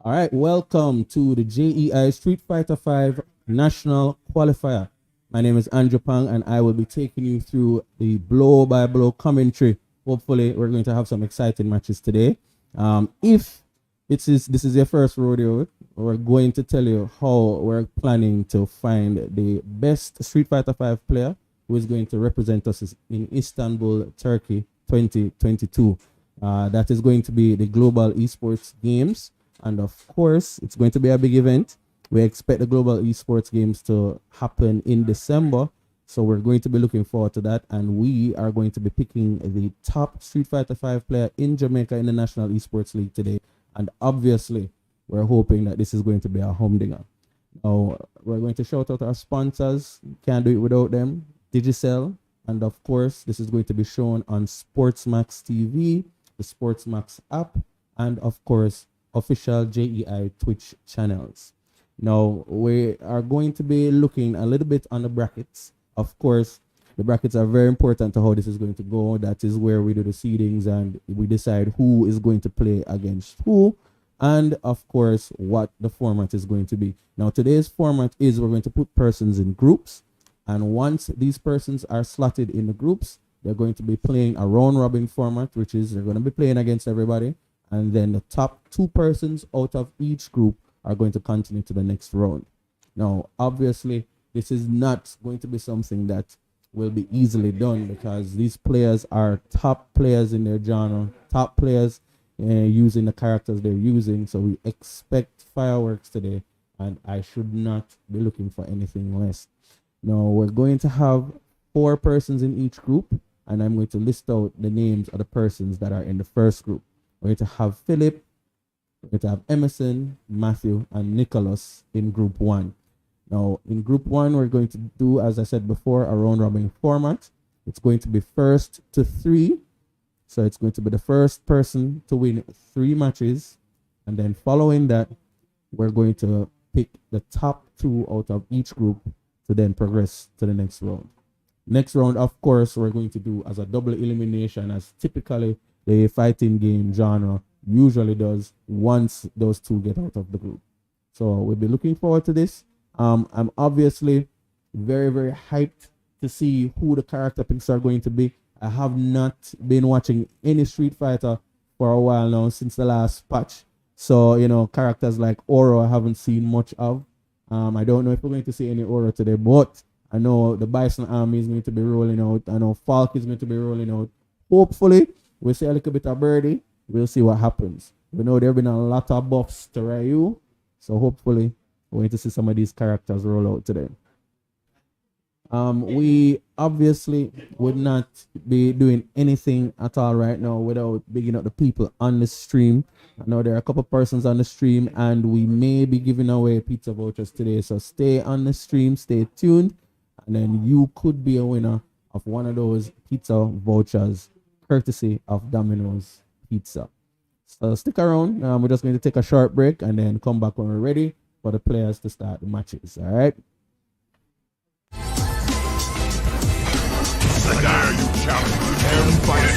All right, welcome to the JEI Street Fighter 5 National Qualifier. My name is Andrew Pang, and I will be taking you through the blow-by-blow commentary. Hopefully, we're going to have some exciting matches today. If this is your first rodeo, we're going to tell you how we're planning to find the best Street Fighter 5 player who is going to represent us in Istanbul, Turkey 2022. That is going to be the Global Esports Games. And of course, it's going to be a big event. We expect the Global Esports Games to happen in December. So we're going to be looking forward to that. And we are going to be picking the top Street Fighter 5 player in Jamaica in the National Esports League today. And obviously, we're hoping that this is going to be a humdinger. Now, we're going to shout out our sponsors. Can't do it without them. Digicel. And of course, this is going to be shown on Sportsmax TV, the Sportsmax app, and of course, official JEI Twitch channels. Now, we are going to be looking a little bit on the brackets. Of course, the brackets are very important to how this is going to go. That is where we do the seedings and we decide who is going to play against who. And of course, what the format is going to be. Now, today's format is we're going to put persons in groups. And once these persons are slotted in the groups, they're going to be playing a round robin format, which is they're going to be playing against everybody. And then the top 2 persons out of each group are going to continue to the next round. Now, obviously, this is not going to be something that will be easily done because these players are top players in their genre, top players using the characters they're using. So we expect fireworks today, and I should not be looking for anything less. Now, we're going to have 4 persons in each group, and I'm going to list out the names of the persons that are in the first group. We're going to have Philip, we're going to have Emerson, Matthew, and Nicholas in group 1. Now, in group 1, we're going to do, as I said before, a round robin format. It's going to be first to 3. So it's going to be the first person to win 3 matches. And then following that, we're going to pick the top 2 out of each group to then progress to the next round. Next round, of course, we're going to do as a double elimination, as typically the fighting game genre usually does once those 2 get out of the group. So we'll be looking forward to this. I'm obviously very, very hyped to see who the character picks are going to be. I have not been watching any Street Fighter for a while now since the last patch. So, you know, characters like Oro I haven't seen much of. I don't know if we're going to see any Oro today, but I know the Bison Army is going to be rolling out. I know Falk is going to be rolling out. Hopefully, we'll see a little bit of Birdie. We'll see what happens. We know there have been a lot of buffs to Ryu. So hopefully, we're going to see some of these characters roll out today. We obviously would not be doing anything at all right now without bigging up the people on the stream. I know there are a couple persons on the stream, and we may be giving away pizza vouchers today. So stay on the stream, stay tuned, and then you could be a winner of one of those pizza vouchers, courtesy of Domino's Pizza. So stick around. We're just going to take a short break and then come back when we're ready for the players to start the matches. All right. Dare you challenge and fight?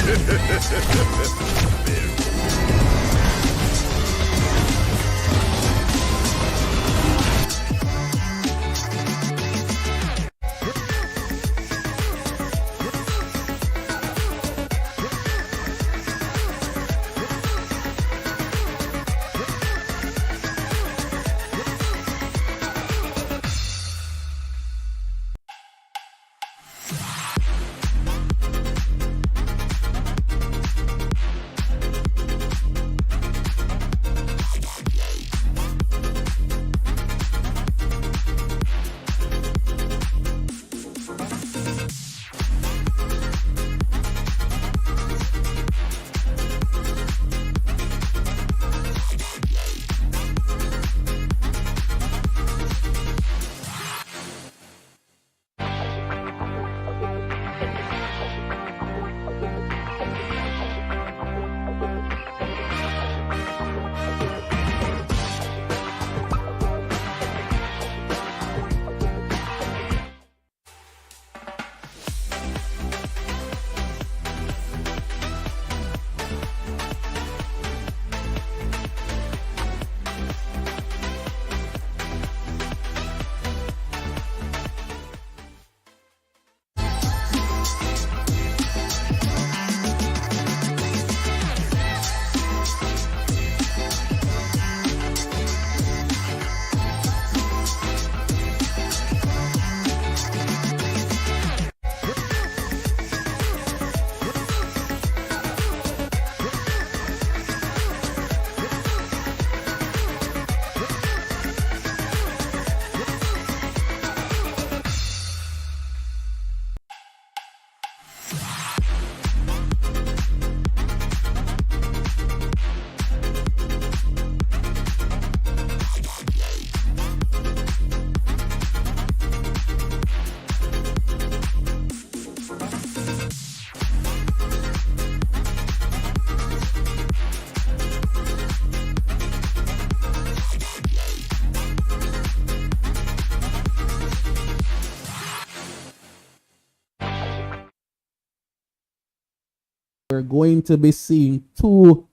we're going to be seeing two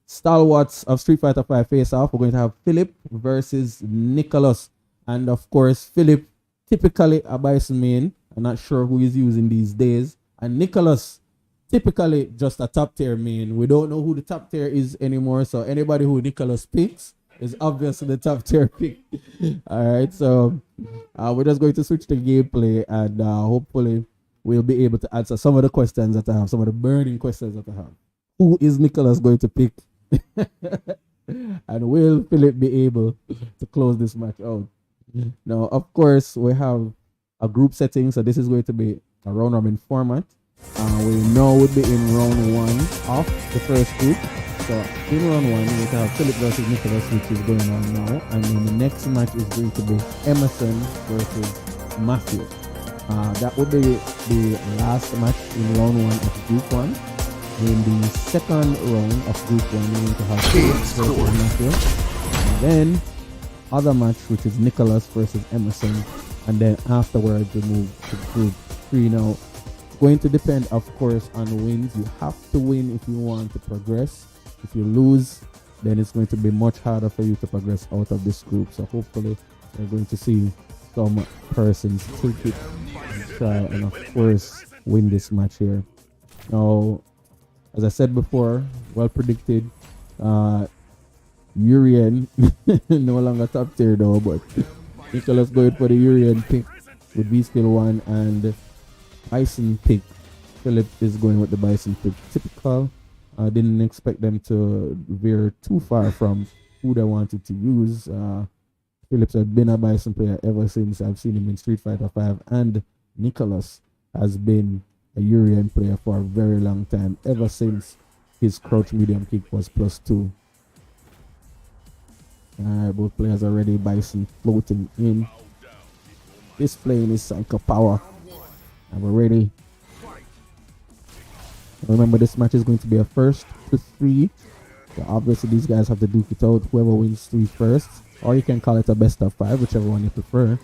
stalwarts of Street Fighter 5 face off. We're going to have Philip versus Nicholas. And of course, Philip, typically a Bison main. I'm not sure who he's using these days. And Nicholas, typically just a top tier main. We don't know who the top tier is anymore. So anybody who Nicholas picks is obviously the top tier pick. Alright, so we're just going to switch the gameplay and hopefully we'll be able to answer some of the questions that I have, some of the burning questions that I have. Who is Nicholas going to pick? And will Philip be able to close this match out? Now, of course, we have a group setting, so this is going to be a round robin format. We know we'll be in round 1 of the first group. So in round 1, we have Philip versus Nicholas, which is going on now. And then the next match is going to be Emerson versus Matthew. That would be the last match in round 1 of group 1. In the second round of group 1, we're going to have Philip versus Matthew. And then other match, which is Nicholas versus Emerson. And then afterwards, we move to group 3 now. Going to depend, of course, on wins. You have to win if you want to progress. If you lose, then it's going to be much harder for you to progress out of this group. So hopefully we're going to see some persons take it and try and of course win this match here. Now, as I said before, well predicted, Urian no longer top tier though, but Nicholas going for the Urian pick with V skill 1 and Bison pick. Philip is going with the Bison pick. Typical. I didn't expect them to veer too far from who they wanted to use. Phillips had been a Bison player ever since I've seen him in Street Fighter 5, and Nicholas has been a Urian player for a very long time, ever since his crouch medium kick was +2. Alright, both players are ready. Bison floating in. Displaying his psycho power. And we're ready. Remember, this match is going to be a 1st to 3. So obviously these guys have to duke it out. Whoever wins 3 first. Or you can call it a best of 5, whichever one you prefer.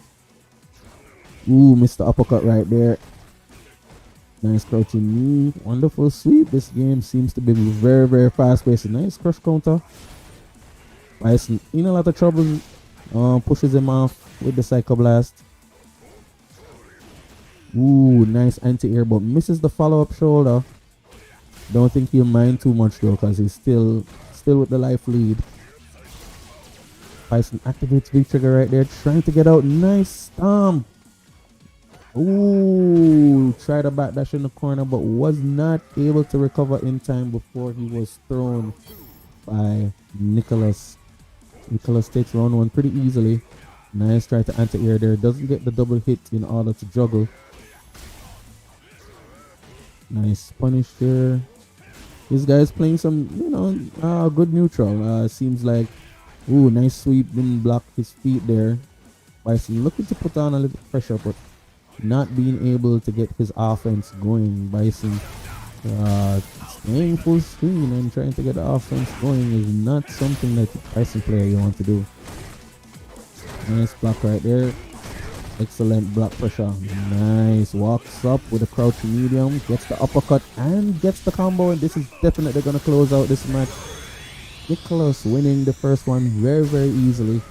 Ooh, missed the uppercut right there. Nice crouching knee. Wonderful sweep. This game seems to be very, very fast paced. Nice crush counter. Bison in a lot of trouble. Pushes him off with the Psycho Blast. Ooh, nice anti-air, but misses the follow-up shoulder. Don't think he'll mind too much though, because he's still with the life lead. Bison activates V-trigger right there, trying to get out. Nice stomp. Ooh, tried a backdash in the corner, but was not able to recover in time before he was thrown by Nicholas. Nicholas takes round 1 pretty easily. Nice try to anti-air there. Doesn't get the double hit in order to juggle. Nice punish there. This guy's playing some, good neutral. Seems like, ooh, nice sweep. Didn't block his feet there. Bison looking to put on a little pressure, but not being able to get his offense going. Bison staying full screen and trying to get the offense going is not something that Bison player you want to do. Nice block right there. Excellent block pressure. Nice. Walks up with a crouch medium. Gets the uppercut and gets the combo. And this is definitely going to close out this match. Nicholas winning the first one very, very easily.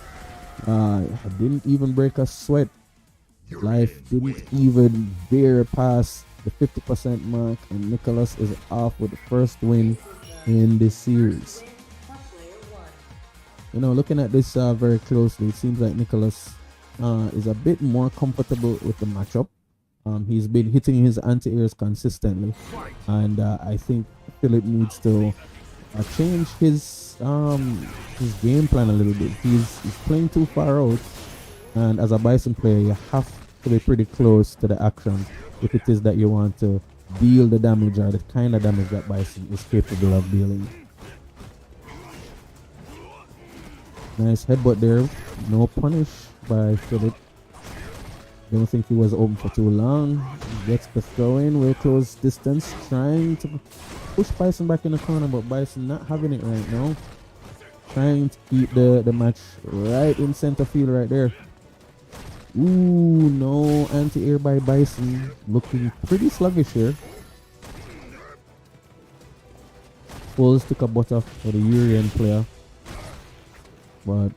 Didn't even break a sweat. Life didn't even veer past the 50% mark. And Nicholas is off with the first win in this series. Looking at this very closely, it seems like Nicholas is a bit more comfortable with the matchup. He's been hitting his anti-airs consistently, and I think Philip needs to change his game plan a little bit. He's playing too far out, and as a Bison player, you have to be pretty close to the action if it is that you want to deal the damage or the kind of damage that Bison is capable of dealing. Nice headbutt there. No punish by Philip. Don't think he was open for too long. Gets the throw in, way close distance. Trying to push Bison back in the corner, but Bison not having it right now. Trying to keep the match right in center field right there. Ooh, no anti-air by Bison. Looking pretty sluggish here. full stick of butter for the Urian player. But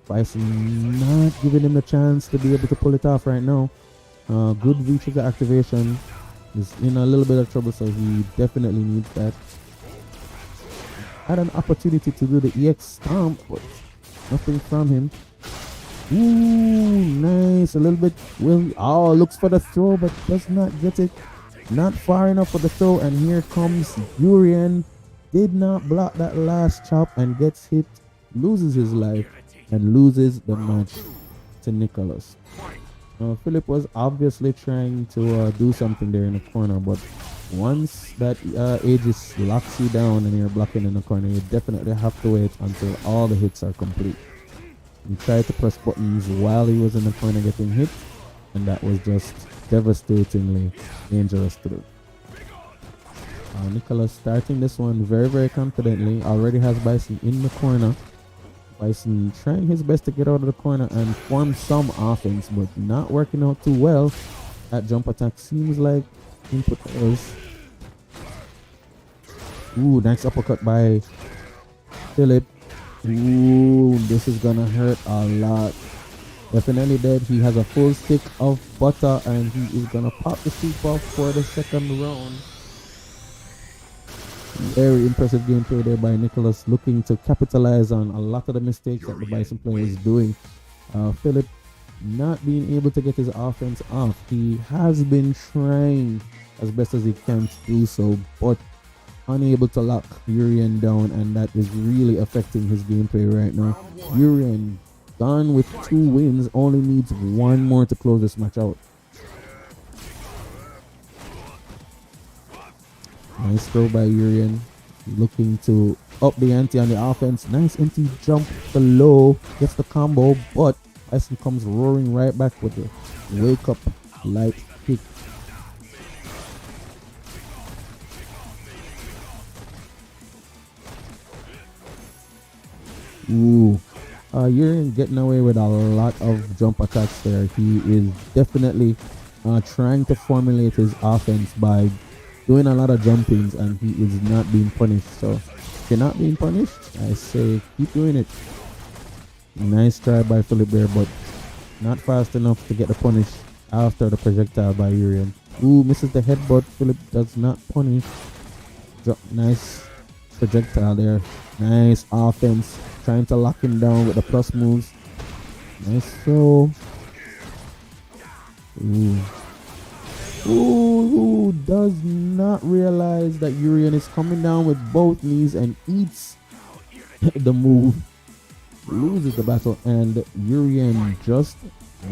Bison not giving him the chance to be able to pull it off right now. Good V-trigger activation. Is in a little bit of trouble, so he definitely needs that. Had an opportunity to do the EX stomp, but nothing from him. Ooh, nice. A little bit. Oh, looks for the throw, but does not get it. Not far enough for the throw, and here comes Urian. Did not block that last chop and gets hit, loses his life, and loses the match to Nicholas. Philip was obviously trying to do something there in the corner, but once that Aegis locks you down and you're blocking in the corner, you definitely have to wait until all the hits are complete. He tried to press buttons while he was in the corner getting hit, and that was just devastatingly dangerous to do. Nicholas starting this one very, very confidently. Already has Bison in the corner. Bison trying his best to get out of the corner and form some offense, but not working out too well. That jump attack seems like input errors. Ooh, nice uppercut by Philip. Ooh, this is gonna hurt a lot. Definitely dead. He has a full stick of butter and he is gonna pop the soup off for the second round. Very impressive gameplay there by Nicholas, looking to capitalize on a lot of the mistakes that the Bison player is doing. Philip not being able to get his offense off. He has been trying as best as he can to do so, but unable to lock Urian down, and that is really affecting his gameplay right now. Urian gone with 2 wins, only needs 1 more to close this match out. Nice throw by Urian, looking to up the ante on the offense. Nice empty jump below, gets the combo, but Bison comes roaring right back with the wake up light kick. Ooh, Urian getting away with a lot of jump attacks there. He is definitely trying to formulate his offense by doing a lot of jumpings, and he is not being punished. So if you're not being punished, I say keep doing it. Nice try by Philip there, but not fast enough to get the punish after the projectile by Urian. Ooh, misses the headbutt. Philip does not punish. Nice projectile there. Nice offense, trying to lock him down with the plus moves. Nice throw. Ooh, does not realize that Urian is coming down with both knees and eats the move. Loses the battle, and Urian just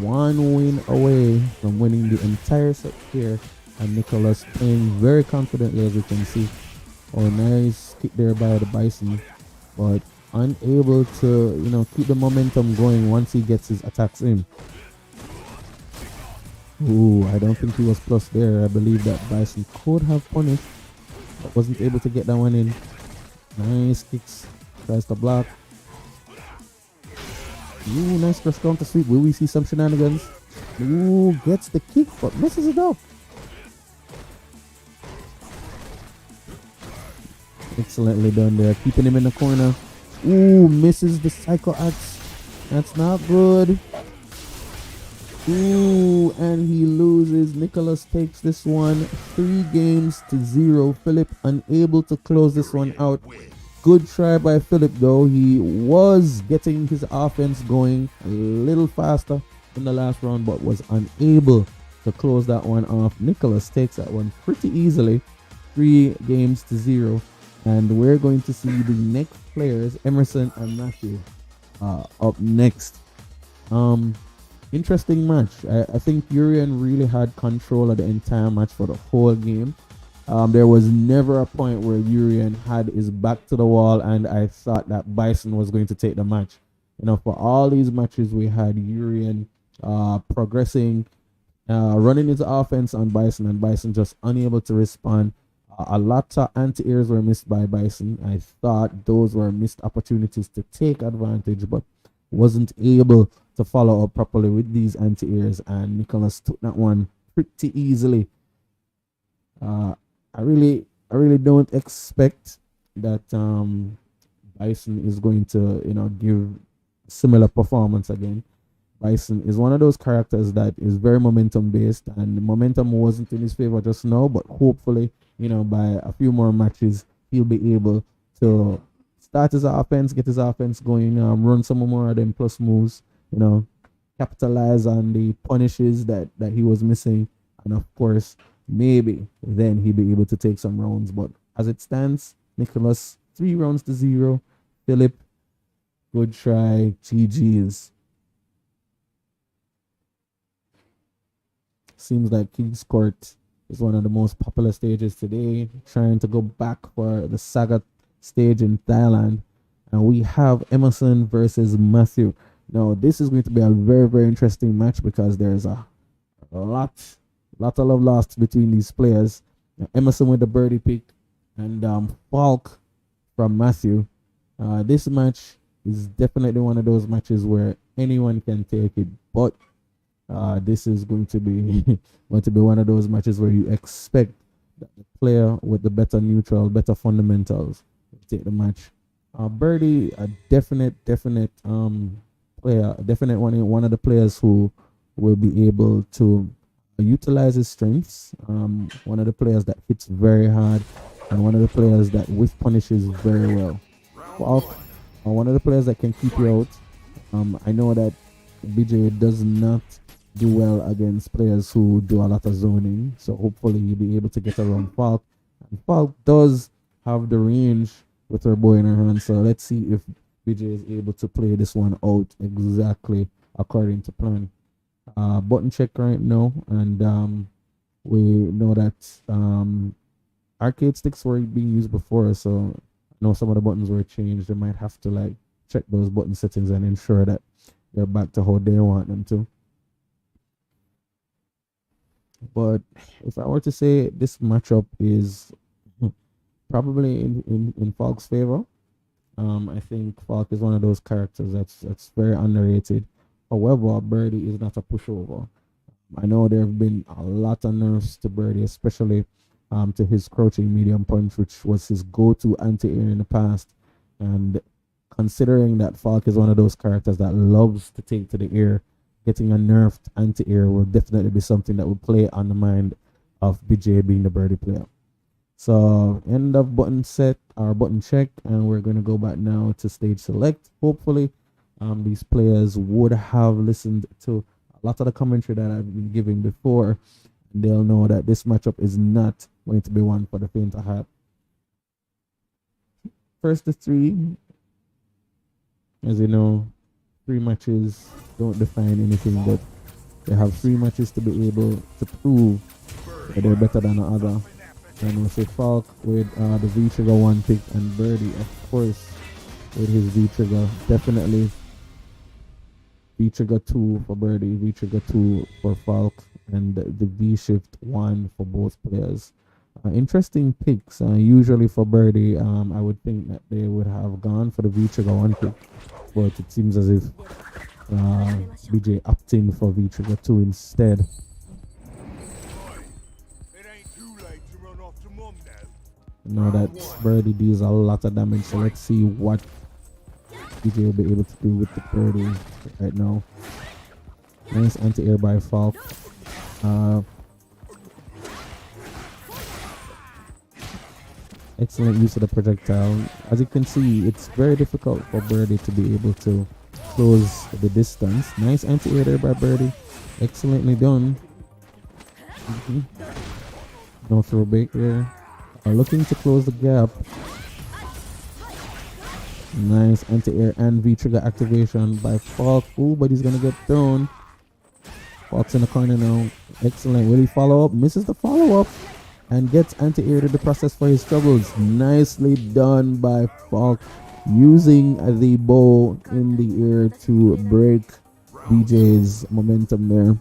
1 win away from winning the entire set here. And Nicholas playing very confidently, as you can see. Oh, nice kick there by the Bison, but unable to, keep the momentum going once he gets his attacks in. Ooh, I don't think he was plus there. I believe that Bison could have punished, but wasn't able to get that one in. Nice kicks, tries to block. Ooh, nice cross counter sweep. Will we see some shenanigans? Ooh, gets the kick, but messes it up. Excellently done there, keeping him in the corner. Ooh, misses the Psycho Axe. That's not good. Ooh, and he loses. Nicholas takes this one 3-0. Philip unable to close this one out. Good try by Philip though. He was getting his offense going a little faster in the last round, but was unable to close that one off. Nicholas takes that one pretty easily. 3-0. And we're going to see the next players, Emerson and Matthew, up next. Interesting match. I think Urian really had control of the entire match for the whole game. There was never a point where Urian had his back to the wall and I thought that Bison was going to take the match. For all these matches we had Urian progressing, running his offense on Bison, and Bison just unable to respond. A lot of anti-airs were missed by Bison. I thought those were missed opportunities to take advantage, but wasn't able to follow up properly with these anti-airs, and Nicholas took that one pretty easily. I really don't expect that Bison is going to, give similar performance again. Bison is one of those characters that is very momentum based, and the momentum wasn't in his favor just now, but hopefully, by a few more matches, he'll be able to start his offense, get his offense going, run some more of them plus moves, capitalize on the punishes that he was missing, and of course, maybe then he'll be able to take some rounds. But as it stands, Nicholas 3 rounds to 0. Philip, good try. GG's. Seems like King's Court is one of the most popular stages today. Trying to go back for the Saga stage in Thailand. And we have Emerson versus Matthew. Now, this is going to be a very, very interesting match because there's a lot of love lost between these players. Emerson with the birdie pick and Falk from Matthew. This match is definitely one of those matches where anyone can take it, but this is going to be one of those matches where you expect that the player with the better neutral, better fundamentals take the match. Birdie, a definite player, definite one of the players who will be able to utilize his strengths. One of the players that hits very hard, and one of the players that whiff punishes very well. One of the players that can keep you out. I know that BJ does not do well against players who do a lot of zoning, so hopefully you'll be able to get around Falk. And Falk does have the range with her bow in her hand, so let's see if BJ is able to play this one out exactly according to plan. Button check right now, and we know that arcade sticks were being used before, so I know some of the buttons were changed. They might have to check those button settings and ensure that they're back to how they want them to. But if I were to say this matchup is probably in Falk's favor, I think Falk is one of those characters that's very underrated. However, Birdie is not a pushover. I know there have been a lot of nerfs to Birdie, especially to his crouching medium punch, which was his go-to anti-air in the past. And considering that Falk is one of those characters that loves to take to the air, getting a nerfed anti-air will definitely be something that will play on the mind of BJ being the Birdie player. So end of button set or button check, and we're going to go back now to stage select. Hopefully these players would have listened to a lot of the commentary that I've been giving before, and they'll know that this matchup is not going to be one for the faint of heart. First to 3, as you know, 3 matches don't define anything, but they have 3 matches to be able to prove that they're better than the other. And we'll say Falk with the V-Trigger 1 pick, and Birdie, of course, with his V-Trigger. Definitely V-Trigger 2 for Birdie, V-Trigger 2 for Falk, and the V-Shift 1 for both players. Interesting picks. Usually for Birdie, I would think that they would have gone for the V-Trigger 1 pick, but it seems as if BJ opting for V-Trigger 2 instead. Now that Birdie deals a lot of damage, so let's see what BJ will be able to do with the Birdie right now. Nice anti-air by Falk. Excellent use of the projectile. As you can see, it's very difficult for Birdie to be able to close the distance. Nice anti-air there by Birdie. Excellently done. No throwback there. Looking to close the gap. Nice anti-air and V-trigger activation by Falk. Ooh, but he's gonna get thrown. Falk's in the corner now. Excellent. Will he follow up? Misses the follow-up and gets anti-air to the process for his troubles. Nicely done by Falk, using the bow in the air to break BJ's momentum there.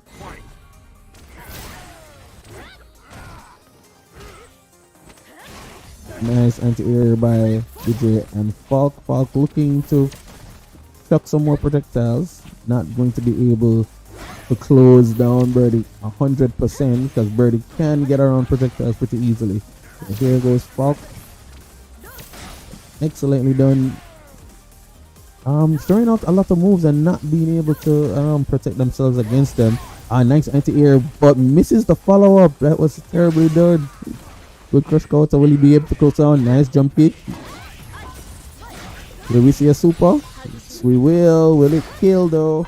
Nice anti-air by BJ and Falk. Falk looking to chuck some more projectiles. Not going to be able to close down Birdie 100% because Birdie can get around projectiles pretty easily. So here goes Falk. Excellently done. Throwing out a lot of moves and not being able to protect themselves against them. Nice anti-air, but misses the follow-up. That was terribly done. Good crush counter. Will he be able to close down? Nice jump kick. Will we see a super? Yes, we will. Will it kill though?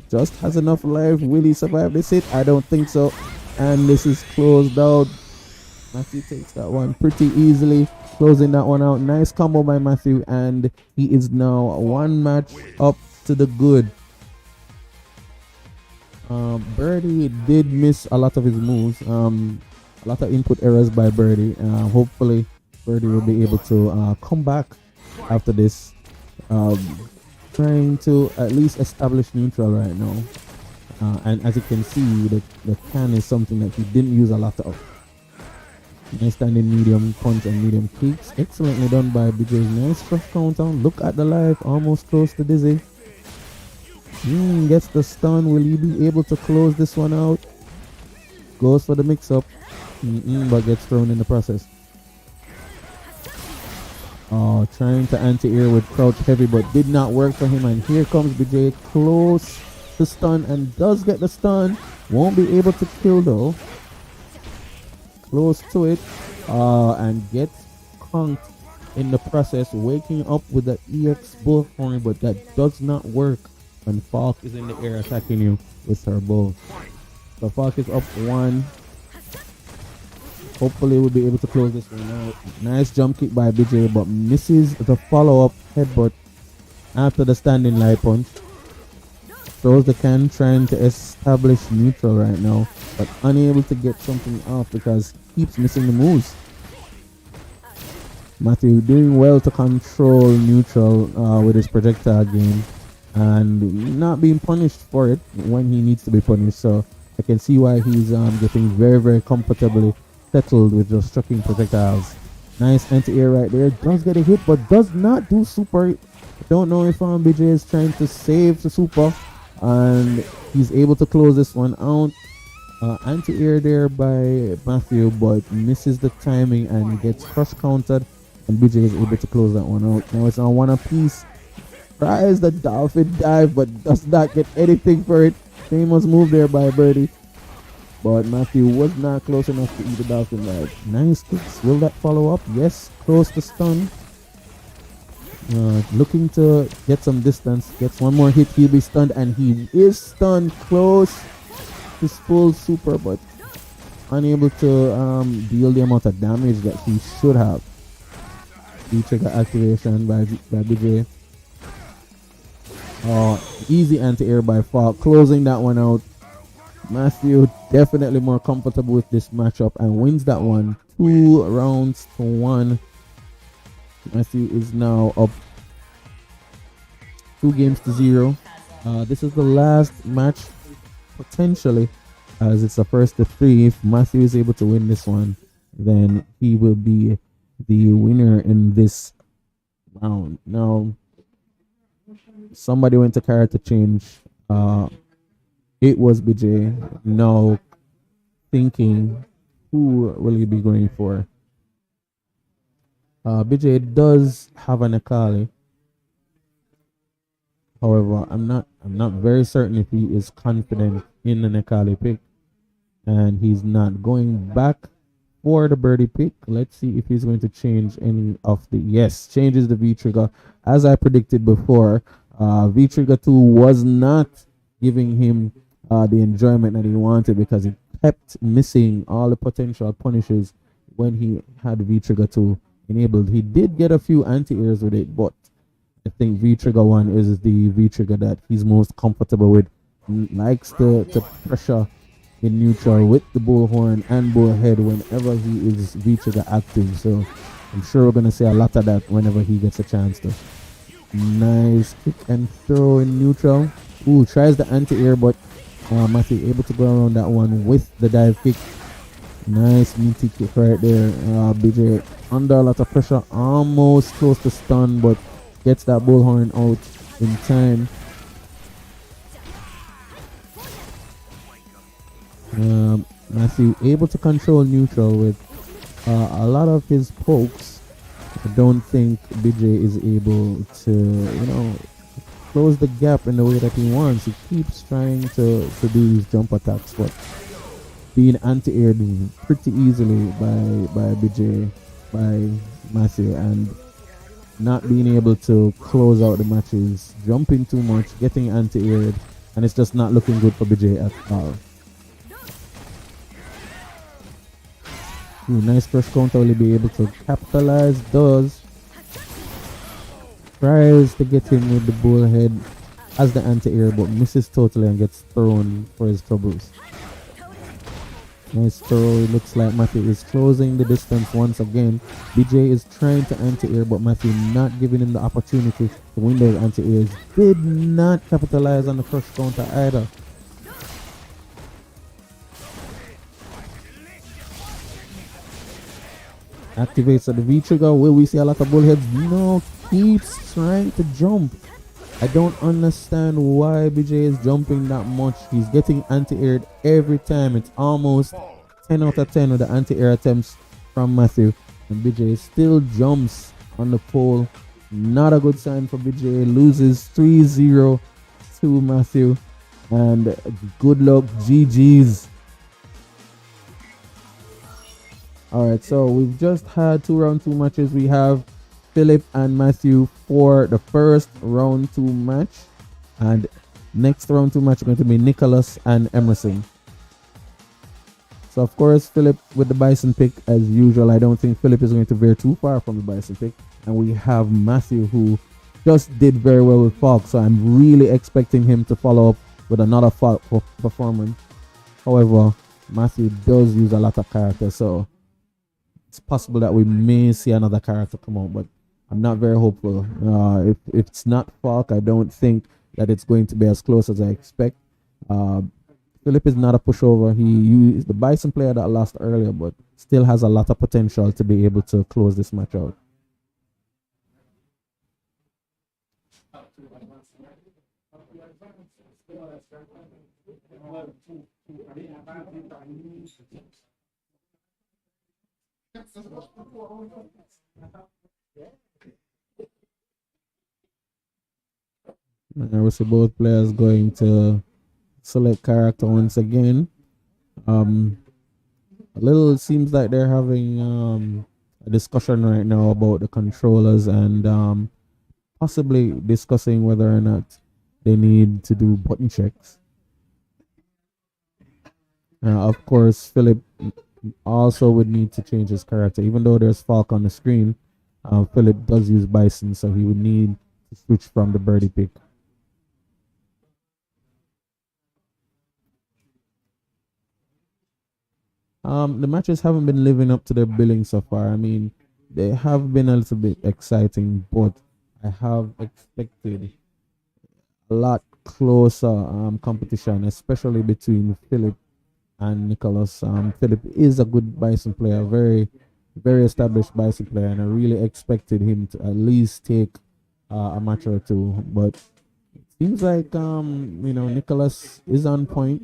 Just has enough life. Will he survive this hit? I don't think so. And this is closed out. Matthew takes that one pretty easily, closing that one out. Nice combo by Matthew, and he is now one match up to the good. Birdie did miss a lot of his moves. A lot of input errors by Birdie. Hopefully, Birdie will be able to come back after this. Trying to at least establish neutral right now. And as you can see, the can is something that he didn't use a lot of. Nice standing medium punch and medium kicks. Excellently done by BJ. Nice first countdown. Look at the life. Almost close to Dizzy. Gets the stun. Will he be able to close this one out? Goes for the mix-up. But gets thrown in the process. Trying to anti-air with crouch heavy, but did not work for him. And here comes BJ. Close to stun and does get the stun. Won't be able to kill though. Close to it, and gets conked in the process, waking up with the EX bullhorn, but that does not work when Falk is in the air attacking you with her bow. So Falk is up one. Hopefully we'll be able to close this one out. Nice jump kick by BJ, but misses the follow-up headbutt after the standing light punch. Throws the can, trying to establish neutral right now, but unable to get something off because he keeps missing the moves. Matthew doing well to control neutral with his projectile game and not being punished for it when he needs to be punished. So I can see why he's getting very, very comfortably settled with just striking projectiles. Nice anti-air right there. Does get a hit, but does not do super. I don't know if BJ is trying to save the super. And he's able to close this one out. Anti-air there by Matthew, but misses the timing and gets crush countered. And BJ is able to close that one out. Now it's on one apiece. Tries the dolphin dive, but does not get anything for it. Famous move there by Birdie. But Matthew was not close enough to eat the dolphin dive. Nice kicks. Will that follow up? Yes. Close to stun. Looking to get some distance. Gets one more hit, he'll be stunned, and he is stunned. Close to full super, but unable to deal the amount of damage that he should have. V-trigger activation by BJ. Easy anti-air by Falk, closing that one out. Matthew definitely more comfortable with this matchup and wins that one 2-1. Matthew is now up 2-0. This is the last match potentially, as it's the first of 3. If Matthew is able to win this one, then he will be the winner in this round. Now, somebody went to character change. It was BJ. Now thinking, who will he be going for? BJ does have an Akali. However, I'm not very certain if he is confident in an Akali pick, and he's not going back for the Birdie pick. Let's see if he's going to change any of the changes the V trigger as I predicted before. V trigger 2 was not giving him the enjoyment that he wanted because he kept missing all the potential punishes when he had V trigger 2 enabled. He did get a few anti-airs with it, but I think V trigger 1 is the V trigger that he's most comfortable with. Likes to pressure in neutral with the bullhorn and bullhead whenever he is V trigger active. So I'm sure we're gonna see a lot of that whenever he gets a chance to. Nice kick and throw in neutral. Ooh, tries the anti-air, but Matthew able to go around that one with the dive kick. Nice meaty kick right there. BJ under a lot of pressure, almost close to stun, but gets that bullhorn out in time. Matthew able to control neutral with a lot of his pokes. I don't think BJ is able to, close the gap in the way that he wants. He keeps trying to do his jump attacks, but being anti-aired pretty easily by BJ, by Matthew, and not being able to close out the matches, jumping too much, getting anti-aired, and it's just not looking good for BJ at all. Ooh, nice crush counter. Will he be able to capitalize? Does. Tries to get him with the bullhead as the anti-air, but misses totally and gets thrown for his troubles. Nice throw. It looks like Matthew is closing the distance once again. BJ is trying to anti-air, but Matthew not giving him the opportunity to win those anti-airs. Did not capitalize on the crush counter either. Activates at the V trigger. Will we see a lot of bullheads? No. Keeps trying to jump. I don't understand why BJ is jumping that much. He's getting anti-aired every time. It's almost 10 out of 10 with the anti-air attempts from Matthew. And BJ still jumps on the pole. Not a good sign for BJ. Loses 3-0 to Matthew. And good luck, GG's. Alright, so we've just had 2 round 2 matches. We have Philip and Matthew for the first round 2 match, and next round 2 match is going to be Nicholas and Emerson. So of course Philip with the Bison pick as usual. I don't think Philip is going to veer too far from the Bison pick, and we have Matthew who just did very well with Falk, so I'm really expecting him to follow up with another Falk performance. However, Matthew does use a lot of characters, so it's possible that we may see another character come out, but I'm not very hopeful. If it's not Falk, I don't think that it's going to be as close as I expect. Philip is not a pushover. He is the Bison player that lost earlier, but still has a lot of potential to be able to close this match out. And we see both players going to select character once again. A little seems like they're having a discussion right now about the controllers and possibly discussing whether or not they need to do button checks. Of course, Philip also would need to change his character. Even though there's Falk on the screen, Philip does use Bison, so he would need to switch from the birdie pick. The matches haven't been living up to their billing so far. I mean, they have been a little bit exciting, but I have expected a lot closer competition, especially between Philip and Nicholas. Philip is a good Bison player, very, very established Bison player, and I really expected him to at least take a match or two. But it seems like Nicholas is on point.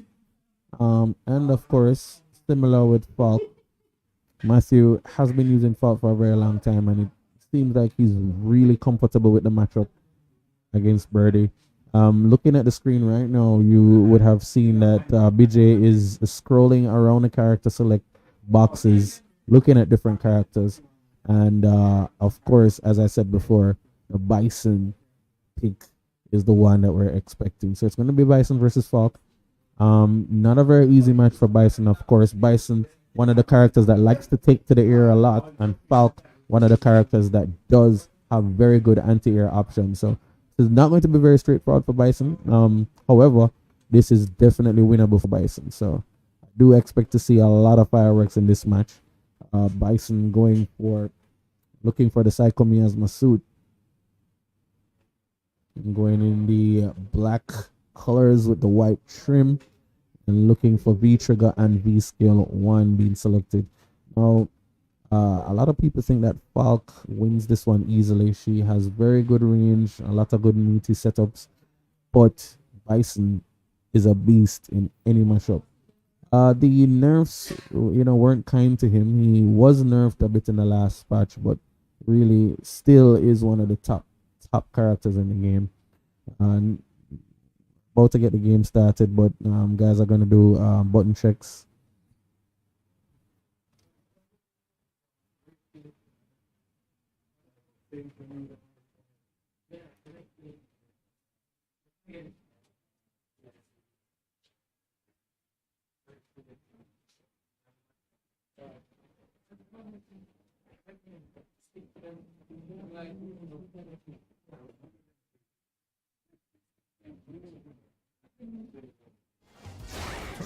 And of course, similar with Falk, Matthew has been using Falk for a very long time, and it seems like he's really comfortable with the matchup against Birdie. Looking at the screen right now, you would have seen that BJ is scrolling around the character select boxes, looking at different characters, and of course, as I said before, the Bison pick is the one that we're expecting. So it's going to be Bison versus Falk. Not a very easy match for Bison, of course. Bison, one of the characters that likes to take to the air a lot, and Falk, one of the characters that does have very good anti-air options. So it's not going to be very straightforward for Bison. However, this is definitely winnable for Bison. So I do expect to see a lot of fireworks in this match. Bison looking for the Psycho Miasma suit. And going in the black colors with the white trim, and looking for V trigger and V scale 1 being selected. Now, a lot of people think that Falk wins this one easily. She has very good range, a lot of good meaty setups, but Bison is a beast in any matchup. The nerfs, weren't kind to him. He was nerfed a bit in the last patch, but really still is one of the top characters in the game. And about to get the game started, but guys are gonna do button checks.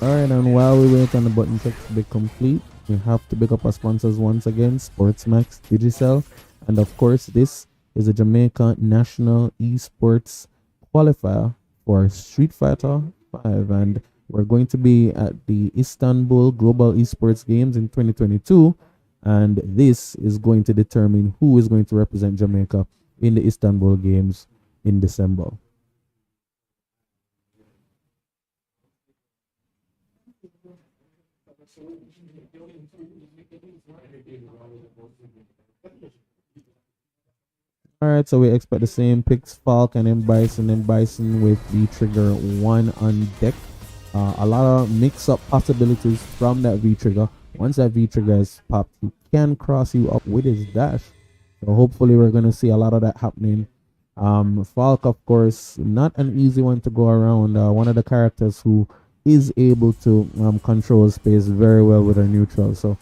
Alright, and while we wait on the button check to be complete, we have to pick up our sponsors once again, Sportsmax, Digicel, and of course this is a Jamaica National Esports Qualifier for Street Fighter 5, and we're going to be at the Istanbul Global Esports Games in 2022, and this is going to determine who is going to represent Jamaica in the Istanbul Games in December. Alright, so we expect the same picks, Falk and then Bison with the trigger 1 on deck. A lot of mix-up possibilities from that V-trigger. Once that V-trigger is popped, he can cross you up with his dash. So hopefully we're going to see a lot of that happening. Falk, of course, not an easy one to go around. One of the characters who is able to control space very well with her neutral. So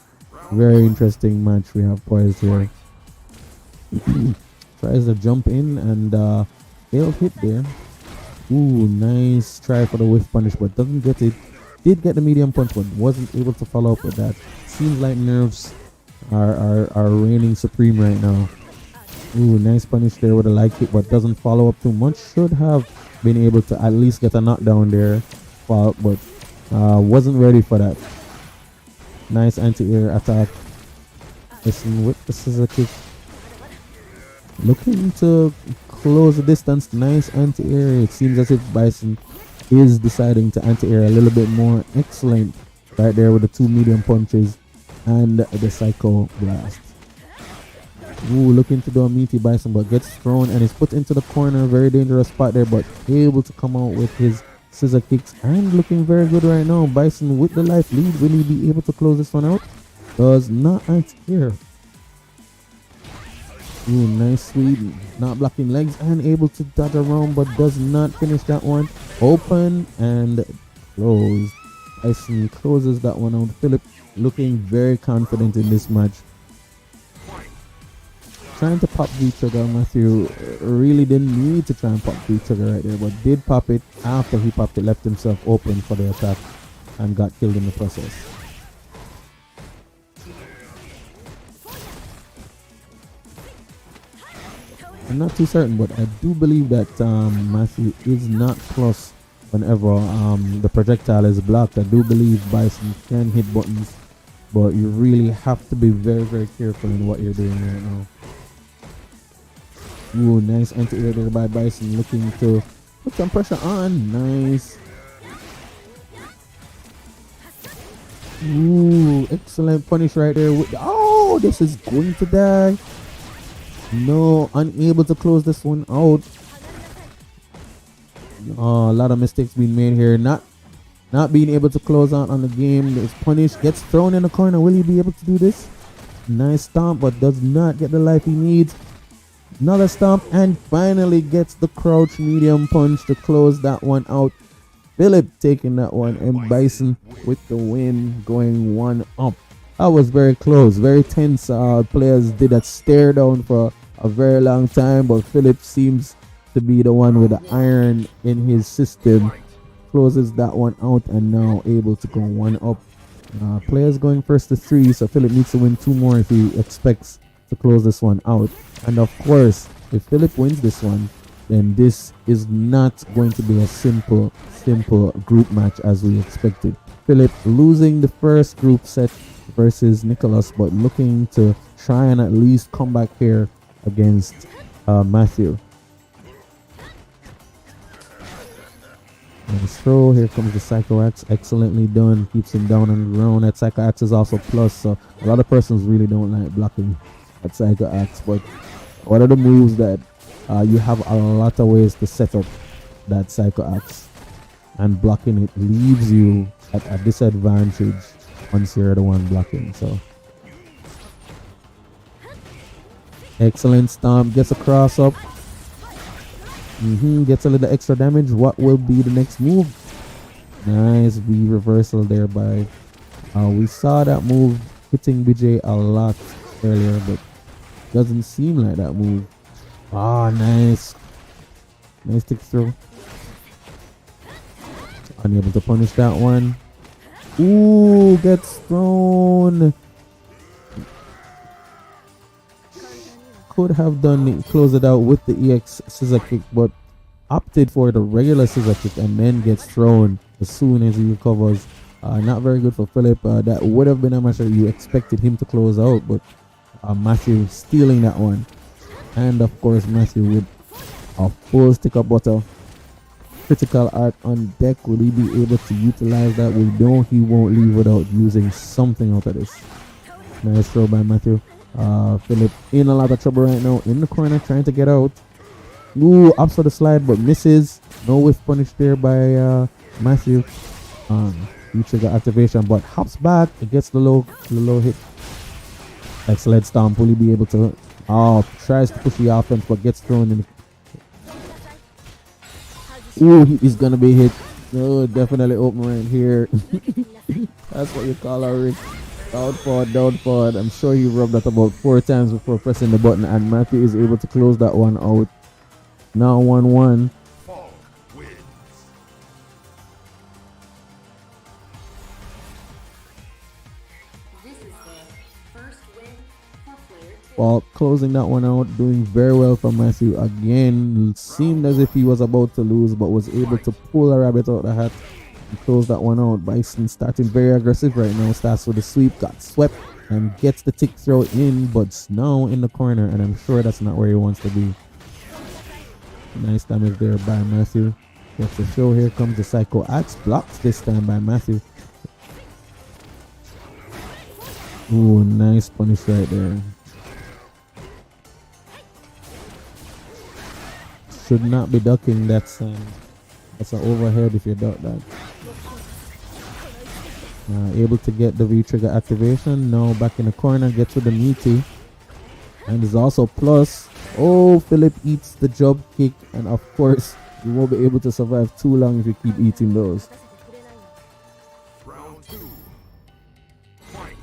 very interesting match we have poised here. Tries to jump in and they'll hit there. Ooh, nice try for the whiff punish, but doesn't get it. Did get the medium punch, but wasn't able to follow up with that. Seems like nerves are reigning supreme right now. Ooh, nice punish there with a light kick, but doesn't follow up too much. Should have been able to at least get a knockdown there, but wasn't ready for that. Nice anti-air attack. Listen with the scissor kick. Looking to close the distance. Nice anti-air. It seems as if Bison is deciding to anti-air a little bit more. Excellent right there with the 2 medium punches and the Psycho Blast. Ooh, looking to do a meaty Bison, but gets thrown and is put into the corner. Very dangerous spot there, but able to come out with his scissor kicks and looking very good right now. Bison with the life lead. Will he be able to close this one out? Does not anti-air. Ooh, nice sweep. Not blocking legs and able to dodge around, but does not finish that one. Open and close. Bison closes that one out. Philip looking very confident in this match. Trying to pop V-trigger. Matthew really didn't need to try and pop V-trigger right there, but did pop it. After he popped it, left himself open for the attack and got killed in the process. I'm not too certain, but I do believe that Matthew is not plus whenever the projectile is blocked. I do believe Bison can hit buttons, but you really have to be very, very careful in what you're doing right now. Ooh, nice anti-air there by Bison, looking to put some pressure on. Nice. Ooh, excellent punish right there. Oh, this is going to die. No, unable to close this one out. Oh, a lot of mistakes being made here. Not being able to close out on the game. Is punished. Gets thrown in the corner. Will he be able to do this? Nice stomp, but does not get the life he needs. Another stomp and finally gets the crouch medium punch to close that one out. Philip taking that one and Bison with the win, going 1-up. That was very close, very tense. Players did a stare down for a very long time, but Philip seems to be the one with the iron in his system. Closes that one out and now able to go 1-up. Players going first to 3, so Philip needs to win 2 more if he expects to close this one out. And of course, if Philip wins this one, then this is not going to be a simple group match as we expected. Philip losing the first group set versus Nicholas, but looking to try and at least come back here against Matthew. Nice throw. Here comes the Psycho Axe. Excellently done. Keeps him down on the ground. That Psycho Axe is also plus, so a lot of persons really don't like blocking at Psycho Axe, but one of the moves that you have a lot of ways to set up that Psycho Axe, and blocking it leaves you at a disadvantage once you're the one blocking. So excellent stomp, gets a cross up. Gets a little extra damage. What will be the next move? Nice V reversal there by we saw that move hitting BJ a lot earlier, but doesn't seem like that move. Nice tick throw. Unable to punish that one. Ooh, gets thrown. Could have done it, close it out with the EX scissor kick, but opted for the regular scissor kick and then gets thrown as soon as he recovers. Not very good for Philip. That would have been a match that you expected him to close out, but Matthew stealing that one. And of course Matthew with a full stick of butter. Critical art on deck. Will he be able to utilize that? We know he won't leave without using something out of this. Nice throw by Matthew. Philip in a lot of trouble right now in the corner trying to get out. Ooh, ups for the slide but misses. No whiff punish there by Matthew. He trigger activation but hops back. It gets the low hit. Excellent stomp. Will he be able to tries to push the offense but gets thrown in. Ooh, he's gonna be hit. Oh, definitely open right here. That's what you call a risk. Down forward. I'm sure he rubbed that about 4 times before pressing the button, and Matthew is able to close that one out. Now 1-1. While closing that one out, doing very well for Matthew again. Seemed as if he was about to lose, but was able to pull a rabbit out of the hat and close that one out. Bison starting very aggressive right now. Starts with the sweep, got swept, and gets the tick throw in, but now in the corner, and I'm sure that's not where he wants to be. Nice damage there by Matthew. Gets the show. Here comes the Psycho Axe. Blocks this time by Matthew. Ooh, nice punish right there. Should not be ducking. That's an overhead if you duck that. Able to get the V-trigger activation. Now back in the corner, gets with the meaty. And there's also plus. Oh, Philip eats the jump kick. And of course, you won't be able to survive too long if you keep eating those. Round 2. Fight.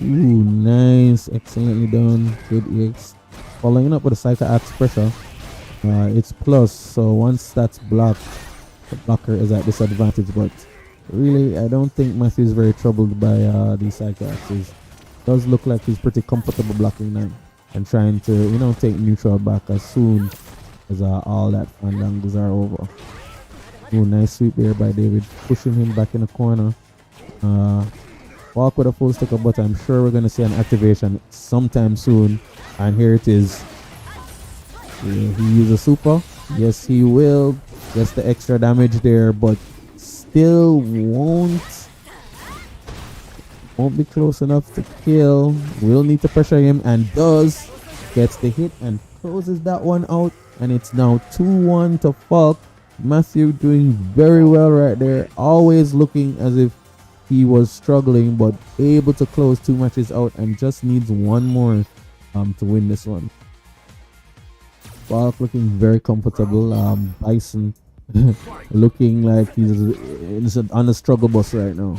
Ooh, nice. Excellently done. Good EX. Following up with a Psycho Axe pressure. It's plus. So once that's blocked, the blocker is at disadvantage. But really, I don't think Matthew is very troubled by these Psycho Axes. Does look like he's pretty comfortable blocking them and trying to, take neutral back as soon as all that fandangos are over. Ooh, nice sweep there by David, pushing him back in the corner. Walk with a full stick of butter. I'm sure we're going to see an activation sometime soon. And here it is. Will he use a super? Yes, he will. Gets the extra damage there, but still won't be close enough to kill. Will need to pressure him, and does. Gets the hit and closes that one out. And it's now 2-1 to Falk. Matthew doing very well right there. Always looking as if he was struggling, but able to close 2 matches out and just needs one more to win this one. Falk looking very comfortable. Bison looking like he's on a struggle bus right now.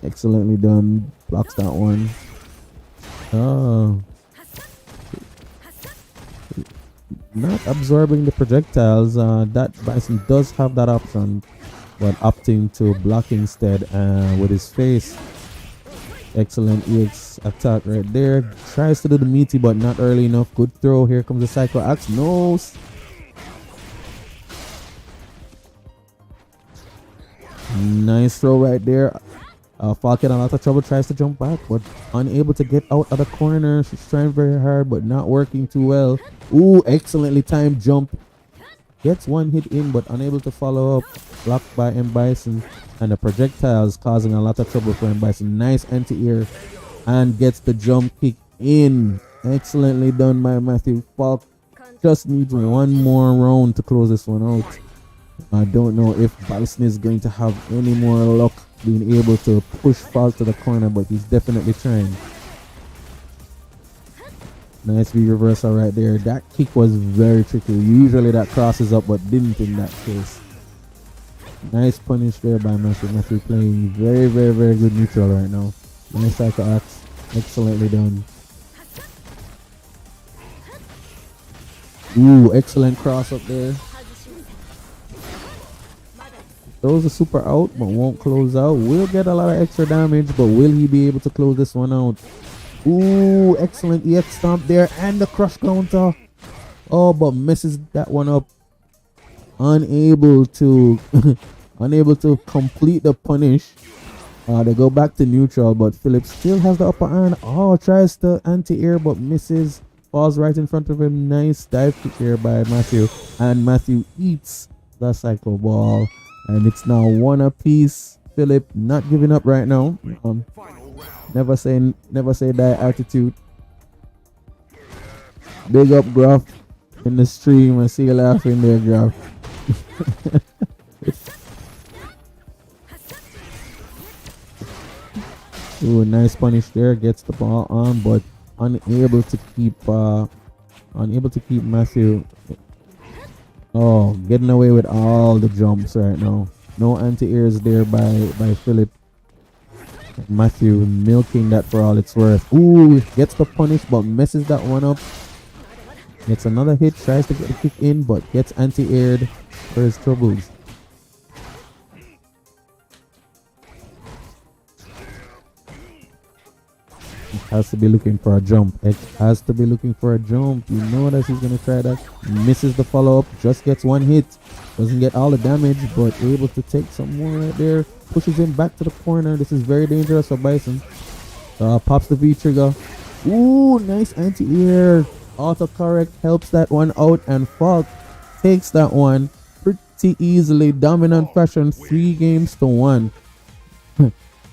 Excellently done. Blocks that one. Not absorbing the projectiles. That Bison does have that option, but opting to block instead with his face. Excellent EX attack right there. Tries to do the meaty, but not early enough. Good throw. Here comes the Psycho Axe. No. Nice throw right there. Falk in a lot of trouble. Tries to jump back, but unable to get out of the corner. She's trying very hard, but not working too well. Ooh, excellently timed jump. Gets one hit in, but unable to follow up. Blocked by M. Bison. and the projectiles causing a lot of trouble for him. Bison, nice anti-air, and gets the jump kick in. Excellently done by Matthew. Falk just needs one more round to close this one out. I don't know if Bison is going to have any more luck being able to push Falk to the corner, but he's definitely trying. Nice V reversal right there. That kick was very tricky. Usually that crosses up, but didn't in that case. Nice punish there by Matthew. Matthew playing very, very, very good neutral right now. Nice cycle axe. Excellently done. Ooh, excellent cross up there. Throws a super out, but won't close out. Will get a lot of extra damage, but will he be able to close this one out? Ooh, excellent EX stomp there, and the crush counter. Oh, but misses that one up. Unable to unable to complete the punish. They go back to neutral, but Phillips still has the upper hand. Oh, tries to anti-air, but misses. Falls right in front of him. Nice dive kick here by Matthew, and Matthew eats the cycle ball, and it's now one apiece. Philip not giving up right now. Never say die attitude. Big up Gruff in the stream. I see you laughing there, Gruff. Ooh, nice punish there. Gets the ball on, but unable to keep Matthew. Oh, getting away with all the jumps right now. No anti-airs there by Philip. Matthew milking that for all it's worth. Ooh, gets the punish, but messes that one up. Gets another hit, tries to get the kick in, but gets anti-aired for his troubles. Has to be looking for a jump. It has to be looking for a jump. You know that he's gonna try that. Misses the follow-up, just gets one hit. Doesn't get all the damage, but able to take some more right there. Pushes him back to the corner. This is very dangerous for Bison. Pops the V trigger. Ooh, nice anti-air. Autocorrect helps that one out, and Falk takes that one pretty easily. Dominant fashion, 3-1.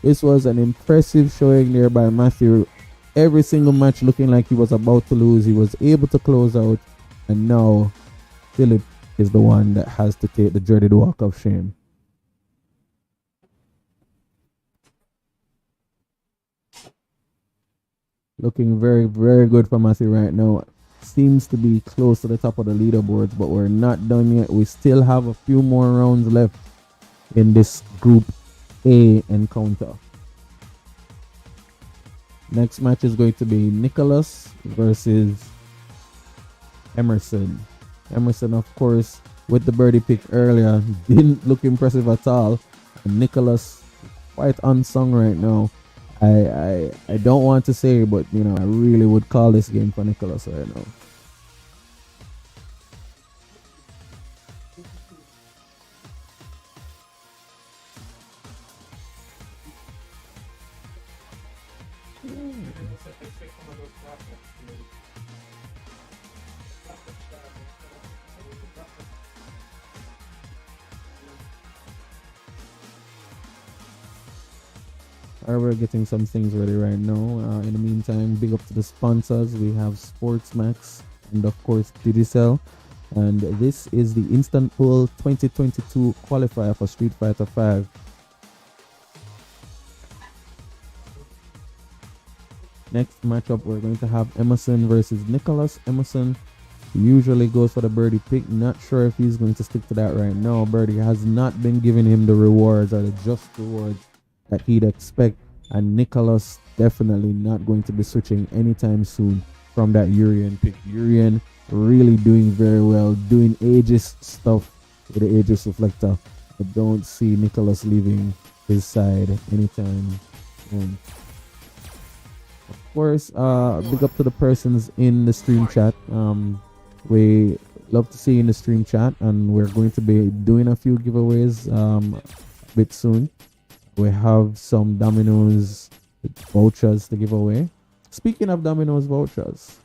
This was an impressive showing there by Matthew. Every single match looking like he was about to lose, he was able to close out, and now Philip is the one that has to take the dreaded walk of shame. Looking very, very good for Matthew right now. Seems to be close to the top of the leaderboards, but we're not done yet. We still have a few more rounds left in this Group A encounter. Next match is going to be Nicholas versus Emerson. Emerson, of course, with the birdie pick earlier, didn't look impressive at all. And Nicholas, quite unsung right now. I don't want to say, but you know, I really would call this game for Nicholas right now. We're getting some things ready right now. In the meantime, big up to the sponsors. We have Sportsmax and of course Digicel. And this is the Istanbul 2022 qualifier for Street Fighter 5. Next matchup, we're going to have Emerson versus Nicholas. Emerson usually goes for the birdie pick. Not sure if he's going to stick to that right now. Birdie has not been giving him the rewards or the just rewards that he'd expect, and Nicholas definitely not going to be switching anytime soon from that Urian pick. Urian really doing very well, doing Aegis stuff with the Aegis reflector. I don't see Nicholas leaving his side anytime soon. Of course, big up to the persons in the stream chat. We love to see you in the stream chat, and we're going to be doing a few giveaways a bit soon. We have some Domino's vouchers to give away. Speaking of Domino's vouchers,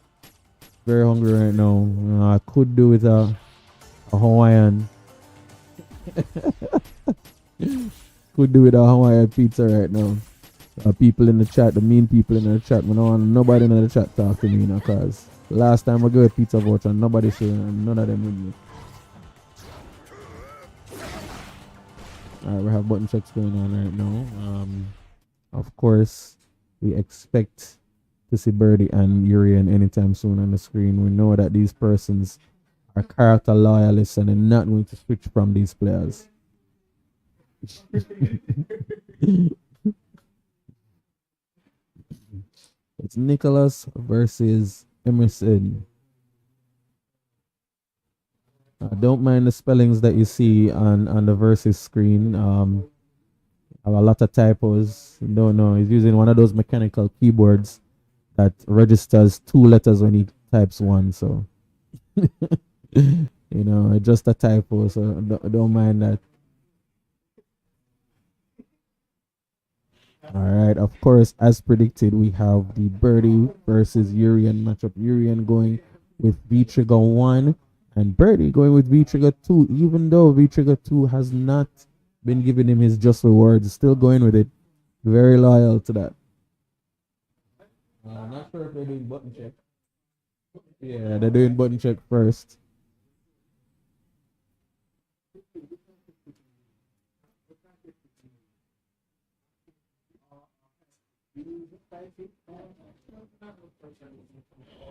very hungry right now. I could do with a Hawaiian. Could do with a Hawaiian pizza right now. People in the chat, the mean people in the chat, I don't want nobody in the chat talk to me, cause last time I got a pizza voucher, nobody said none of them with me. Alright, we have button checks going on right now. Of course, we expect to see Birdie and Urian anytime soon on the screen. We know that these persons are character loyalists and they're not going to switch from these players. It's Nicholas versus Emerson. Don't mind the spellings that you see on the versus screen. Have a lot of typos. Don't know. He's using one of those mechanical keyboards that registers 2 letters when he types one. So, just a typo. So don't mind that. All right. Of course, as predicted, we have the Birdie versus Urian matchup. Urian going with V-Trigger 1 and Birdie going with V-Trigger 2. Even though V-Trigger 2 has not been giving him his just rewards, still going with it. Very loyal to that. I'm not sure if they're doing button check. Yeah, they're doing button check first.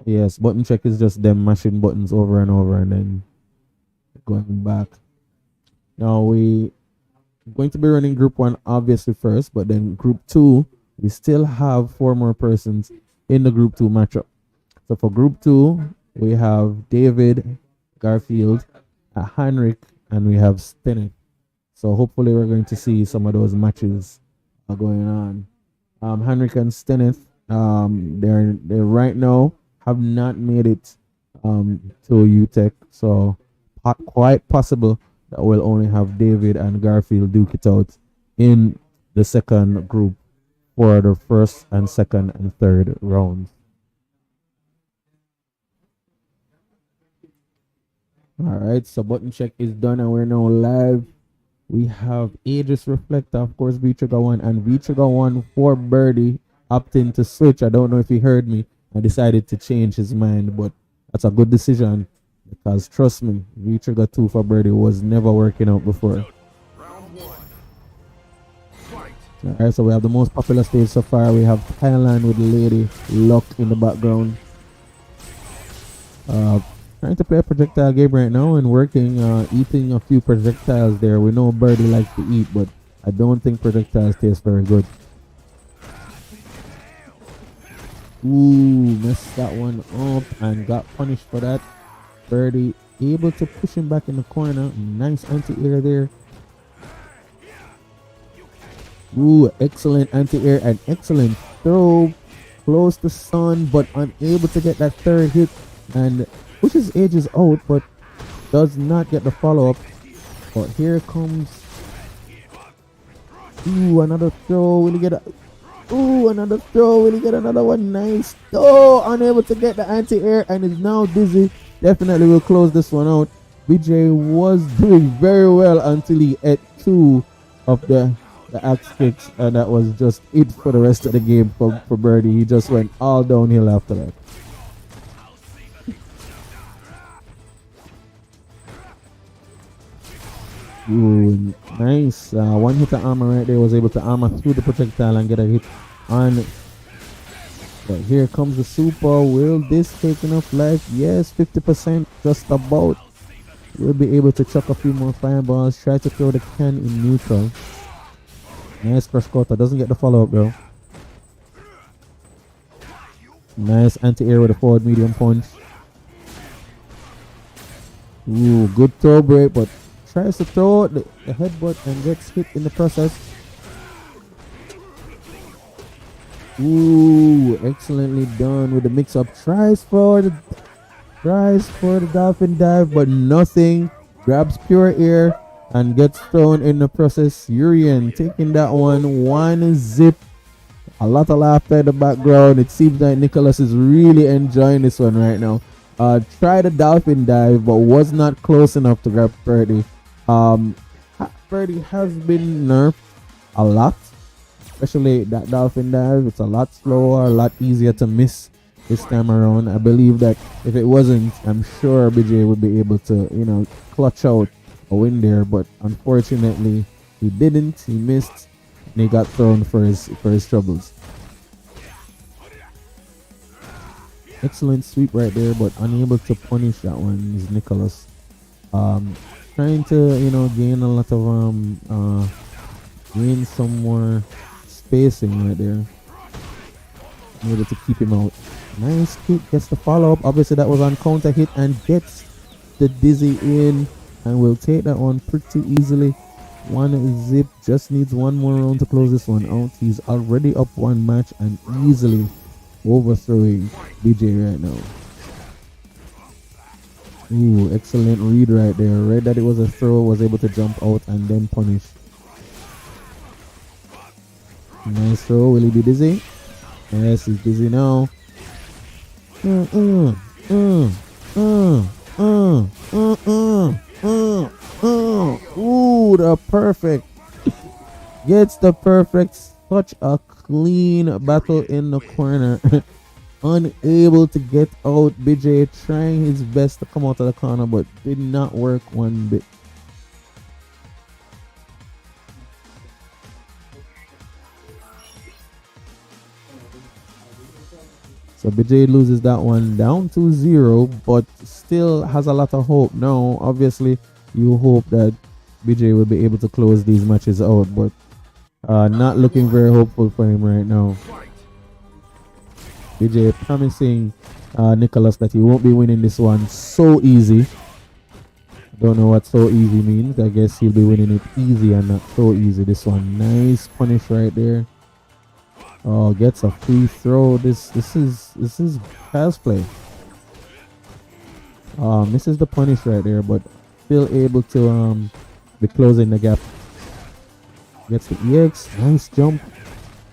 Yes, button check is just them mashing buttons over and over and then going back. Now we going to be running group 1 obviously first, but then group 2 we still have 4 more persons in the group 2 matchup. So for group 2 we have David, Garfield, Heinrich, and we have Stennett. So hopefully we're going to see some of those matches going on. Heinrich and Stennett, they're right now have not made it to UTEC, so quite possible that we'll only have David and Garfield duke it out in the second group for the first and second and third rounds. Alright, so button check is done and we're now live. We have Aegis Reflector, of course, V-Trigger 1 and V-Trigger 1 for Birdie opting to switch. I don't know if he heard me. I decided to change his mind, but that's a good decision because trust me, V-Trigger 2 for Birdie was never working out before. Alright, so we have the most popular stage so far. We have Thailand with Lady Luck in the background. Trying to play a projectile game right now and working, eating a few projectiles there. We know Birdie likes to eat, but I don't think projectiles taste very good. Ooh, messed that one up and got punished for that. Birdie able to push him back in the corner. Nice anti-air there. Ooh, excellent anti-air and excellent throw. Close to Sun, but unable to get that third hit and pushes Aegis out, but does not get the follow-up. But here comes. Ooh, another throw. Will he get a? Ooh, another throw. Will he get another one? Nice. Oh, unable to get the anti-air and is now dizzy. Definitely will close this one out. BJ was doing very well until he ate 2 of the axe kicks, and that was just it for the rest of the game for Birdie. He just went all downhill after that. Ooh, nice. One hit of armor right there, was able to armor through the projectile and get a hit on. But here comes the super. Will this take enough life? Yes, 50%, just about. We'll be able to chuck a few more fireballs. Try to throw the can in neutral. Nice crush cutter. Doesn't get the follow-up though. Nice anti-air with a forward medium punch. Ooh, good throw break, but tries to throw the headbutt and gets hit in the process. Ooh, excellently done with the mix-up. Tries for the dolphin dive, but nothing. Grabs pure air and gets thrown in the process. Urian taking that one zip. A lot of laughter in the background. It seems like Nicholas is really enjoying this one right now. Tried a dolphin dive, but was not close enough to grab Birdie. Birdie has been nerfed a lot, especially that dolphin dive. It's a lot slower, a lot easier to miss this time around. I believe that if it wasn't, I'm sure BJ would be able to, clutch out a win there. But unfortunately, he didn't. He missed, and he got thrown for his troubles. Excellent sweep right there, but unable to punish that one is Nicholas. Trying to gain a lot of gain some more spacing right there. Able to keep him out. Nice kick, gets the follow up. Obviously that was on counter hit and gets the dizzy in, and will take that one pretty easily. One zip, just needs one more round to close this one out. He's already up one match and easily overthrowing BJ right now. Ooh, excellent read right there. Read that it was a throw, was able to jump out and then punish. Nice throw. Will he be dizzy? Yes, he's dizzy now. Ooh, the perfect. Gets the perfect. Such a clean battle in the corner. Unable to get out. BJ trying his best to come out of the corner, but did not work one bit. So BJ loses that one down to 0, but still has a lot of hope. Now, obviously, you hope that BJ will be able to close these matches out, but not looking very hopeful for him right now. BJ promising Nicholas that he won't be winning this one so easy. Don't know what so easy means. I guess he'll be winning it easy and not so easy. This one, nice punish right there. Oh, gets a free throw. This is pass play. Misses the punish right there, but still able to be closing the gap. Gets the EX, nice jump.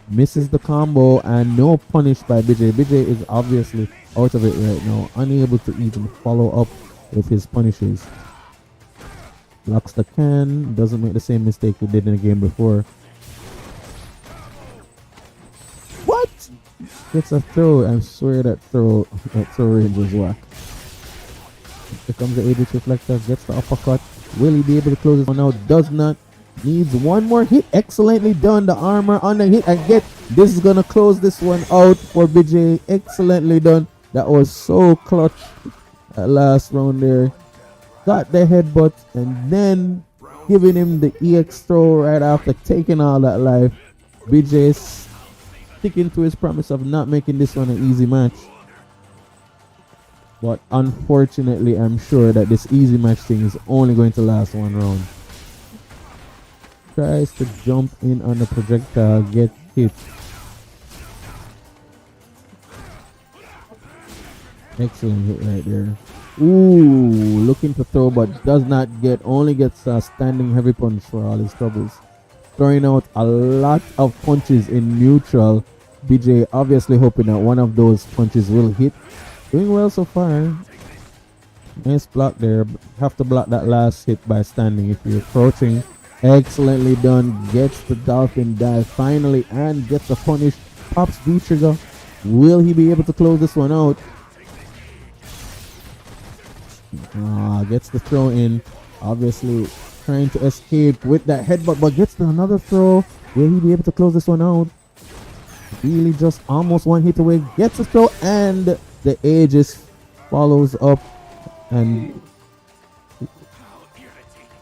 Misses the combo and no punish by BJ. BJ is obviously out of it right now, unable to even follow up with his punishes. Locks the can, doesn't make the same mistake he did in the game before. What? Gets a throw. I swear that throw range was whack. Here comes the Aegis Reflector, gets the uppercut. Will he be able to close this one out? Does not. Needs one more hit. Excellently done. The armor on the hit and this is gonna close this one out for BJ. Excellently done. That was so clutch at last round there. Got the headbutt and then giving him the EX throw right after taking all that life. BJ sticking to his promise of not making this one an easy match. But unfortunately, I'm sure that this easy match thing is only going to last one round. Tries to jump in on the projectile, get hit. Excellent hit right there. Ooh, looking to throw but does not get, only gets a standing heavy punch for all his troubles. Throwing out a lot of punches in neutral. BJ obviously hoping that one of those punches will hit. Doing well so far. Nice block there. Have to block that last hit by standing if you're approaching. Excellently done. Gets the dolphin dive finally and gets a punish. Pops V trigger. Will he be able to close this one out? Gets the throw in. Obviously trying to escape with that headbutt, but gets another throw. Will he be able to close this one out? Really just almost one hit away. Gets a throw and the Aegis follows up and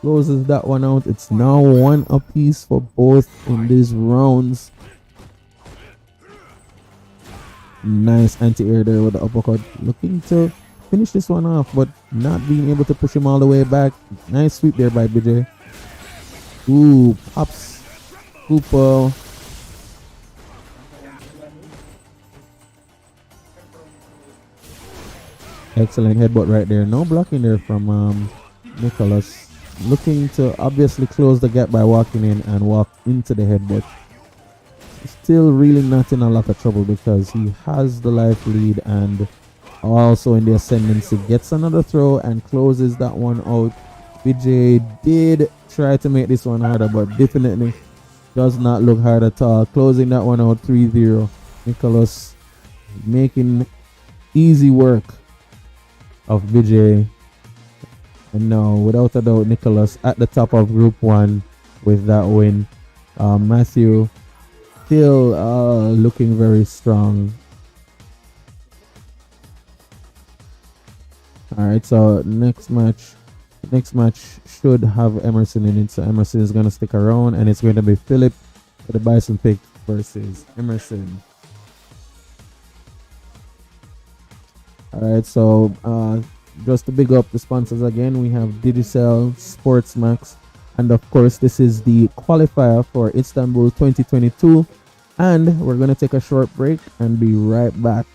closes that one out. It's now one apiece for both in these rounds. Nice anti-air there with the uppercut. Looking to finish this one off, but not being able to push him all the way back. Nice sweep there by BJ. Ooh, pops Cooper. Excellent headbutt right there. No blocking there from Nicholas. Looking to obviously close the gap by walking in and walk into the headbutt. Still really not in a lot of trouble because he has the life lead and also in the ascendancy. Gets another throw and closes that one out. BJ did try to make this one harder, but definitely Does not look hard at all. Closing that one out 3-0. Nicholas making easy work of Vijay. And now, without a doubt, Nicholas at the top of Group 1 with that win. Matthew still looking very strong. Alright, so next match should have Emerson in it. So Emerson is going to stick around, and it's going to be Philip for the Bison pick versus Emerson. Alright, so just to big up the sponsors again, we have Digicel, Sportsmax, and of course this is the qualifier for Istanbul 2022. And we're going to take a short break and be right back.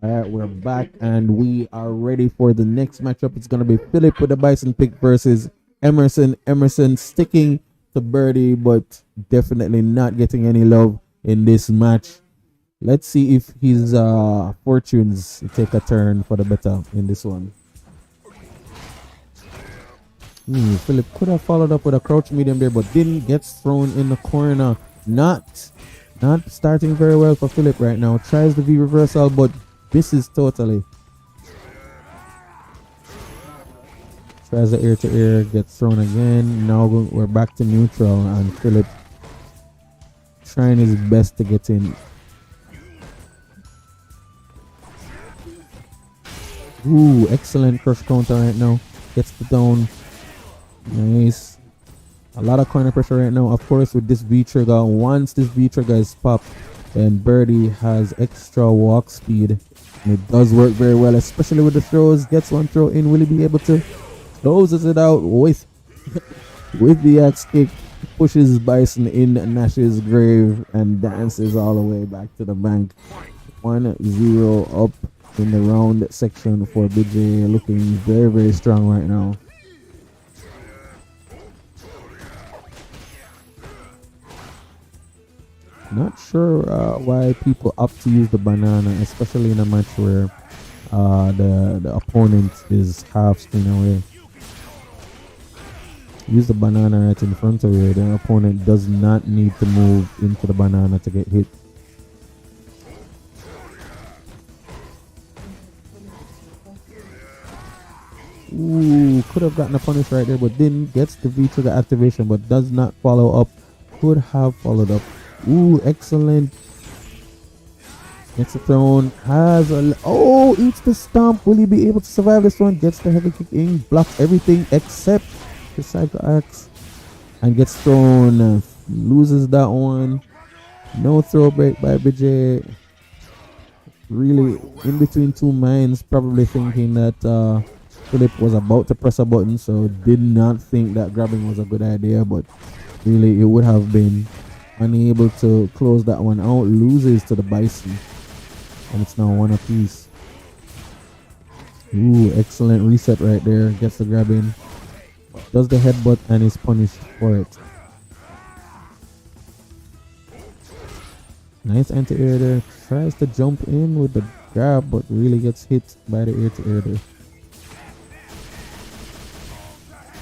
Alright, we're back and we are ready for the next matchup. It's going to be Philip with the Bison pick versus Emerson. Emerson sticking to birdie, but definitely not getting any love in this match. Let's see if his fortunes take a turn for the better in this one. Philip could have followed up with a crouch medium there, but didn't. Gets thrown in the corner. Not starting very well for Philip right now. Tries the V reversal, but misses totally. Tries the ear to ear, gets thrown again. Now we're back to neutral, and Philip trying his best to get in. Ooh, excellent crush counter right now. Gets the down. Nice. A lot of corner pressure right now. Of course, with this V trigger, once this V trigger is popped, then birdie has extra walk speed. And it does work very well, especially with the throws. Gets one throw in. Will he be able to? Closes it out with the axe kick. Pushes Bison in Nash's grave and dances all the way back to the bank. 1-0 up in the round section for BJ. Looking very, very strong right now. Not sure why people opt to use the banana, especially in a match where the opponent is half screen away. Use the banana right in front of you. The opponent does not need to move into the banana to get hit. Ooh, could have gotten a punish right there, but didn't. Gets the V trigger activation, but does not follow up. Could have followed up. Ooh, excellent Gets the throne. Eats the stomp. Will he be able to survive this one? Gets the heavy kick in. Blocks everything except the cycle axe. And gets thrown. Loses that one. No throw break by BJ. Really in between two minds. Probably thinking that Philip was about to press a button. So did not think that grabbing was a good idea. But really it would have been. Unable to close that one out. Loses to the Bison. And it's now one apiece. Ooh, excellent reset right there. Gets the grab in. Does the headbutt and is punished for it. Nice anti-air there. Tries to jump in with the grab, but really gets hit by the air-to-air there.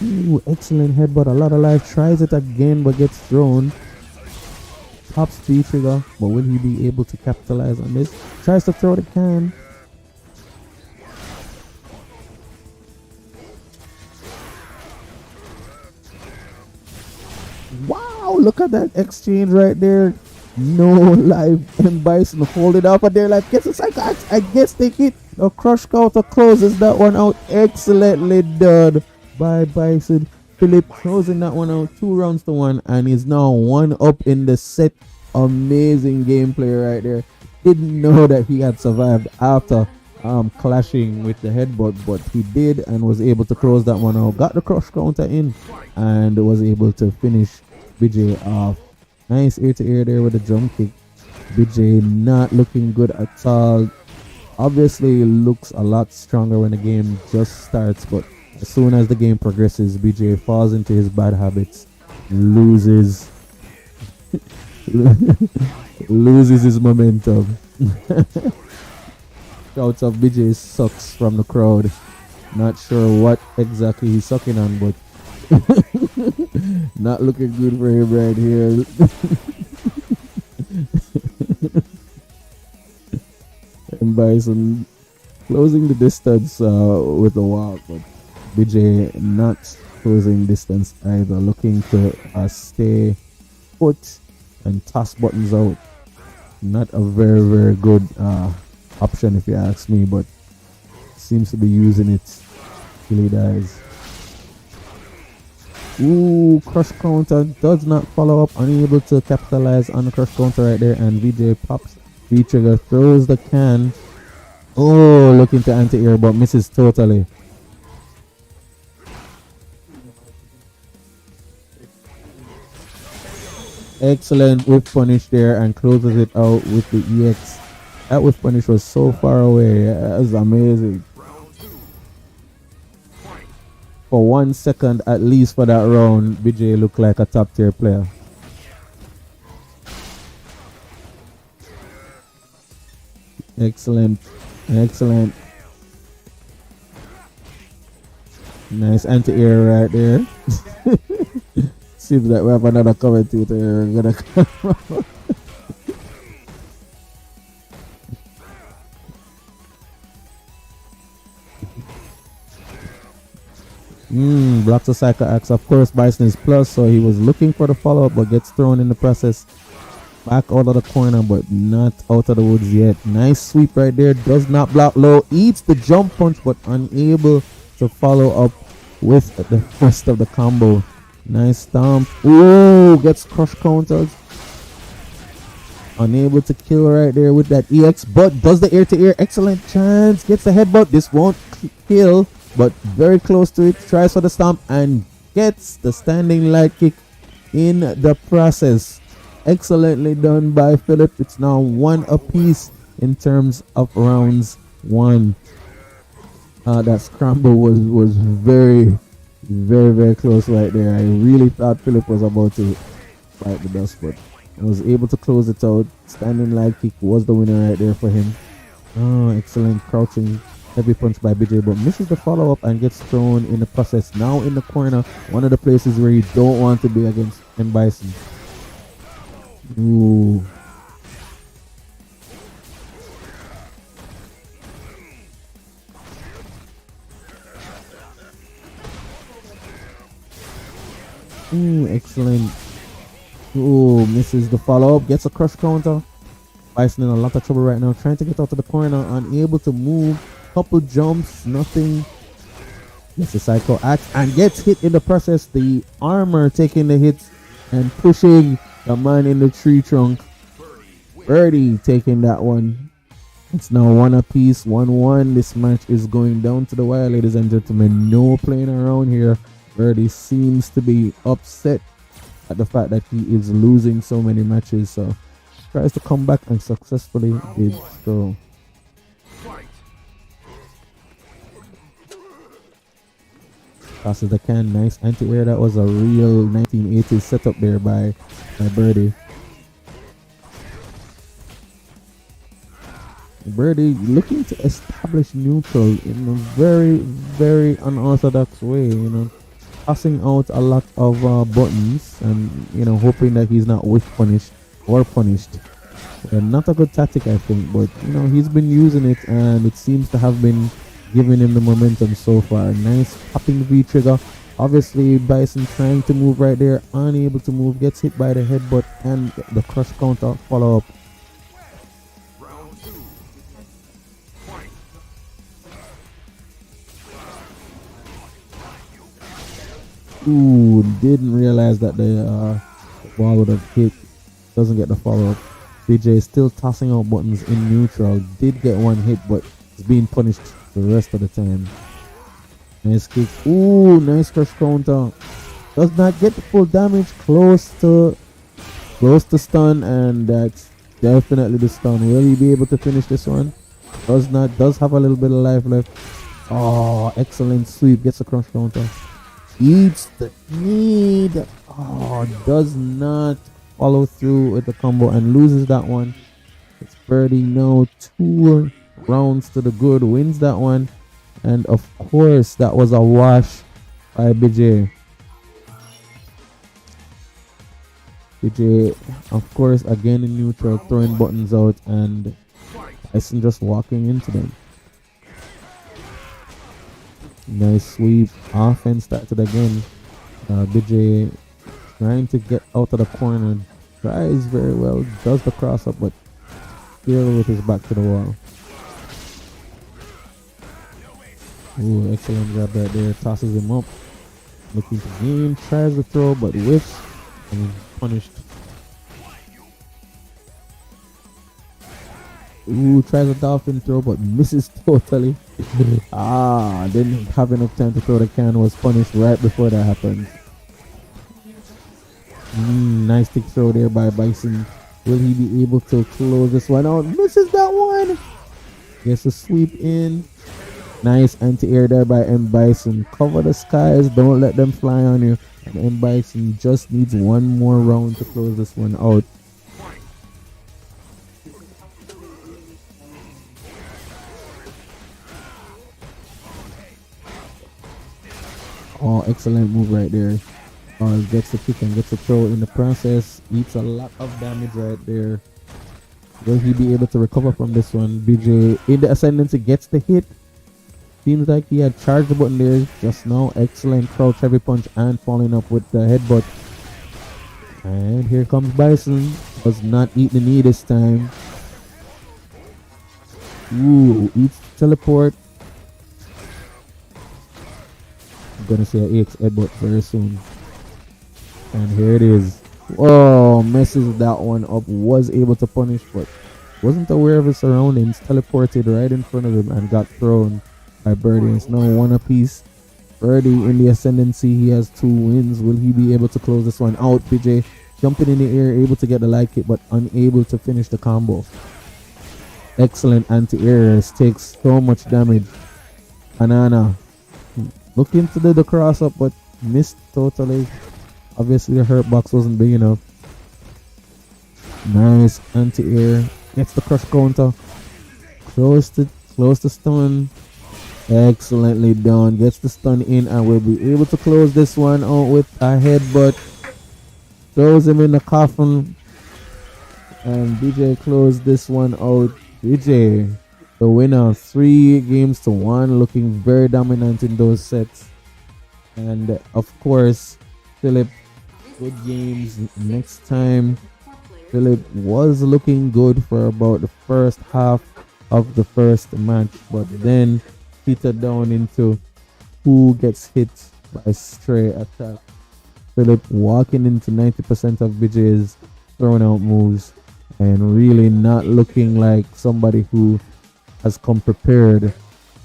Ooh, excellent headbutt. A lot of life. Tries it again, but gets thrown. Pops G trigger, but will he be able to capitalize on this? Tries to throw the can. Wow, look at that exchange right there. No life, and Bison hold it up at their life. Gets a cycle axe. I guess they hit. The crush counter closes that one out. Excellently done by Bison. Philip closing that one out 2-1, and is now 1 up in the set. Amazing gameplay right there. Didn't know that he had survived after clashing with the headbutt, but he did and was able to close that one out. Got the crush counter in and was able to finish BJ off. Nice ear-to-ear there with the drum kick. BJ not looking good at all. Obviously looks a lot stronger when the game just starts, but as soon as the game progresses, BJ falls into his bad habits, loses his momentum. Shouts of BJ sucks from the crowd. Not sure what exactly he's sucking on, but not looking good for him right here. And Bison closing the distance with the walk, but BJ not closing distance either, looking to stay put and toss buttons out. Not a very good option if you ask me, but seems to be using it till he dies. Ooh, crush counter does not follow up, unable to capitalize on the crush counter right there, and VJ pops V-trigger, throws the can. Oh, looking to anti-air but misses totally. Excellent whip punish there and closes it out with the EX. That whip punish was so far away. That was amazing. For 1 second at least for that round, BJ looked like a top tier player. Excellent. Excellent. Nice anti-air right there. Seems like we have another commentator gonna come out. Blocks the cycle axe. Of course, Bison is plus, so he was looking for the follow-up but gets thrown in the process. Back out of the corner, but not out of the woods yet. Nice sweep right there. Does not block low. Eats the jump punch, but unable to follow up with the rest of the combo. Nice stomp. Ooh, gets crush counters. Unable to kill right there with that EX, but does the air-to-air. Excellent chance. Gets the headbutt. This won't kill, but very close to it. Tries for the stomp and gets the standing light kick in the process. Excellently done by Philip. It's now 1 apiece in terms of rounds 1. That scramble was very close right there. I really thought Philip was about to fight the dust, but I was able to close it out. Standing light kick was the winner right there for him. Oh, excellent crouching heavy punch by BJ, but misses the follow-up and gets thrown in the process. Now in the corner, one of the places where you don't want to be against M. Bison. Ooh. Ooh, excellent. Ooh, misses the follow-up, gets a crush counter. Bison in a lot of trouble right now, trying to get out of the corner, unable to move. Couple jumps, nothing. Gets a psycho axe and gets hit in the process. The armor taking the hits and pushing the man in the tree trunk. Birdie taking that one. It's now 1 apiece, 1-1. This match is going down to the wire, ladies and gentlemen. No playing around here. Birdie seems to be upset at the fact that he is losing so many matches, so tries to come back and successfully did so. Passes the can, nice anti-air. That was a real 1980s setup there by Birdie. Birdie looking to establish neutral in a very, very unorthodox way, you know, passing out a lot of buttons and, you know, hoping that he's not whiff punished or punished. Not a good tactic, I think, but, you know, he's been using it and it seems to have been giving him the momentum so far. Nice popping V trigger. Obviously, Bison trying to move right there, unable to move, gets hit by the headbutt and the crush counter follow up. Ooh, didn't realize that the ball would have hit. Doesn't get the follow up. BJ is still tossing out buttons in neutral. Did get one hit, but is being punished the rest of the time. Nice kick. Ooh, nice crush counter. Does not get the full damage. Close to stun, and that's definitely the stun. Will he be able to finish this one? Does not. Does have a little bit of life left. Oh, excellent sweep. Gets a crush counter. Eats the need. Oh, does not follow through with the combo and loses that one. It's Birdie now 2 rounds to the good, wins that one, and of course that was a wash by BJ. BJ, of course, again in neutral, throwing buttons out, and Bison just walking into them. Nice sweep. Offense started again. BJ trying to get out of the corner. Tries very well. Does the cross up, but still with his back to the wall. Ooh, excellent grab right there. Tosses him up. Looking to gain. Tries to throw, but whiffs. And punished. Ooh, tries a dolphin throw, but misses totally. Didn't have enough time to throw the can. Was punished right before that happened. Nice stick throw there by Bison. Will he be able to close this one out? Misses that one. Gets a sweep in. Nice anti-air there by M. Bison. Cover the skies. Don't let them fly on you. And M. Bison just needs one more round to close this one out. Oh, excellent move right there. Gets the kick and gets a throw in the process. Eats a lot of damage right there. Will he be able to recover from this one? BJ in the ascendancy gets the hit. Seems like he had charged the button there just now. Excellent crouch heavy punch and following up with the headbutt. And here comes Bison. Does not eat the knee this time. Ooh, eats teleport. I'm gonna say an AX headbutt very soon. And here it is. Oh, messes that one up. Was able to punish, but wasn't aware of his surroundings. Teleported right in front of him and got thrown by Birdie. It's now 1 apiece. Birdie in the ascendancy. He has 2 wins. Will he be able to close this one out? PJ jumping in the air, able to get the light kick, but unable to finish the combo. Excellent anti-airs. Takes so much damage. Banana looking to do the cross up, but missed totally. Obviously the hurt box wasn't big enough. Nice anti-air. Gets the crush counter. Close to stun. Excellently done. Gets the stun in and will be able to close this one out with a headbutt. Throws him in the coffin. And BJ closed this one out. BJ, the winner, 3-1, looking very dominant in those sets. And of course, Philip, good games next time. Philip was looking good for about the first half of the first match, but then petered down into who gets hit by stray attack. Philip walking into 90% of BJ's throwing out moves and really not looking like somebody who has come prepared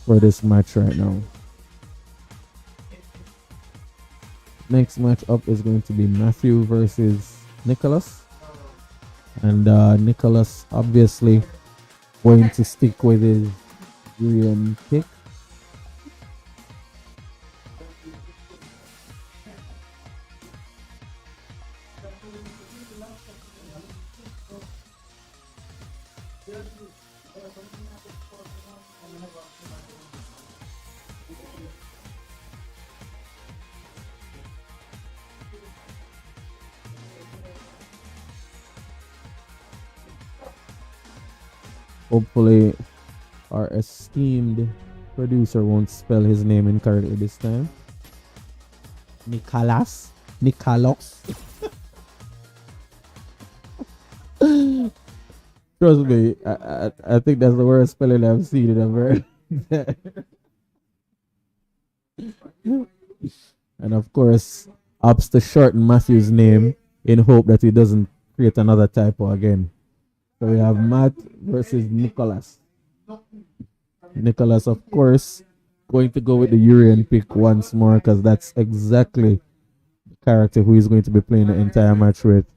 for this match right now. Next match up is going to be Matthew versus Nicholas. And Nicholas obviously going to stick with his Urian pick. Hopefully, our esteemed producer won't spell his name incorrectly this time. Nicholas. Trust me, I think that's the worst spelling I've seen in a very. And of course, opts to shorten Matthew's name in hope that he doesn't create another typo again. So we have Matt versus Nicholas. Nicholas, of course, going to go with the Urian pick once more because that's exactly the character who he's going to be playing the entire match with.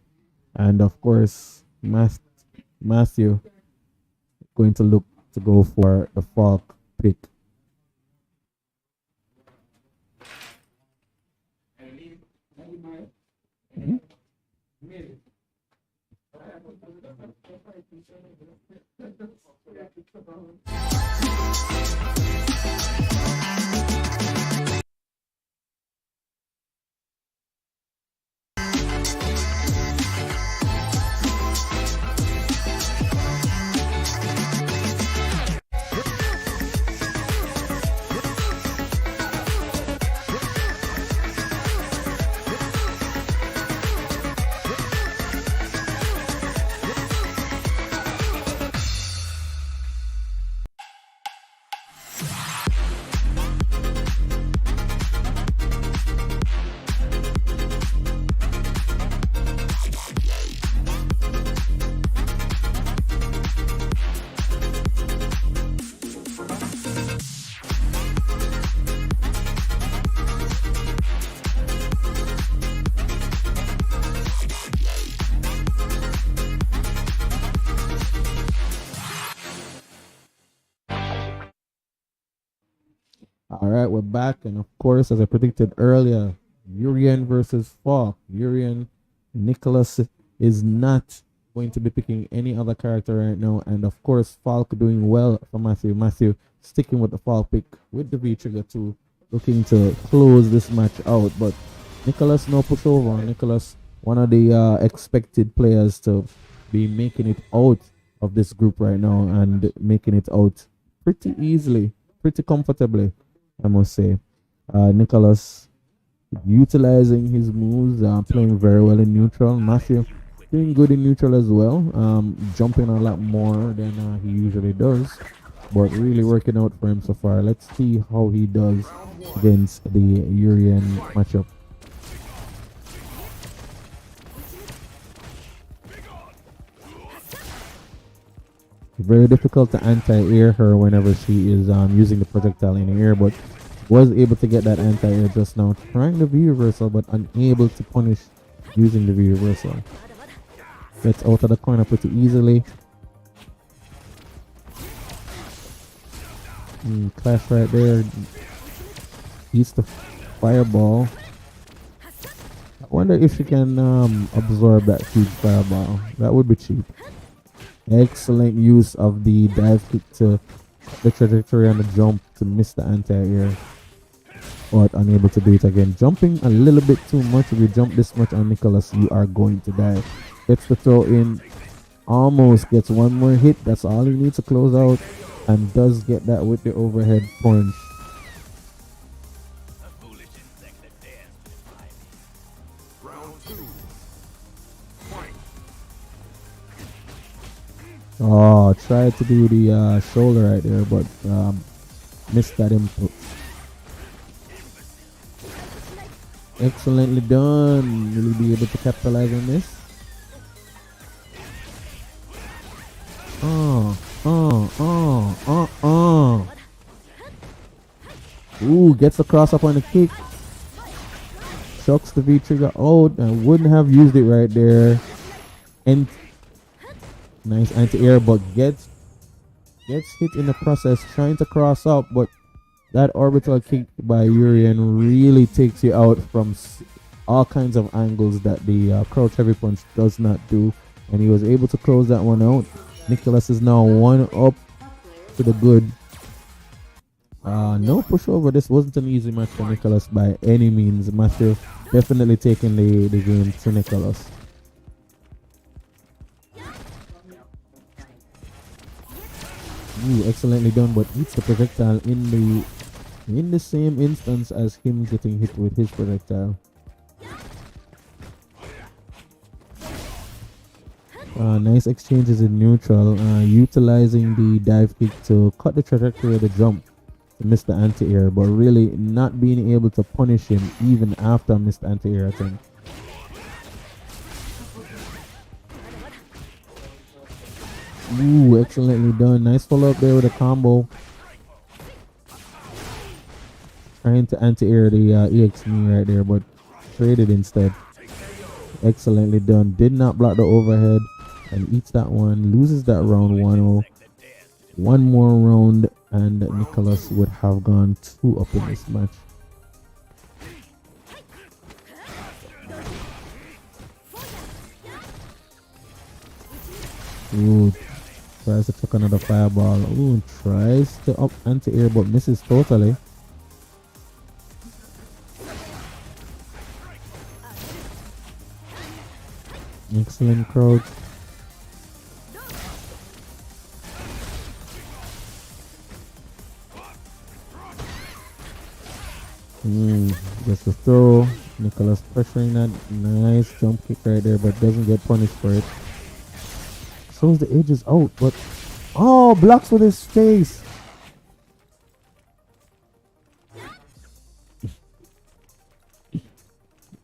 And of course, Matthew going to look to go for the Falk pick. Mm-hmm. All right, we're back, and of course, as I predicted earlier, Urian versus Falk. Urian, Nicholas is not going to be picking any other character right now, and of course, Falk doing well for Matthew. Matthew sticking with the Falk pick with the V trigger 2, looking to close this match out. But Nicholas no pushover. Nicholas, one of the expected players to be making it out of this group right now and making it out pretty easily, pretty comfortably, I must say. Nicholas utilizing his moves, playing very well in neutral. Matthew doing good in neutral as well, jumping a lot more than he usually does, but really working out for him so far. Let's see how he does against the Urian matchup. Very difficult to anti-air her whenever she is using the projectile in the air, but was able to get that anti-air just now, trying the V-reversal but unable to punish using the V-reversal. Gets out of the corner pretty easily. Clash right there. Eats the fireball. I wonder if she can absorb that huge fireball. That would be cheap. Excellent use of the dive kick to the trajectory on the jump to miss the anti-air, but unable to do it again. Jumping a little bit too much. If you jump this much on Nicholas, you are going to die. Gets the throw in, almost gets one more hit. That's all he needs to close out, and does get that with the overhead punch. Oh, tried to do the shoulder right there, but missed that input. Excellently done. Will he be able to capitalize on this? Ooh, gets the cross up on the kick. Chucks the V trigger out and wouldn't have used it right there. And nice anti-air, but gets hit in the process trying to cross up, but that orbital kick by Urian really takes you out from all kinds of angles that the crouch heavy punch does not do, and he was able to close that one out. Nicholas is now one up to the good. No pushover. This wasn't an easy match for Nicholas by any means. Matthew definitely taking the game to Nicholas. Ooh, excellently done, but hits the projectile in the same instance as him getting hit with his projectile. Nice exchanges in neutral, utilizing the dive kick to cut the trajectory of the jump to miss the anti-air, but really not being able to punish him even after missed anti-air attempt. Ooh, excellently done. Nice follow up there with a combo. Trying to anti-air the EX knee right there, but traded instead. Excellently done. Did not block the overhead and eats that one. Loses that round 1-0. One more round and Nicholas would have gone 2 up in this match. Ooh, tries to chuck another fireball. Ooh, tries to up anti-air but misses totally. Excellent crouch. Just a throw. Nicholas pressuring that. Nice jump kick right there, but doesn't get punished for it. Shows the edges out, but oh, blocks with his face.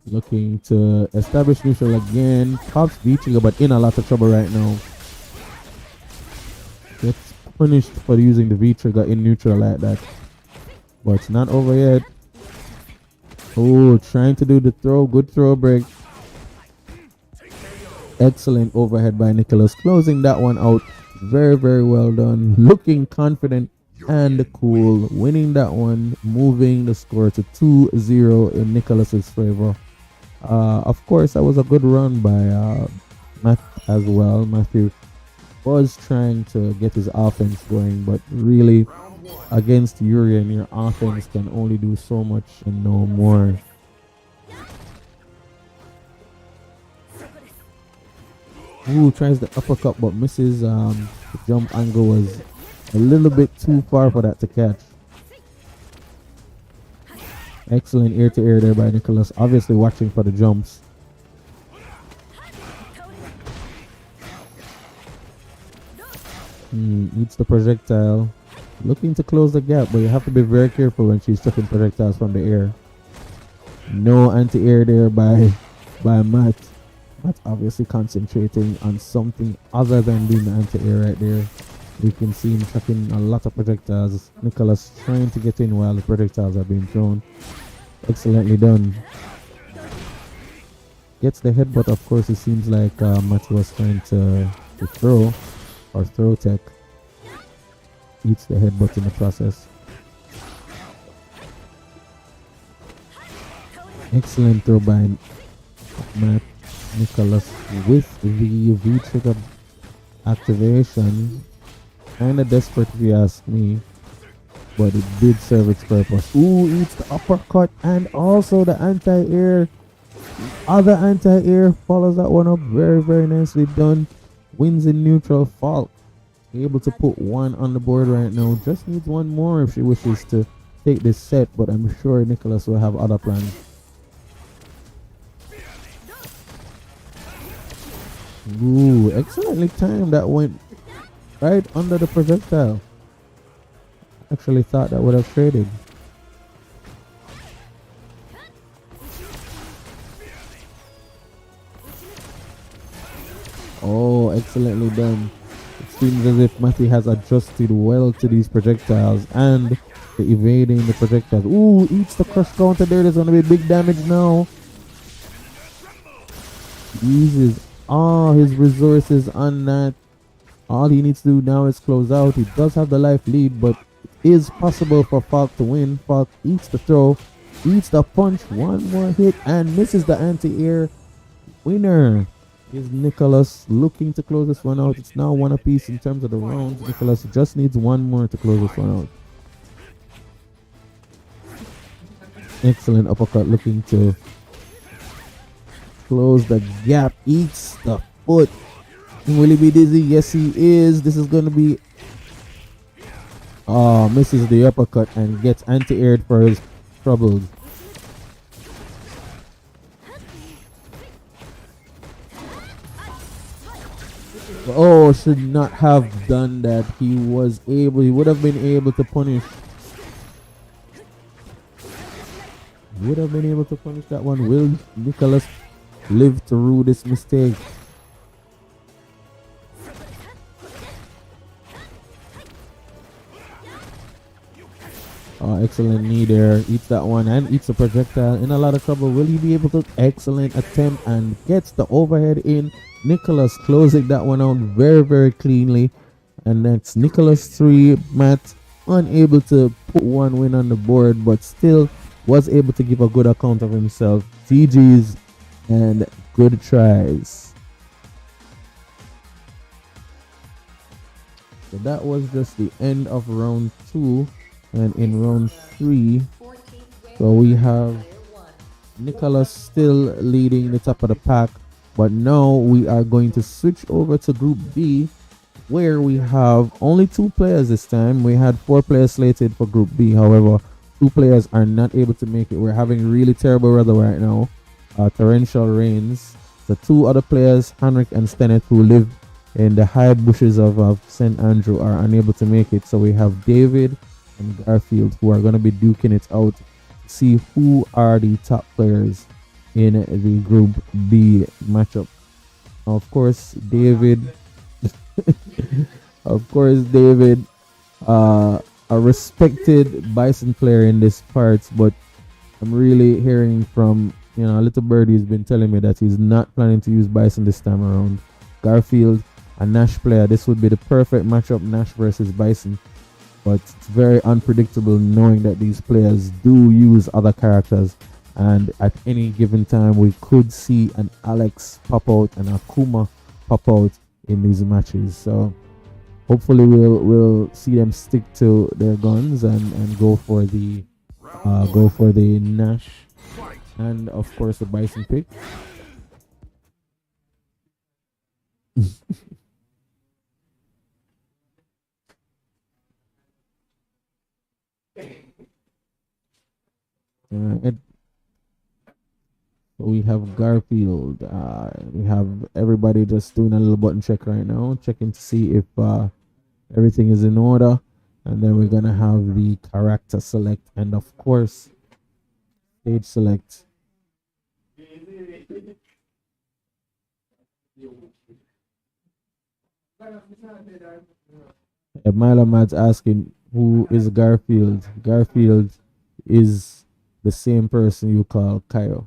Looking to establish neutral again. Pops V-trigger, but in a lot of trouble right now. Gets punished for using the V-trigger in neutral like that. But it's not over yet. Oh, trying to do the throw. Good throw break. Excellent overhead by Nicholas. Closing that one out. Very, very well done. Looking confident and cool. Winning that one. Moving the score to 2-0 in Nicholas's favor. Of course, that was a good run by Matt as well. Matthew was trying to get his offense going, but really against Urian, your offense can only do so much and no more. Ooh, tries the uppercut but misses. The jump angle was a little bit too far for that to catch. Excellent ear-to-ear there by Nicholas. Obviously watching for the jumps. Eats the projectile. Looking to close the gap, but you have to be very careful when she's chucking projectiles from the air. No anti-air there by Matt. Matt obviously concentrating on something other than doing the anti-air right there. We can see him chucking a lot of projectiles. Nicholas trying to get in while the projectiles are being thrown. Excellently done. Gets the headbutt, of course. It seems like Matt was trying to throw or throw tech. Eats the headbutt in the process. Excellent throw by Matt. Nicholas with the V-trigger activation. Kinda desperate if you ask me, but it did serve its purpose. Ooh, eats the uppercut and also the anti-air. Other anti-air follows that one up. Very, very nicely done. Wins in neutral. Fault able to put one on the board right now. Just needs one more if she wishes to take this set, but I'm sure Nicholas will have other plans. Ooh, excellently timed. That went right under the projectile. Actually thought that would have traded. Oh, excellently done. It seems as if Matty has adjusted well to these projectiles and the evading the projectiles. Ooh, eats the crush counter there. There's gonna be big damage now. Uses all his resources on that. All he needs to do now is close out. He does have the life lead, but it is possible for Falk to win. Falk eats the throw, eats the punch, one more hit, and misses the anti-air. Winner is Nicholas, looking to close this one out. It's now one apiece in terms of the rounds. Nicholas just needs one more to close this one out. Excellent uppercut, looking to close the gap. Eats the foot. Will he be dizzy? Yes, he is. This is going to be... Oh, misses the uppercut and gets anti-aired for his troubles. Oh, should not have done that. He would have been able to punish. Would have been able to punish that one. Will Nicholas live through this mistake? Oh, excellent knee there. Eats that one and eats the projectile. In a lot of trouble. Will he be able to? Excellent attempt and gets the overhead in. Nicholas closing that one out very, very cleanly. And that's Nicholas 3. Matt unable to put one win on the board, but still was able to give a good account of himself. GG's and good tries. So that was just the end of round 2. And in round 3, so we have Nicholas still leading the top of the pack. But now we are going to switch over to Group B, where we have only 2 players this time. We had 4 players slated for Group B. However, 2 players are not able to make it. We're having really terrible weather right now. Torrential rains. The 2 other players, Henrik and Stennett, who live in the high bushes of St. Andrew, are unable to make it. So we have David and Garfield who are going to be duking it out to see who are the top players in the Group B matchup. Of course, David, a respected Bison player in this part, but I'm really hearing from, a little birdie has been telling me that he's not planning to use Bison this time around. Garfield, a Nash player. This would be the perfect matchup, Nash versus Bison. But it's very unpredictable knowing that these players do use other characters. And at any given time, we could see an Alex pop out and a Kuma pop out in these matches. So hopefully we'll see them stick to their guns and go for the Nash and of course the Bison pick. We have Garfield. We have everybody just doing a little button check right now, checking to see if everything is in order. And then we're gonna have the character select and of course stage select. Milo Mad's asking who is Garfield. Garfield is the same person you call Kyle.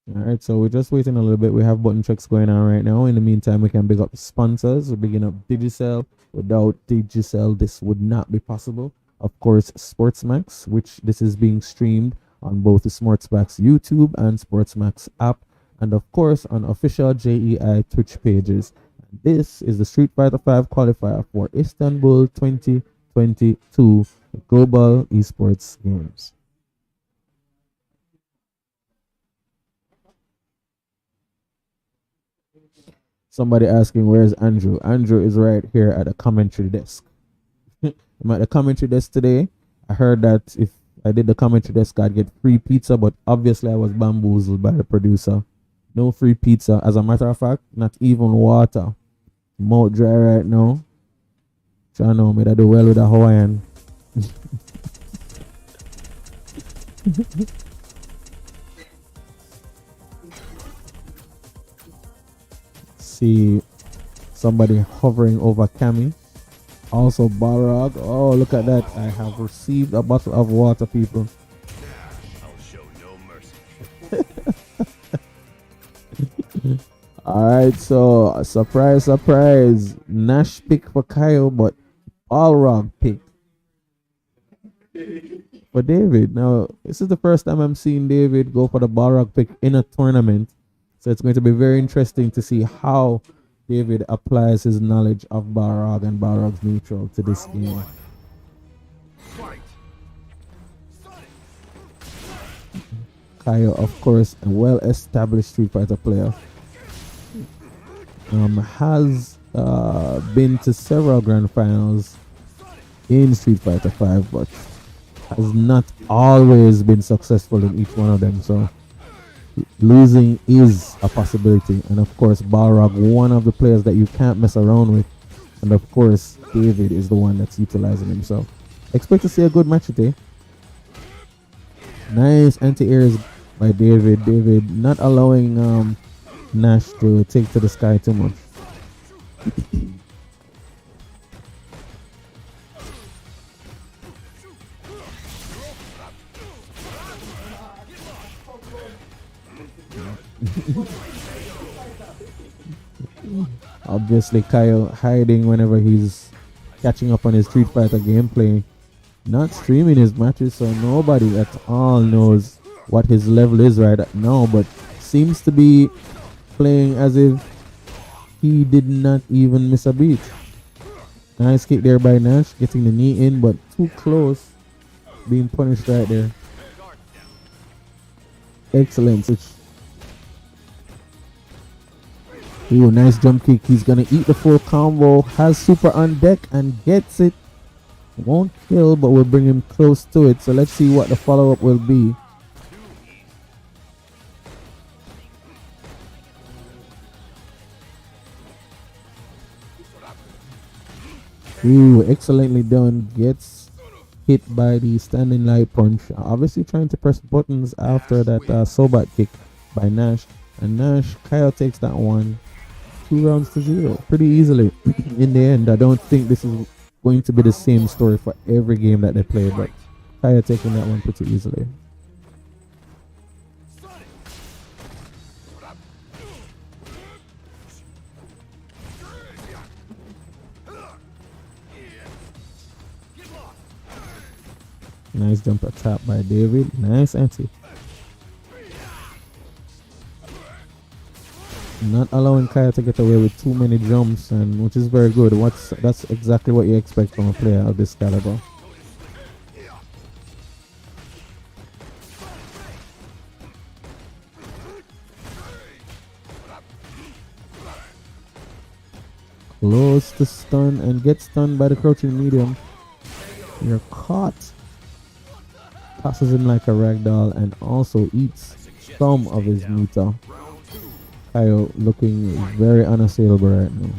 Alright, so we're just waiting a little bit. We have button checks going on right now. In the meantime, we can big up the sponsors. We're bigging up Digicel. Without Digicel, this would not be possible. Of course, Sportsmax, which this is being streamed on both the Sportsmax YouTube and Sportsmax app, and of course on official JEI Twitch pages. This is the Street Fighter 5 qualifier for Istanbul 2022 Global Esports Games. Somebody asking where's Andrew. Andrew is right here at the commentary desk. I'm at the commentary desk today. I heard that if I did the commentary desk, I'd get free pizza, but obviously I was bamboozled by the producer. No free pizza. As a matter of fact, not even water. Mouth dry right now. Trying to know me that do well with a Hawaiian. See somebody hovering over Cammy. Also Balrog. Oh, look at that. I have received a bottle of water, people. I'll show no mercy. Alright, so surprise. Nash pick for Kyle, but Balrog pick for David. Now, this is the first time I'm seeing David go for the Balrog pick in a tournament. So it's going to be very interesting to see how David applies his knowledge of Balrog and Balrog's neutral to this game. Fight. Kyle, of course, a well-established Street Fighter player. Has been to several grand finals in Street Fighter 5, but has not always been successful in each one of them. So losing is a possibility. And of course, Balrog, one of the players that you can't mess around with. And of course, David is the one that's utilizing himself. Expect to see a good match today. Nice anti-airs by David. David not allowing Nash to take to the sky too much. Obviously, Kyle hiding whenever he's catching up on his Street Fighter gameplay. Not streaming his matches, so nobody at all knows what his level is right now, but seems to be playing as if he did not even miss a beat. Nice kick there by Nash, getting the knee in, but too close. Being punished right there. Excellent. Ooh, nice jump kick. He's gonna eat the full combo. Has super on deck and gets it. Won't kill, but will bring him close to it. So let's see what the follow-up will be. Ooh, excellently done. Gets hit by the standing light punch. Obviously trying to press buttons after that Sobat kick by Nash. And Nash, Kyle takes that one. 2-0. Pretty easily. In the end, I don't think this is going to be the same story for every game that they play, but Kyle taking that one pretty easily. Nice jump attack by David. Nice anti. Not allowing Kyle to get away with too many jumps, and which is very good. That's exactly what you expect from a player of this caliber. Close to stun and gets stunned by the crouching medium. You're caught. Passes him like a ragdoll and also eats some of his meter. Kyle looking very unassailable right now.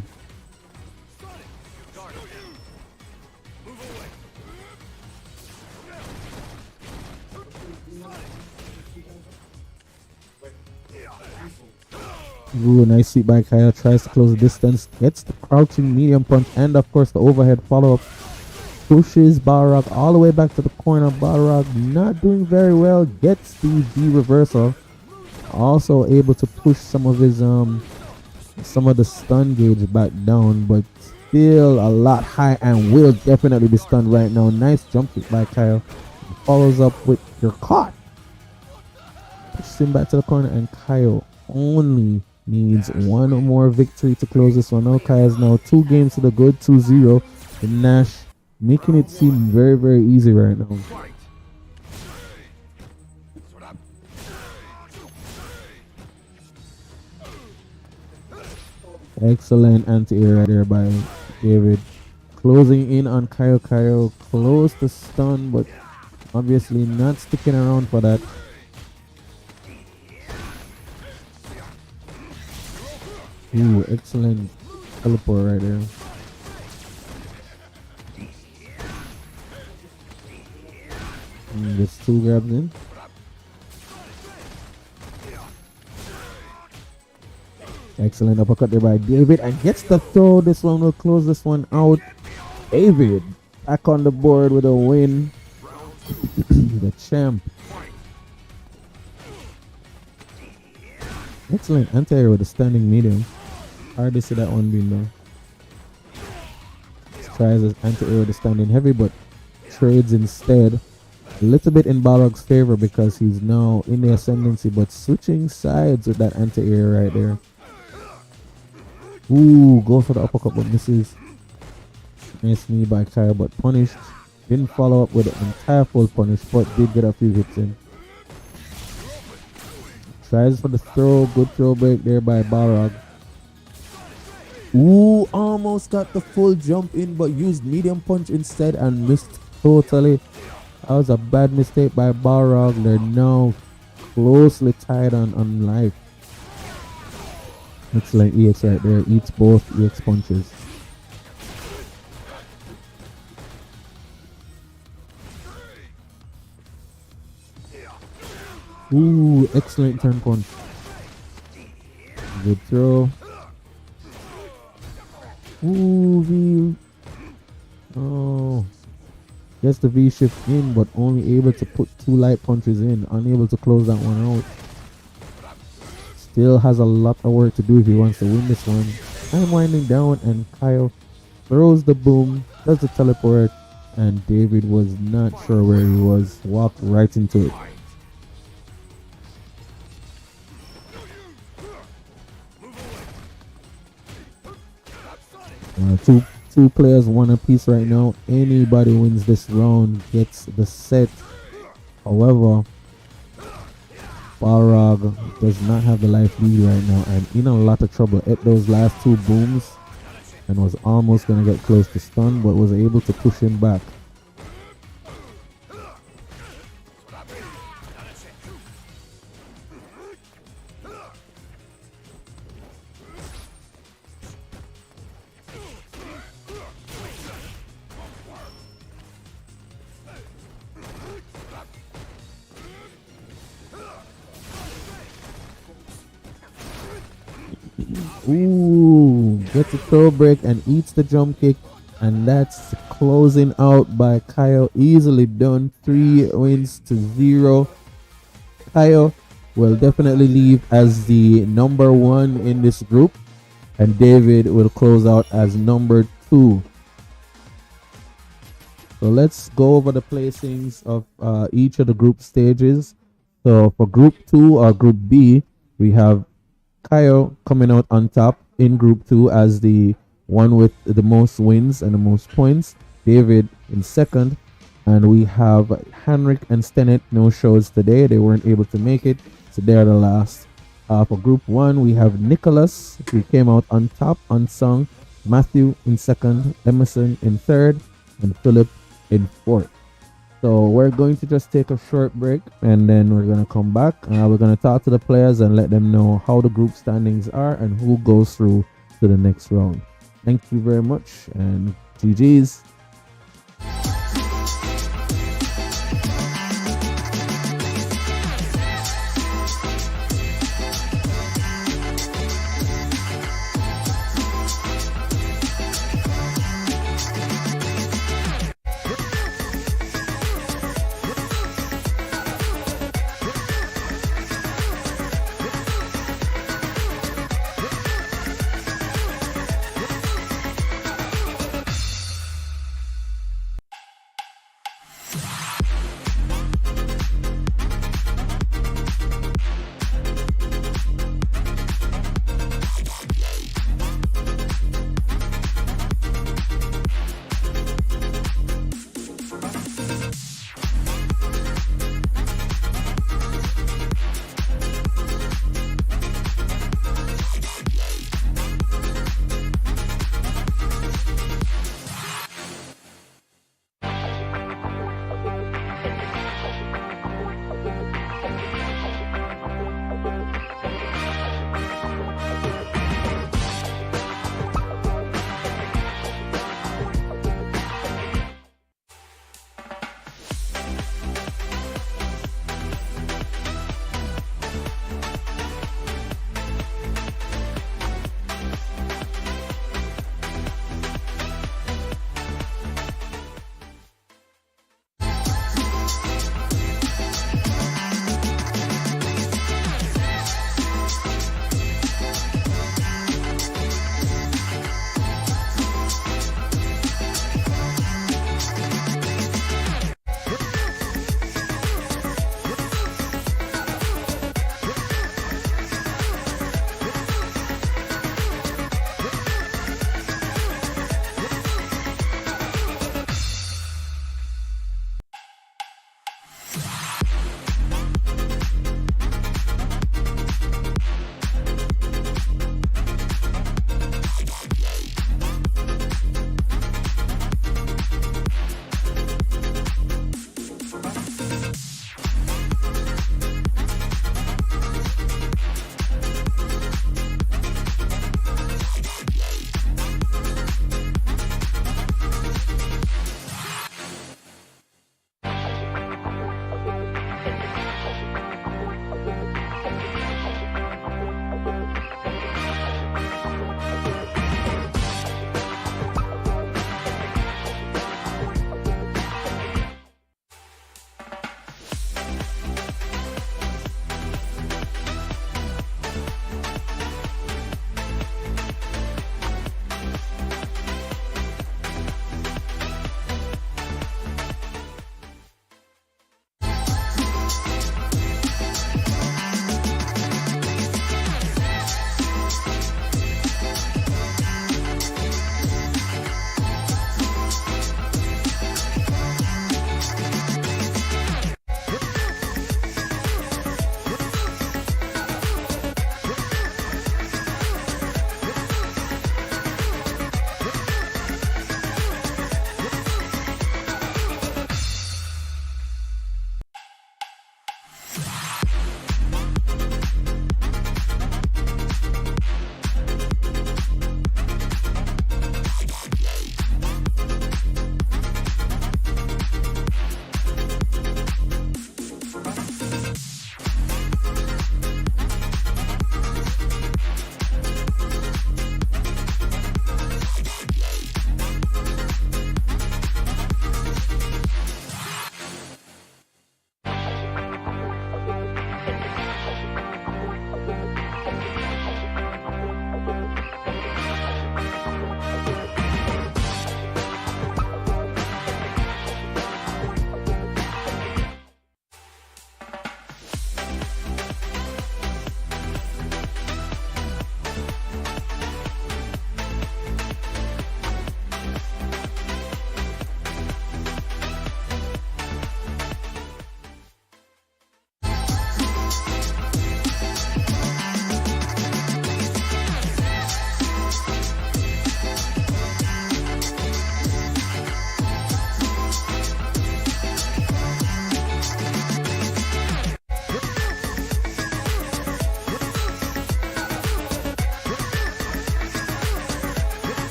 Ooh, nice sweep by Kyle. Tries to close the distance. Gets the crouching medium punch and of course the overhead follow-up. Pushes Balrog all the way back to the corner. Balrog not doing very well. Gets the D reversal. Also able to push some of his some of the stun gauge back down, but still a lot high and will definitely be stunned right now. Nice jump kick by Kyle. Follows up with "You're caught." Pushes him back to the corner, and Kyle only needs one more victory to close this one out. Kyle's now 2 games to the good, 2-0. And Nash making it seem very, very easy right now. Excellent anti-air right there by David. Closing in on Kaio. Kaio close to stun, but obviously not sticking around for that. Ooh, excellent teleport right there. Gets 2 grabs in. Excellent uppercut there by David and gets the throw. This one will close this one out. David back on the board with a win. The champ. Excellent anti-air with a standing medium. Hard to see that one being done. Tries his anti-air with a standing heavy, but trades instead. A little bit in Balrog's favor because he's now in the ascendancy, but switching sides with that anti-air right there. Ooh, go for the uppercut but misses. Nice knee by Kyle but punished. Didn't follow up with an entire full punish, but did get a few hits in. Tries for the throw, good throw break there by Balrog. Ooh, almost got the full jump in but used medium punch instead and missed totally. That was a bad mistake by Balrog. They're now closely tied on life. Excellent EX right there. Eats both EX punches. Ooh, excellent turn punch. Good throw. Ooh, V. Oh. Gets the V shift in, but only able to put 2 light punches in. Unable to close that one out. Still has a lot of work to do if he wants to win this one. Time winding down and Kyle throws the boom, does the teleport, and David was not sure where he was. Walked right into it. Two players, one apiece right now. Anybody wins this round gets the set. However, Balrog does not have the life lead right now and in a lot of trouble. Ate those last 2 booms and was almost going to get close to stun, but was able to push him back. Ooh, gets a throw break and eats the jump kick, and that's closing out by Kyle. Easily done. 3 wins to 0. Kyle will definitely leave as the number 1 in this group, and David will close out as number 2. So let's go over the placings of each of the group stages. So for group 2 or group B, we have Kyle coming out on top in group 2 as the one with the most wins and the most points. David in second, and we have Henrik and Stennett no shows today. They weren't able to make it, so they're the last. For group 1, we have Nicholas, who came out on top, unsung. Matthew in second, Emerson in third, and Philip in fourth. So we're going to just take a short break, and then we're going to come back. We're going to talk to the players and let them know how the group standings are and who goes through to the next round. Thank you very much, and GG's.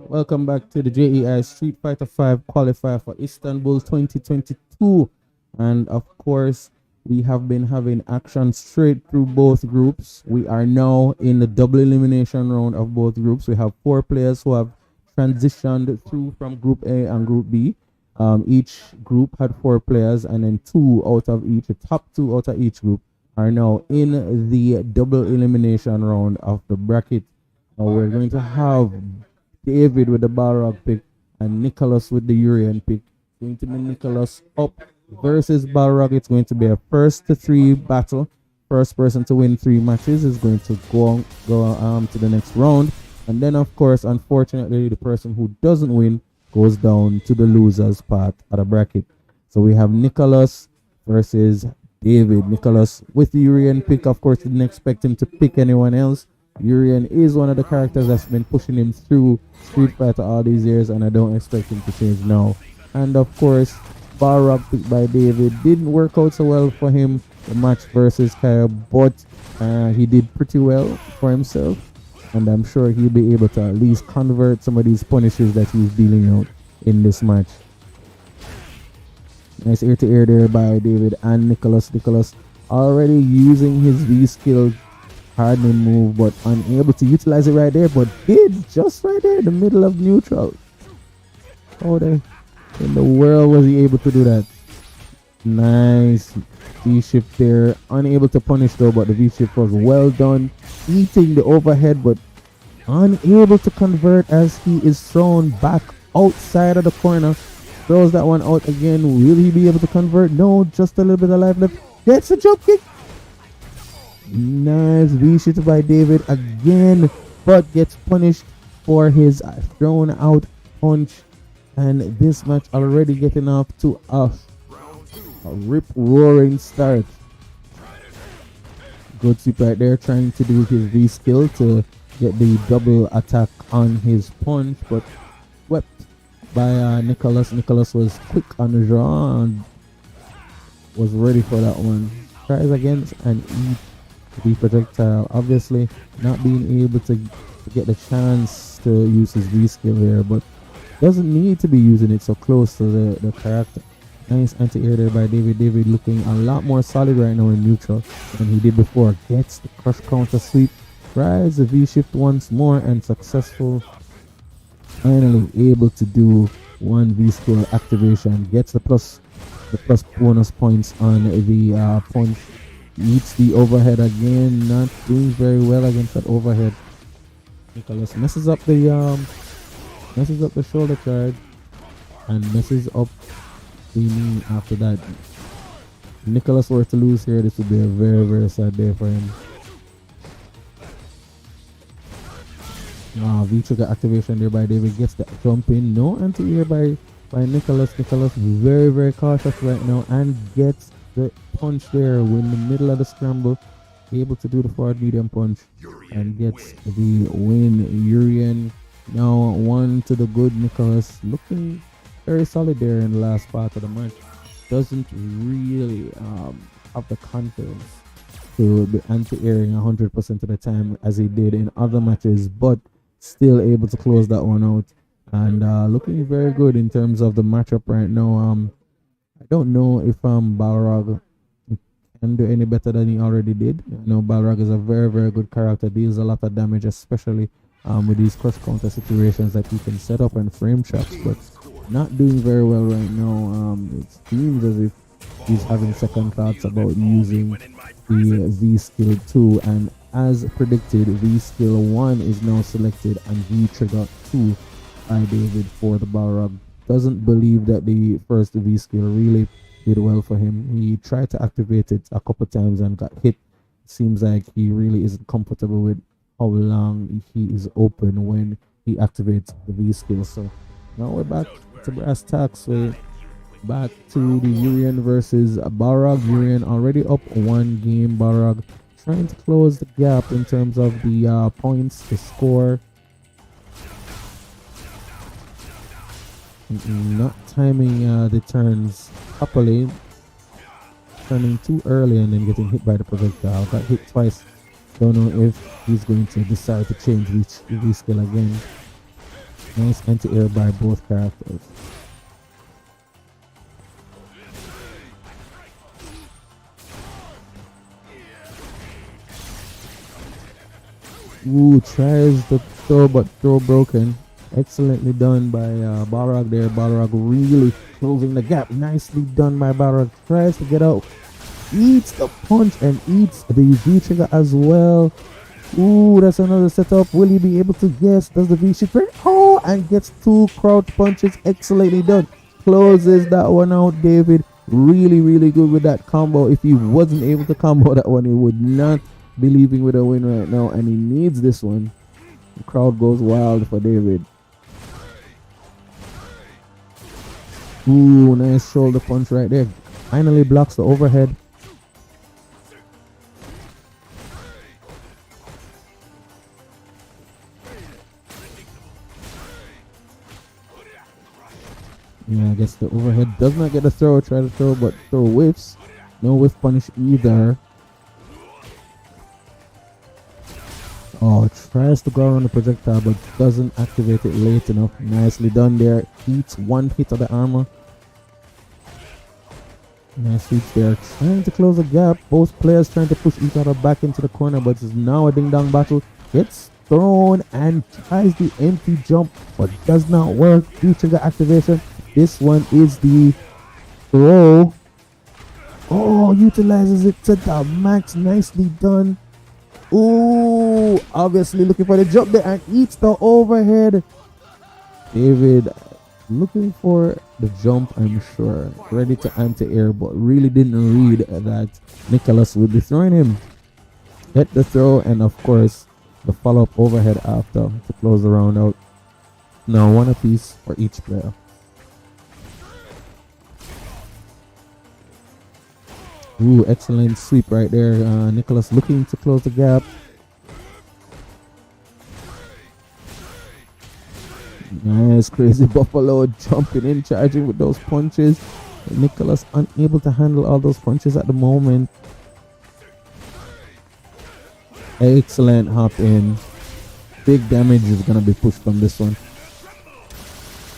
Welcome back to the JEI Street Fighter 5 qualifier for Istanbul 2022. And of course, we have been having action straight through both groups. We are now in the double elimination round of both groups. We have 4 players who have transitioned through from Group A and Group B. Each group had 4 players, and then 2 out of each, the top 2 out of each group, are now in the double elimination round of the bracket. Now we're going to have David with the Balrog pick and Nicholas with the Urian pick. It's going to be Nicholas up versus Balrog. It's going to be a 1st to 3 battle. First person to win 3 matches is going to go to the next round. And then, of course, unfortunately, the person who doesn't win goes down to the losers part of the bracket. So we have Nicholas versus David. Nicholas with the Urian pick. Of course, didn't expect him to pick anyone else. Urian is one of the characters that's been pushing him through Street Fighter all these years, and I don't expect him to change now. And of course, Balrog picked by David didn't work out so well for him, the match versus Kaya, but he did pretty well for himself, and I'm sure he'll be able to at least convert some of these punishes that he's dealing out in this match. Nice ear to ear there by David and Nicholas. Nicholas already using his V skill hardening move, but unable to utilize it right there, but did just right there in the middle of neutral. How in the world was he able to do that? Nice V-shift there. Unable to punish though, but the V-shift was well done. Eating the overhead, but unable to convert as he is thrown back outside of the corner. Throws that one out again. Will he be able to convert? No, just a little bit of life left. Gets a jump kick. Nice V-shift by David again, but gets punished for his thrown out punch. And this match already getting off to a rip-roaring start. Good sweep right there, trying to do his V-skill to get the double attack on his punch, but swept by Nicholas. Nicholas was quick on the draw and was ready for that one. Tries again and eat the projectile. Obviously not being able to get the chance to use his V-skill here, but doesn't need to be using it so close to the character. Nice anti-air there by David. David looking a lot more solid right now in neutral than he did before. Gets the crush counter sweep. Tries the V-shift once more and successful. Finally able to do one V-skill activation. Gets the plus bonus points on the punch. Eats the overhead again. Not doing very well against that overhead. Nicholas messes up the shoulder charge and messes up the knee after that. If Nicholas were to lose here, this would be a very, very sad day for him. V-trigger activation there by David. Gets the jump in. No anti-air by Nicholas. Nicholas very, very cautious right now and gets the punch there in the middle of the scramble. Able to do the forward medium punch and gets the win. Urian now 1 to the good. Nicholas looking very solid there in the last part of the match. Doesn't really have the confidence to be anti-airing 100% of the time as he did in other matches, but still able to close that one out and looking very good in terms of the matchup right now. I don't know if Balrog can do any better than he already did. I know Balrog is a very, very good character, deals a lot of damage, especially with these cross counter situations that he can set up and frame traps, but not doing very well right now. It seems as if he's having second thoughts about using the V skill 2, and as predicted, V skill 1 is now selected and V trigger 2 by David for the Balrog. Doesn't believe that the first V skill really did well for him. He tried to activate it a couple times and got hit. Seems like he really isn't comfortable with how long he is open when he activates the V skill. So now we're back to brass tacks. We're back to the Urian versus Balrog. Urian already up 1 game. Balrog trying to close the gap in terms of the points, the score. Not timing the turns properly, turning too early and then getting hit by the projectile. Got hit twice. Don't know if he's going to decide to change V skill again. Nice anti-air by both characters. Ooh, tries the throw but throw broken. Excellently done by Balrog there. Balrog really closing the gap. Nicely done by Balrog. Tries to get out. Eats the punch and eats the V trigger as well. Ooh, that's another setup. Will he be able to guess? Does the V shift? Oh, and gets 2 crouch punches. Excellently done. Closes that one out, David. Really, really good with that combo. If he wasn't able to combo that one, he would not be leaving with a win right now, and he needs this one. The crowd goes wild for David. Ooh, nice shoulder punch right there. Finally blocks the overhead. Yeah, I guess the overhead does not get a throw. Try to throw, but throw whiffs. No whiff punish either. Oh, tries to go around the projectile but doesn't activate it late enough. Nicely done there. Eats 1 hit of the armor. Nice reach there. Trying to close the gap. Both players trying to push each other back into the corner, but it's now a ding-dong battle. Gets thrown and tries the empty jump, but does not work. V-trigger activation. This one is the throw. Oh, utilizes it to the max. Nicely done. Ooh, obviously looking for the jump there and eats the overhead. David looking for the jump, I'm sure. Ready to anti-air, but really didn't read that Nicholas would be throwing him. Hit the throw and of course the follow-up overhead after to close the round out. Now 1 apiece for each player. Ooh, excellent sweep right there. Nicholas looking to close the gap. Nice, crazy Buffalo jumping in, charging with those punches. Nicholas unable to handle all those punches at the moment. Excellent hop in. Big damage is going to be pushed from this one.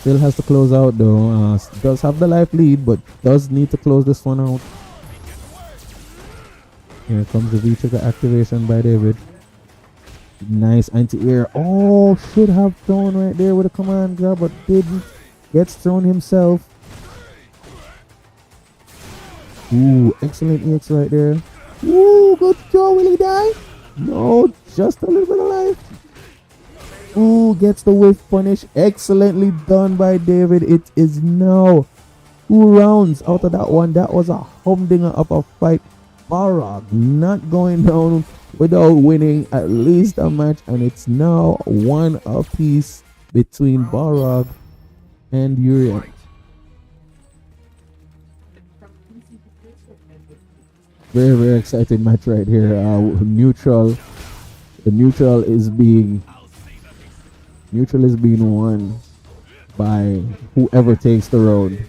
Still has to close out though. Does have the life lead, but does need to close this one out. Here comes the V-trigger activation by David. Nice anti-air. Oh, should have thrown right there with a command grab, but didn't. Gets thrown himself. Ooh, excellent EX right there. Ooh, good throw. Will he die? No, just a little bit of life. Ooh, gets the whiff punish. Excellently done by David. It is now 2 rounds out of that one. That was a humdinger of a fight. Barag not going down without winning at least a match, and it's now 1 apiece between Barag and Urian. Very, very exciting match right here. The neutral is being won by whoever takes the road.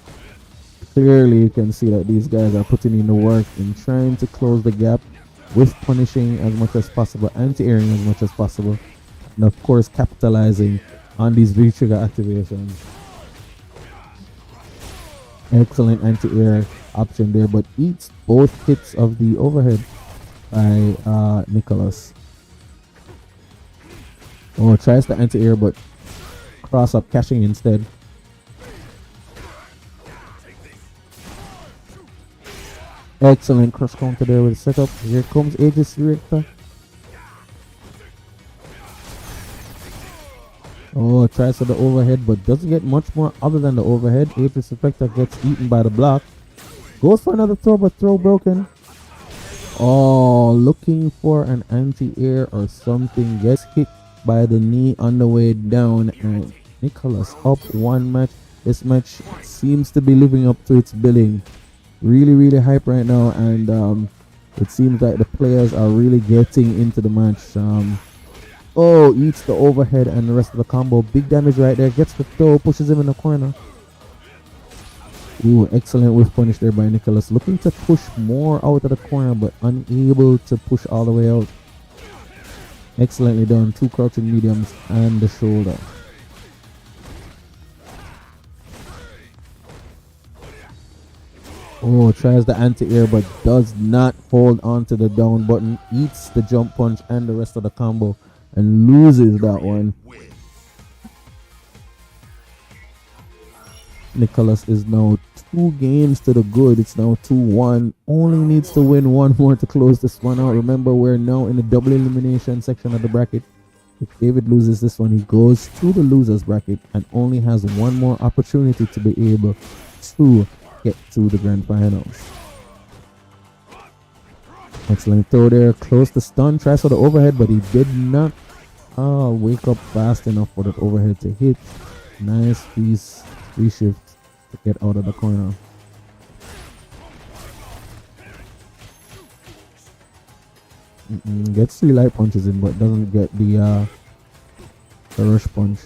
Clearly you can see that these guys are putting in the work in trying to close the gap with punishing as much as possible, anti-airing as much as possible, and of course capitalizing on these V-trigger activations. Excellent anti-air option there, but eats both hits of the overhead by Nicholas. Oh, tries the anti-air but cross up cashing instead. Excellent cross counter there with the setup. Here comes Aegis Reactor. Oh, tries for the overhead but doesn't get much more other than the overhead. Aegis Reactor gets eaten by the block. Goes for another throw but throw broken. Oh, looking for an anti-air or something. Gets hit by the knee on the way down, and Nicholas up 1 match. This match seems to be living up to its billing. Really, really hype right now, and it seems like the players are really getting into the match. Oh, eats the overhead and the rest of the combo. Big damage right there. Gets the throw, pushes him in the corner. Ooh, excellent whiff punish there by Nicholas. Looking to push more out of the corner, but unable to push all the way out. Excellently done. 2 crouching mediums and the shoulder. Oh, tries the anti-air but does not hold on to the down button. Eats the jump punch and the rest of the combo and loses that one. Nicholas is now 2 games to the good. It's now 2-1. Only needs to win 1 more to close this one out. Remember, we're now in the double elimination section of the bracket. If David loses this one, he goes to the losers bracket and only has 1 more opportunity to be able to get to the grand finals. Excellent throw there. Close the stun. Tries for the overhead, but he did not wake up fast enough for that overhead to hit. Nice piece. Reshift to get out of the corner. Gets 3 light punches in, but doesn't get the rush punch.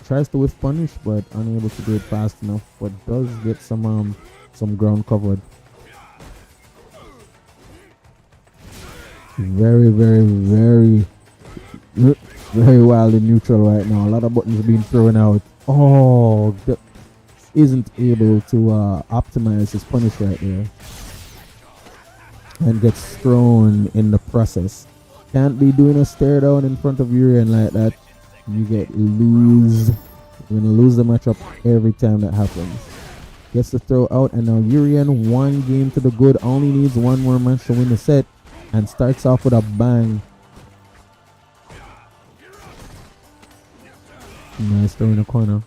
Tries to whiff punish, but unable to do it fast enough. But does get some ground covered. Very, very, very, very wild in neutral right now. A lot of buttons are being thrown out. Oh, isn't able to optimize his punish right there, and gets thrown in the process. Can't be doing a stare down in front of Urian like that. You get lose. You're gonna lose the matchup every time that happens. Gets the throw out, and now Urian 1 game to the good. Only needs 1 more match to win the set, and starts off with a bang. Nice throw in the corner.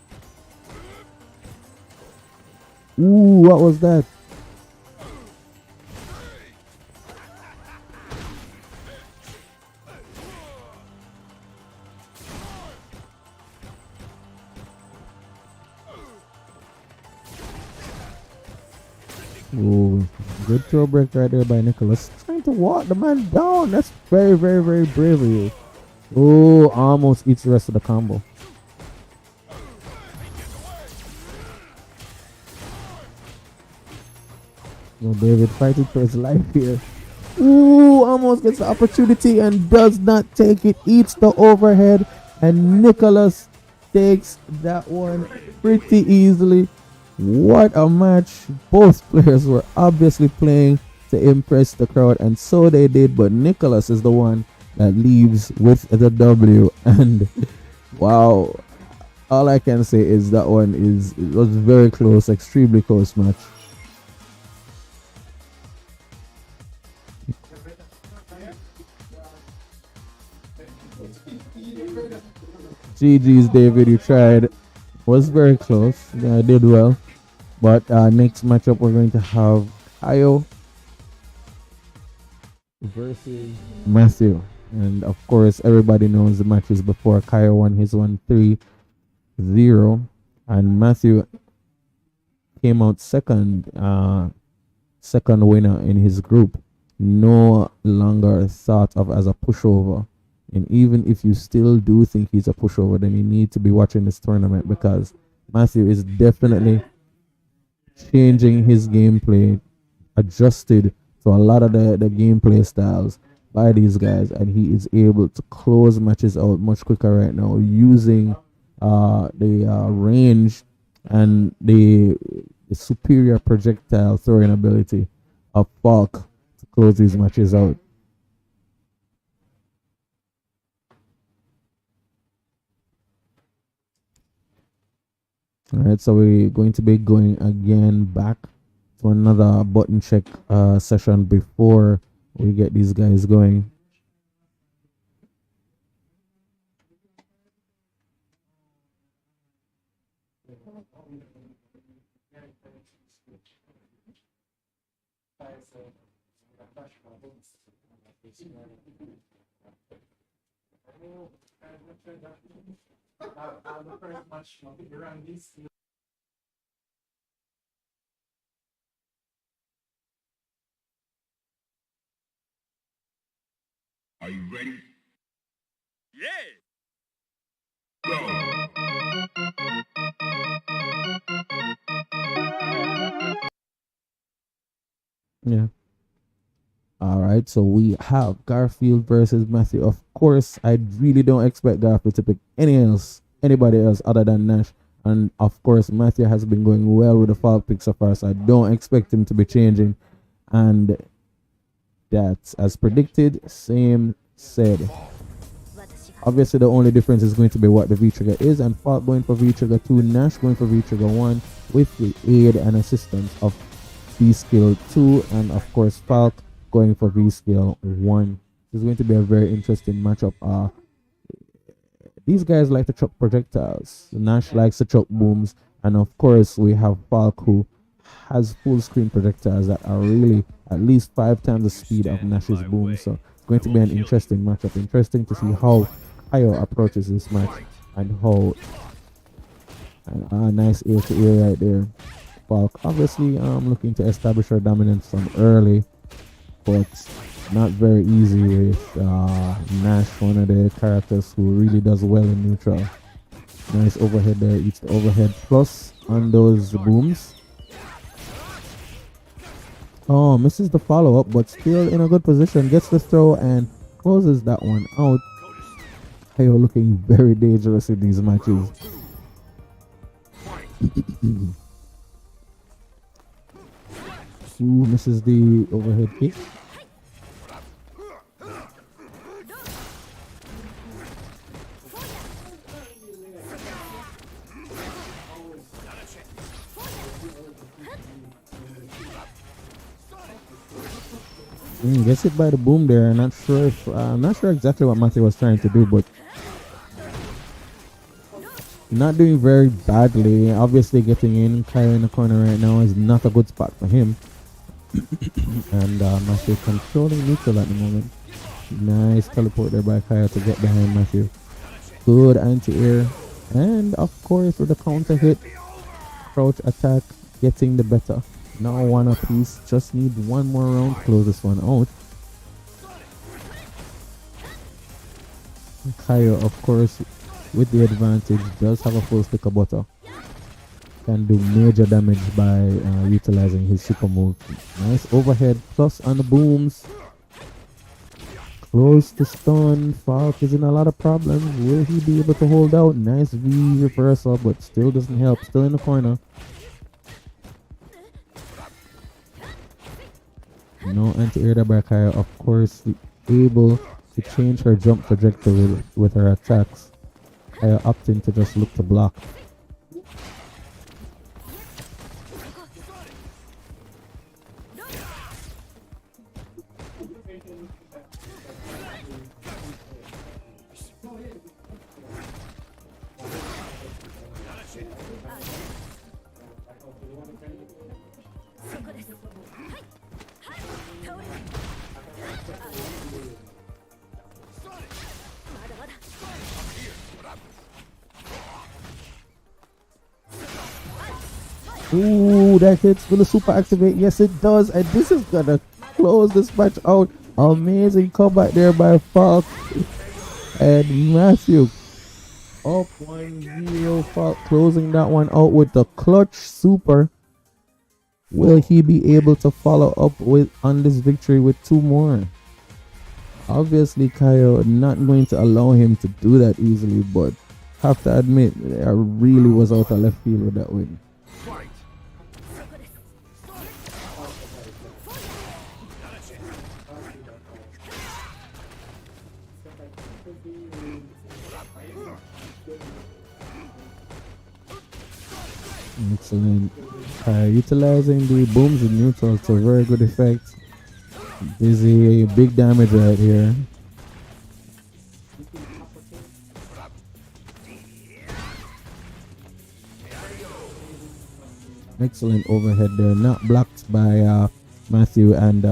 Ooh, what was that? Ooh, good throw break right there by Nicholas. Trying to walk the man down. That's very, very, very brave of you. Oh, almost eats the rest of the combo. David fighting for his life here. Ooh, almost gets the opportunity and does not take it. Eats the overhead, and Nicholas takes that one pretty easily. What a match. Both players were obviously playing to impress the crowd, and so they did, but Nicholas is the one that leaves with the W. And wow, all I can say is that it was very close, extremely close match. GG's, David, you tried. Was very close. Yeah, did well. But next matchup we're going to have Ayo versus Matthew. And of course, everybody knows the matches before. Kaio won his 1-3-0, and Matthew came out second winner in his group. No longer thought of as a pushover. And even if you still do think he's a pushover, then you need to be watching this tournament, because Matthew is definitely changing his gameplay, adjusted to a lot of the gameplay styles by these guys, and he is able to close matches out much quicker right now using the range and the superior projectile throwing ability of Falk to close these matches out. Alright, so we're going to be going again back to another button check session before we get these guys going. Are you ready? Yeah. Yeah. Alright, so we have Garfield versus Matthew. Of course, I really don't expect Garfield to pick anybody else other than Nash. And of course, Matthew has been going well with the Falk pick so far, so I don't expect him to be changing. And that's as predicted, same said. Obviously, the only difference is going to be what the V-Trigger is, and Falk going for V-Trigger 2, Nash going for V-Trigger 1 with the aid and assistance of V-Skill 2, and of course, Falk going for V-Skill 1. This is going to be a very interesting matchup. These guys like to chuck projectiles. Nash likes to chuck booms, and of course, we have Falk, who has full screen projectiles that are really at least 5 times the speed of Nash's boom. So it's going to be an interesting matchup. Interesting to see how Ayo approaches this match, and how nice ear to ear right there. Falk obviously looking to establish her dominance from early, but not very easy with Nash, one of the characters who really does well in neutral. Nice overhead there, eats the overhead plus on those booms. Oh, misses the follow-up, but still in a good position. Gets the throw and closes that one out. Ayo looking very dangerous in these matches. Ooh, misses the overhead kick. Gets hit by the boom there. Not sure exactly what Matthew was trying to do, but not doing very badly. Obviously, getting in Kaio in the corner right now is not a good spot for him. And Matthew controlling neutral at the moment. Nice teleport there by Kaio to get behind Matthew. Good anti-air, and of course with the counter hit, crouch attack getting the better. Now one apiece. Just need one more round to close this one out. Kaio, of course, with the advantage, does have a full stick of butter. Can do major damage by utilizing his super move. Nice overhead plus on the booms. Close to stun. Falk is in a lot of problems. Will he be able to hold out? Nice V reversal, but still doesn't help. Still in the corner. No anti-air by Kaya. Of course, able to change her jump trajectory with her attacks. Kaya opting to just look to block. Ooh, that hits. Will the super activate? Yes, it does. And this is gonna close this match out. Amazing comeback there by Falk and Matthew. Up 1-0. Falk closing that one out with the clutch super. Will he be able to follow up with on this victory with 2 more? Obviously, Kyle not going to allow him to do that easily, but have to admit, I really was out of left field with that win. Fight. Excellent. Utilizing the booms in neutral to very good effect. Dizzy, big damage right here. Excellent overhead there, not blocked by Matthew, and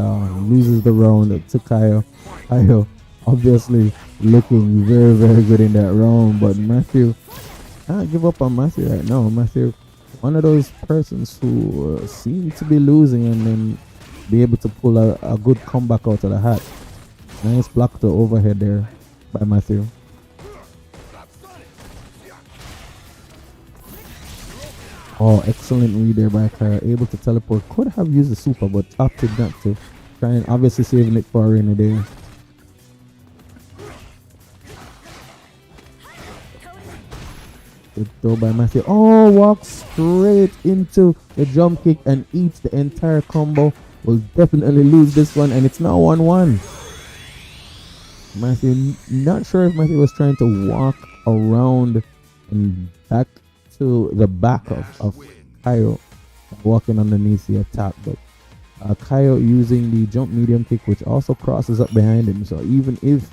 loses the round to Kyle. Kyle obviously looking very, very good in that round, but Matthew, can't give up on Matthew right now. Matthew, one of those persons who seem to be losing and then be able to pull a good comeback out of the hat. Nice block to overhead there by Matthew. Oh, excellent read there by Kyle. Able to teleport. Could have used the super, but opted not to. Trying, obviously saving it for a rainy day. Good throw by Matthew. Oh, walks straight into the jump kick and eats the entire combo. Will definitely lose this one, and it's now 1-1. Matthew, not sure if Matthew was trying to walk around and back to the back of Kyle, walking underneath the attack, but Kyle using the jump medium kick, which also crosses up behind him. So even if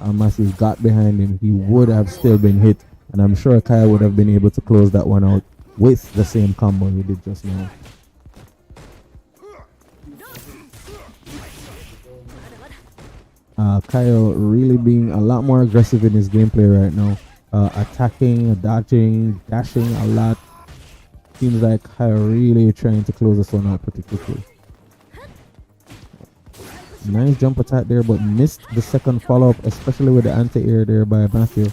Matthew got behind him, he would have still been hit, and I'm sure Kyle would have been able to close that one out with the same combo he did just now. Kyle really being a lot more aggressive in his gameplay right now. Attacking, dodging, dashing a lot. Seems like Kyle really trying to close this one out pretty quickly. Nice jump attack there, but missed the second follow-up, especially with the anti-air there by Matthew.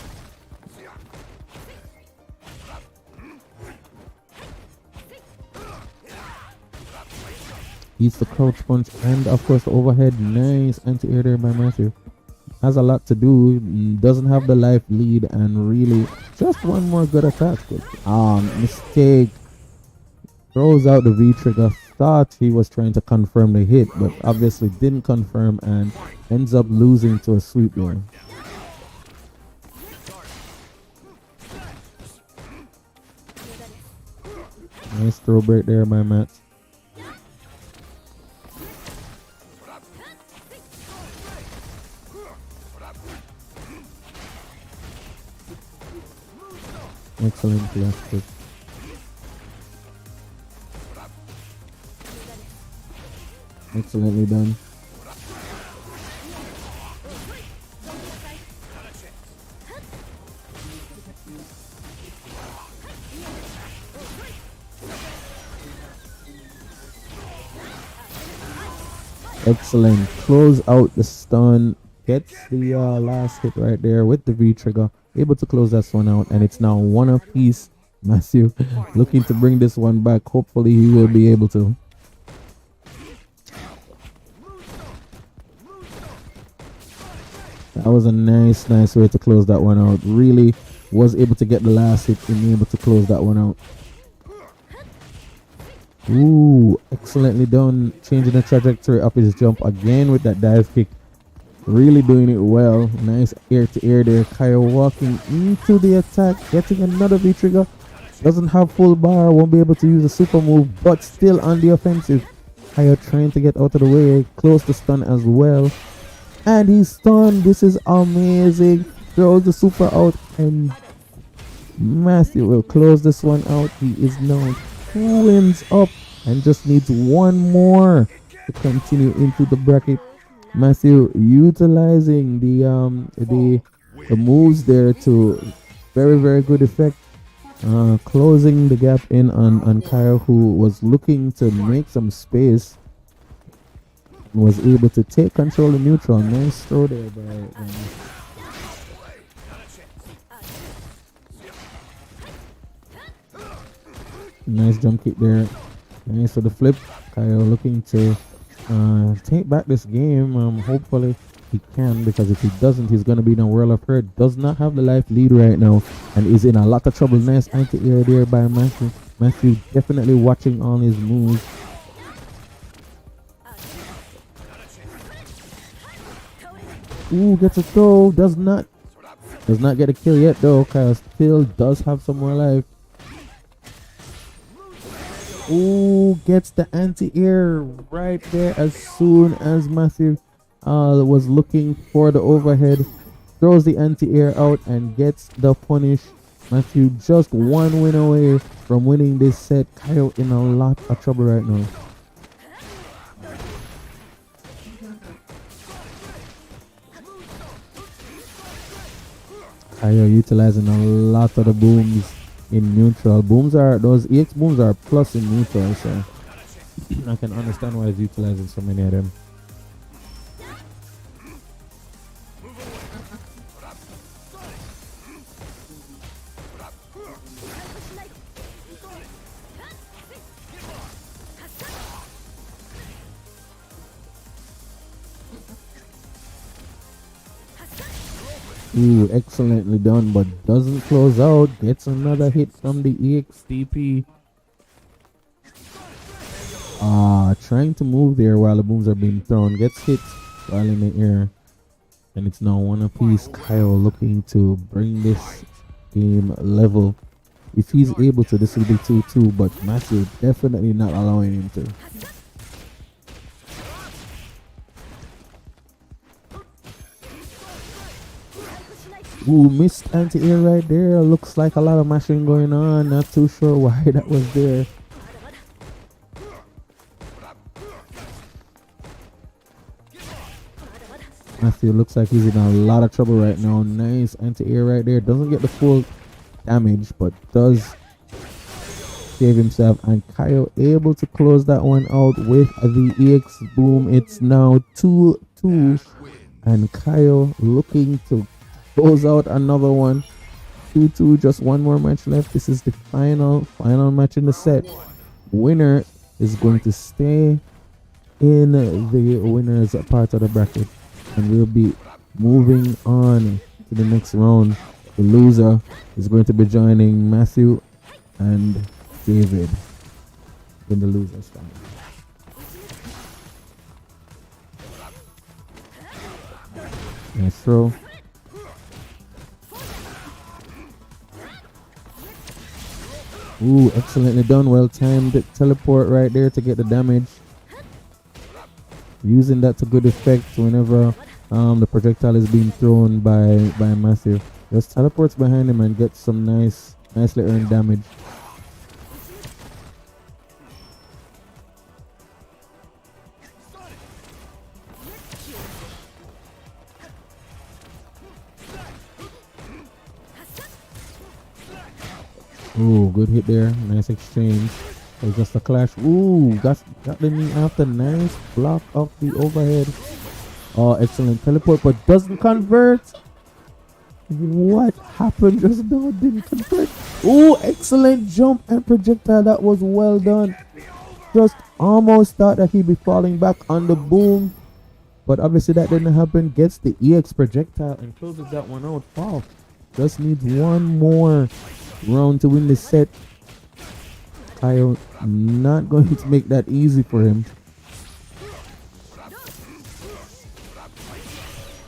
Eats the crouch punch and of course the overhead. Nice anti-air there by Matthew. Has a lot to do, doesn't have the life lead, and really just one more good attack. Mistake. Throws out the V trigger. Thought he was trying to confirm the hit, but obviously didn't confirm and ends up losing to a sweep there. Nice throw break there by Matt. Excellent left kick. Excellently done. Excellent. Close out the stun. Gets the last hit right there with the V trigger. Able to close this one out, and it's now 1 apiece. Matthew looking to bring this one back. Hopefully he will be able to. That was a nice way to close that one out. Really was able to get the last hit and able to close that one out. Ooh, excellently done. Changing the trajectory of his jump again with that dive kick. Really doing it well. Nice air to air there. Kyle walking into the attack, getting another V trigger. Doesn't have full bar, won't be able to use a super move, but still on the offensive. Kyle trying to get out of the way, close to stun as well. And he's stunned. This is amazing. Throws the super out, and Matthew will close this one out. He is now 2 wins up and just needs one more to continue into the bracket. Matthew utilizing the moves there to very good effect, closing the gap in on Kyle, who was looking to make some space, was able to take control of neutral. Nice throw there by nice jump kick there. Nice for the flip. Kyle looking to take back this game. Hopefully he can, because if he doesn't, he's gonna be in a world of hurt. Does not have the life lead right now and is in a lot of trouble. Nice anti-air there by Matthew. Matthew definitely watching all his moves. Ooh, gets a throw. Does not get a kill yet though. Kyle still does have some more life. Ooh, gets the anti-air right there as soon as Matthew was looking for the overhead. Throws the anti-air out and gets the punish. Matthew just 1 win away from winning this set. Kyle in a lot of trouble right now. Kyle utilizing a lot of the booms in neutral. Those EX booms are plus in neutral, so I can understand why he's utilizing so many of them. Ooh, excellently done, but doesn't close out. Gets another hit from the EXDP. Trying to move there while the booms are being thrown. Gets hit while in the air. And it's now 1 apiece. Kyle looking to bring this game level. If he's able to, this will be 2-2, but Matthew definitely not allowing him to. Ooh, missed anti-air right there. Looks like a lot of mashing going on. Not too sure why that was there. Matthew looks like he's in a lot of trouble right now. Nice anti-air right there. Doesn't get the full damage, but does save himself. And Kyle able to close that one out with the EX boom. It's now 2-2. And Kyle looking to close out another one. 2-2, just one more match left. This is the final match in the set. Winner is going to stay in the winners part of the bracket, and we'll be moving on to the next round. The loser is going to be joining Matthew and David in the losers final. Nice throw. Ooh, excellently done. Well timed teleport right there to get the damage. Using that to good effect whenever the projectile is being thrown by Matthew. Just teleports behind him and gets some nicely earned damage. Ooh, good hit there. Nice exchange. It was just a clash. Ooh, got the knee after. Nice block of the overhead. Oh, excellent teleport, but doesn't convert. What happened just now? Didn't convert. Ooh, excellent jump and projectile. That was well done. Just almost thought that he'd be falling back on the boom. But obviously that didn't happen. Gets the EX projectile and closes that one out. Falk just needs one more round to win the set. Kyle not going to make that easy for him.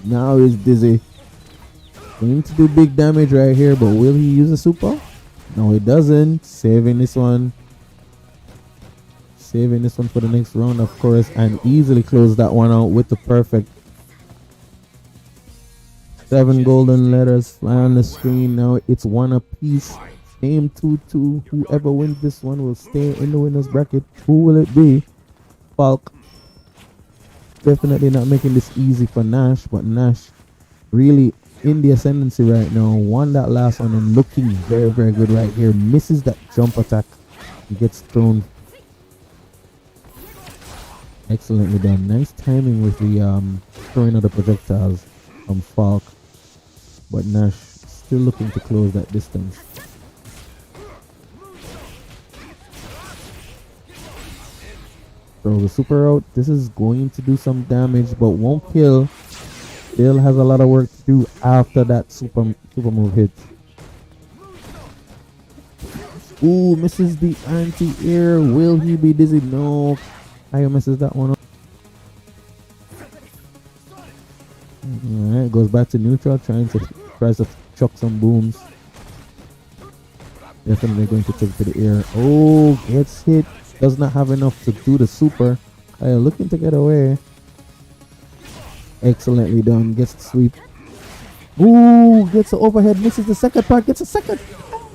Now he's dizzy. Going to do big damage right here, but will he use a super? No, he doesn't. Saving this one. Saving this one for the next round, of course, and easily close that one out with the perfect. 7 golden letters fly on the screen. Now it's one apiece. Same 2-2. Whoever wins this one will stay in the winner's bracket. Who will it be? Falk. Definitely not making this easy for Nash, but Nash really in the ascendancy right now. Won that last one and looking very, very good right here. Misses that jump attack. He gets thrown. Excellently done. Nice timing with the throwing of the projectiles from Falk. But Nash still looking to close that distance. Throw the super out. This is going to do some damage, but won't kill. Still has a lot of work to do after that super move hit. Ooh, misses the anti-air. Will he be dizzy? No. Kyle misses that one. Alright, goes back to neutral, tries to chuck some booms. Definitely going to take to the air. Oh, gets hit. Does not have enough to do the super. Kyle looking to get away. Excellently done. Gets the sweep. Ooh, gets the overhead. Misses the second part. Gets a second.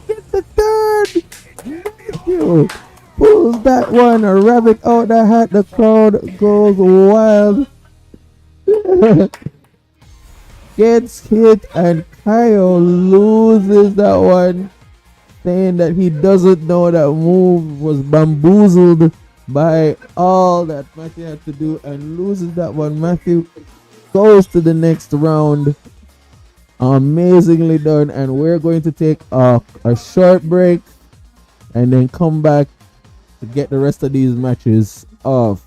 Gets the third. Matthew pulls that one. A rabbit out the hat. The crowd goes wild. Gets hit and Kyle loses that one, saying that he doesn't know that move, was bamboozled by all that Matthew had to do, and loses that one. Matthew goes to the next round. Amazingly done, and we're going to take a short break and then come back to get the rest of these matches off.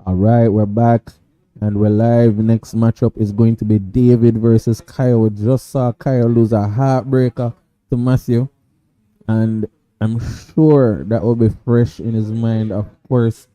All right, we're back and we're live. Next matchup is going to be David versus Kyle. We just saw Kyle lose a heartbreaker to Matthew, and I'm sure that will be fresh in his mind. Of course,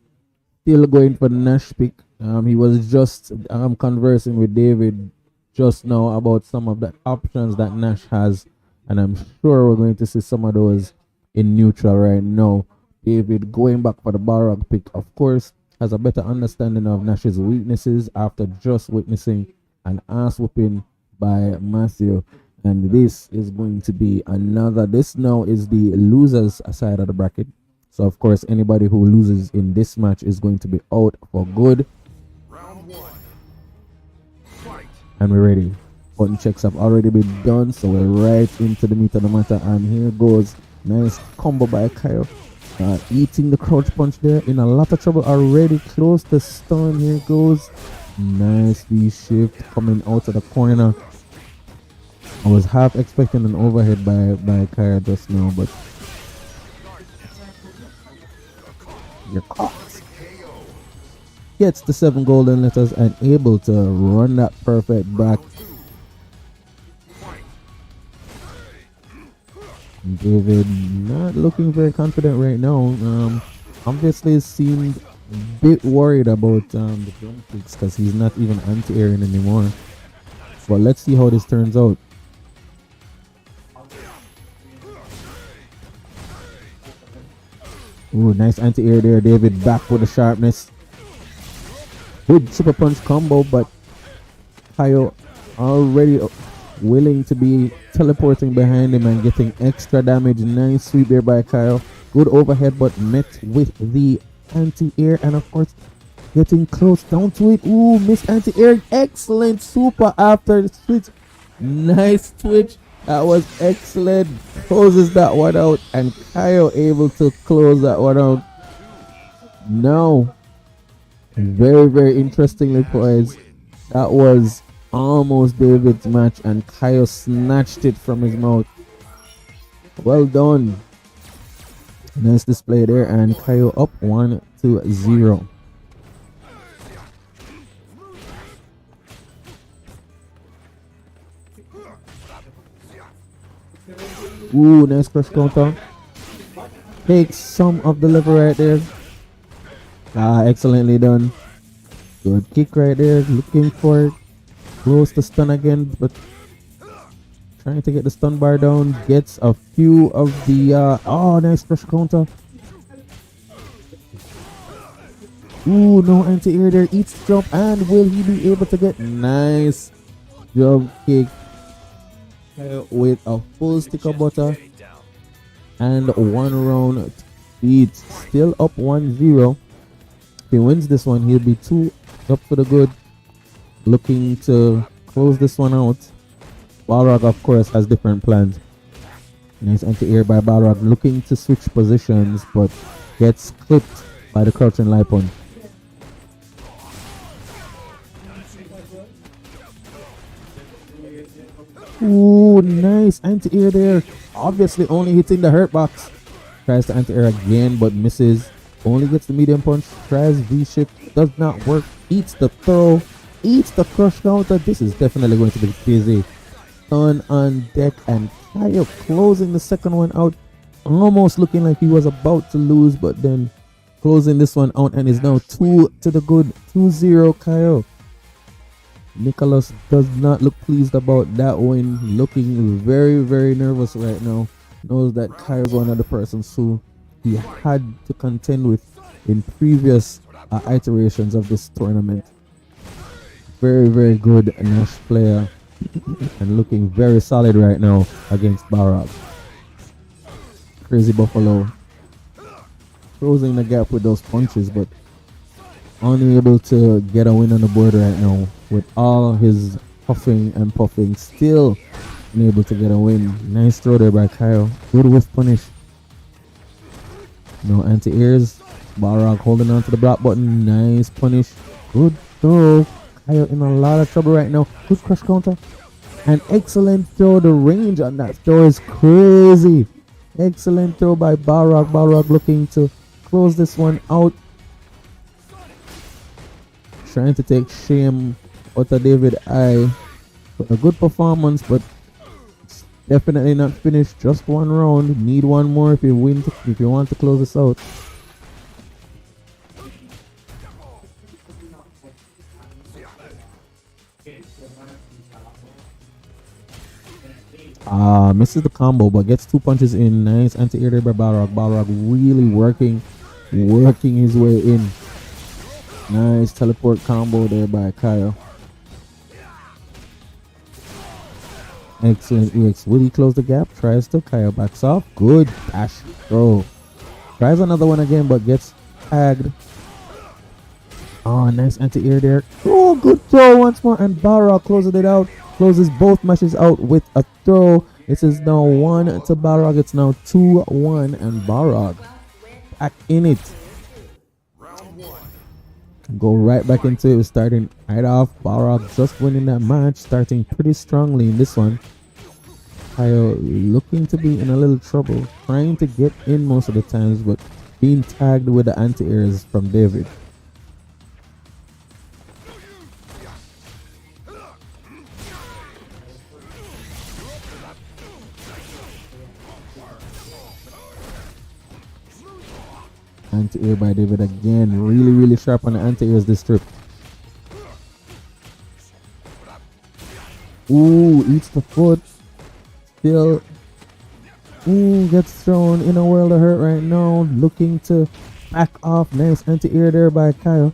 still going for the Nash pick. He was just conversing with David just now about some of the options that Nash has, and I'm sure we're going to see some of those in neutral right now. David going back for the Balrog pick, of course, has a better understanding of Nash's weaknesses after just witnessing an ass whooping by Matthew. And this is going to be another. This now is the losers side of the bracket. So, of course, anybody who loses in this match is going to be out for good. Round one. Fight. And we're ready. Button checks have already been done, so we're right into the meat of the matter. And here goes. Nice combo by Kyle. Eating the crouch punch there. In a lot of trouble already. Close to stun. Here goes. Nice V-shift coming out of the corner. I was half expecting an overhead by Kyle just now, but you're caught. Gets the 7 golden letters and able to run that perfect back. David not looking very confident right now. Obviously seemed a bit worried about the jump kicks because he's not even anti-airing anymore. But let's see how this turns out. Ooh, nice anti-air there, David. Back with the sharpness. Good super punch combo, but Kyle already willing to be teleporting behind him and getting extra damage. Nice sweep there by Kyle. Good overhead, but met with the anti-air, and of course getting close down to it. Ooh, missed anti-air. Excellent super after the switch. Nice twitch. That was excellent. Closes that one out, and Kyle able to close that one out. Now, very, very interestingly, boys, that was almost David's match, and Kyle snatched it from his mouth. Well done. Nice display there, and Kyle up 1-0. Ooh, nice crush counter. Takes some of the lever right there. Excellently done. Good kick right there. Looking for it. Close to stun again, but trying to get the stun bar down. Gets a few of the nice crush counter. Ooh, no anti-air there. Eats jump, and will he be able to get nice jump kick with a full stick of butter and 1 round beat. Still up 1-0. If he wins this one, he'll be 2 up for the good. Looking to close this one out. Balrog, of course, has different plans. Nice anti-air by Balrog. Looking to switch positions, but gets clipped by the crouching light punch. Ooh, nice anti-air there. Obviously only hitting the hurt box. Tries to anti-air again, but misses. Only gets the medium punch. Tries V-shift. Does not work. Eats the throw. Eats the crush counter. This is definitely going to be busy. Stun on deck, and Kyle closing the second one out. Almost looking like he was about to lose, but then closing this one out, and is now 2 to the good. 2-0 Kyle. Nicholas does not look pleased about that win. Looking very, very nervous right now. Knows that Kyle's one of the persons who he had to contend with in previous iterations of this tournament. Very, very good Nash player. And looking very solid right now against Balrog. Crazy Buffalo closing the gap with those punches, but unable to get a win on the board right now. With all his huffing and puffing, still unable to get a win. Nice throw there by Kyle. Good whiff punish. No anti-airs. Balrog holding on to the block button. Nice punish. Good throw. Kyle in a lot of trouble right now. Good crush counter. An excellent throw. The range on that throw is crazy. Excellent throw by Balrog. Balrog looking to close this one out. trying to take shame out of David I. A good performance, but it's definitely not finished. Just one round. Need one more if you if you want to close this out. Misses the combo, but gets 2 punches in. Nice anti-air there by Balrog. Balrog really working his way in. Nice teleport combo there by Kyle. Excellent EX. Will he close the gap? Tries to. Kyle backs off. Good dash throw. Tries another one again, but gets tagged. Oh, nice anti-air there. Oh, good throw once more. And Balrog closes it out. Closes both matches out with a throw. This is now 1 to Balrog. It's now 2-1. And Balrog back in it. Go right back into it. We're starting right off. Balrog just winning that match. Starting pretty strongly in this one. Kyle looking to be in a little trouble. Trying to get in most of the times, but being tagged with the anti-airs from David. Anti-air by David again. Really sharp on the anti-airs this trip. Ooh, eats the foot. Still. Ooh, gets thrown in a world of hurt right now. Looking to back off. Nice anti-air there by Kyle.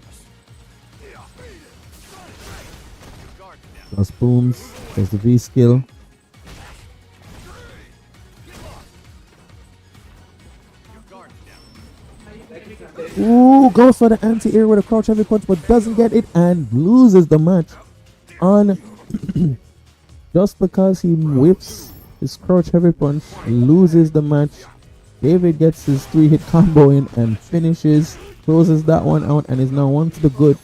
Plus booms. There's the V skill. Ooh, goes for the anti-air with a crouch heavy punch, but doesn't get it and loses the match on just because he whips his crouch heavy punch, loses the match. David gets his 3-hit combo in and finishes, closes that one out, and is now 1 to the good.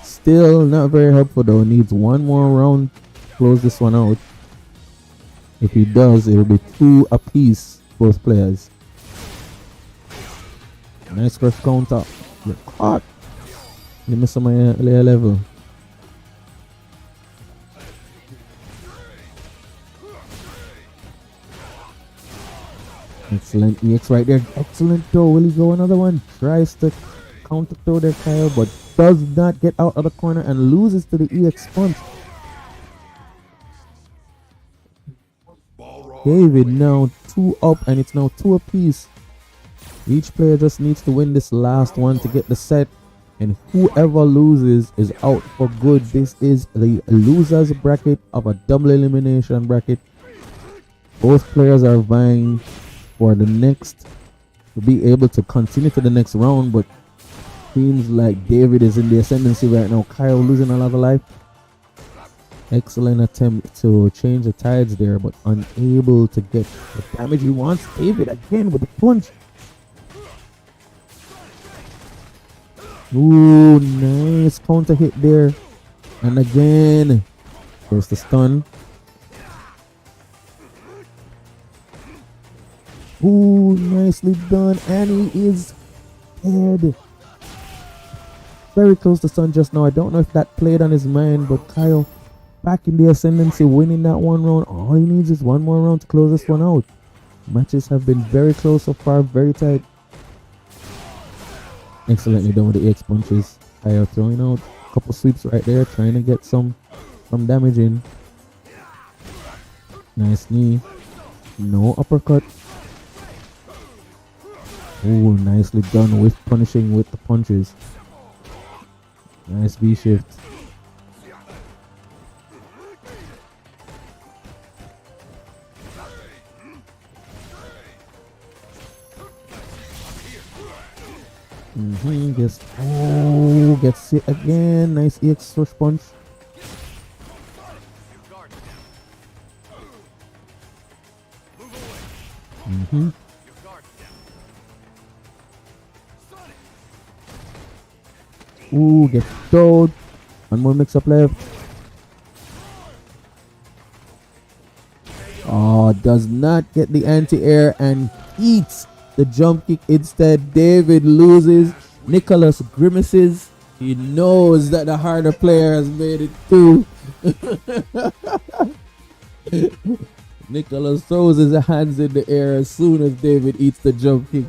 Still not very helpful though. Needs one more round to close this one out. If he does, it will be 2 apiece, both players. Nice first counter. You're caught. You miss on my layer level. Excellent EX right there. Excellent throw. Will he go another one? Tries to counter throw there, Kyle, but does not get out of the corner and loses to the EX punch. David now 2 up, and it's now 2 apiece. Each player just needs to win this last one to get the set, and whoever loses is out for good. This is the losers bracket of a double elimination bracket. Both players are vying for the next to be able to continue to the next round, but seems like David is in the ascendancy right now. Kyle losing a lot of life. Excellent attempt to change the tides there, but unable to get the damage he wants. David again with the punch. Ooh, nice counter hit there. And again, goes the stun. Ooh, nicely done. And he is dead. Very close to stun just now. I don't know if that played on his mind, but Kyle back in the ascendancy, winning that one round. All he needs is one more round to close this one out. Matches have been very close so far, very tight. Excellently done with the EX punches. Kyle throwing out a couple sweeps right there, trying to get some damage in. Nice knee. No uppercut. Ooh, nicely done with punishing with the punches. Nice V shift. Gets it again. Nice EX switch punch. Ooh, gets throwed. One more mix up left. Oh, does not get the anti-air and eats the jump kick instead. David loses. Nicholas grimaces He knows that the harder player has made it too. Nicholas throws his hands in the air as soon as David eats the jump kick.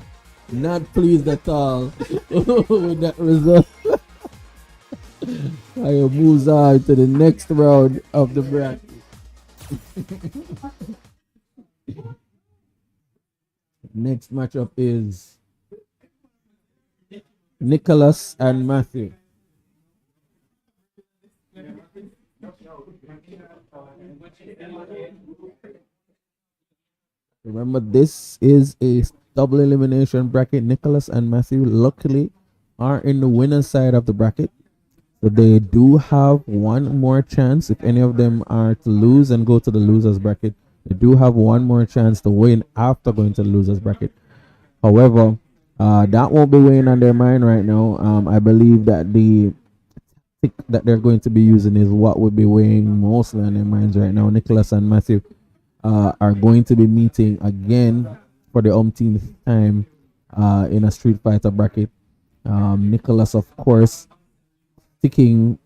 Not pleased at all with that result. Ayo moves on to the next round of the bracket. Next matchup is Nicholas and Matthew. Remember, this is a double elimination bracket. Nicholas and Matthew luckily are in the winner's side of the bracket. So they do have one more chance. If any of them are to lose and go to the losers bracket, they do have one more chance to win after going to the losers bracket. However, that won't be weighing on their mind right now. I believe that the pick that they're going to be using is what would be weighing mostly on their minds right now. Nicholas and Matthew are going to be meeting again for the umpteenth time in a Street Fighter bracket. Nicholas, of course, sticking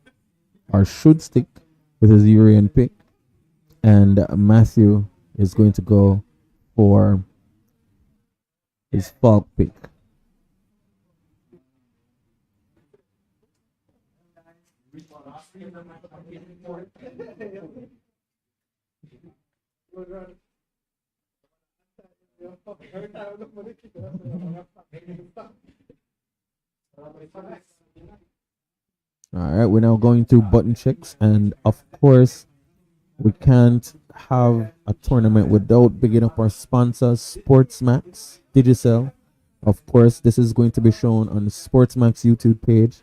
or should stick with his Urian pick, and Matthew is going to go for his Falk pick. Alright, we're now going to button checks, and of course we can't have a tournament without bigging up our sponsors, SportsMax, Digicel. Of course, this is going to be shown on the SportsMax YouTube page,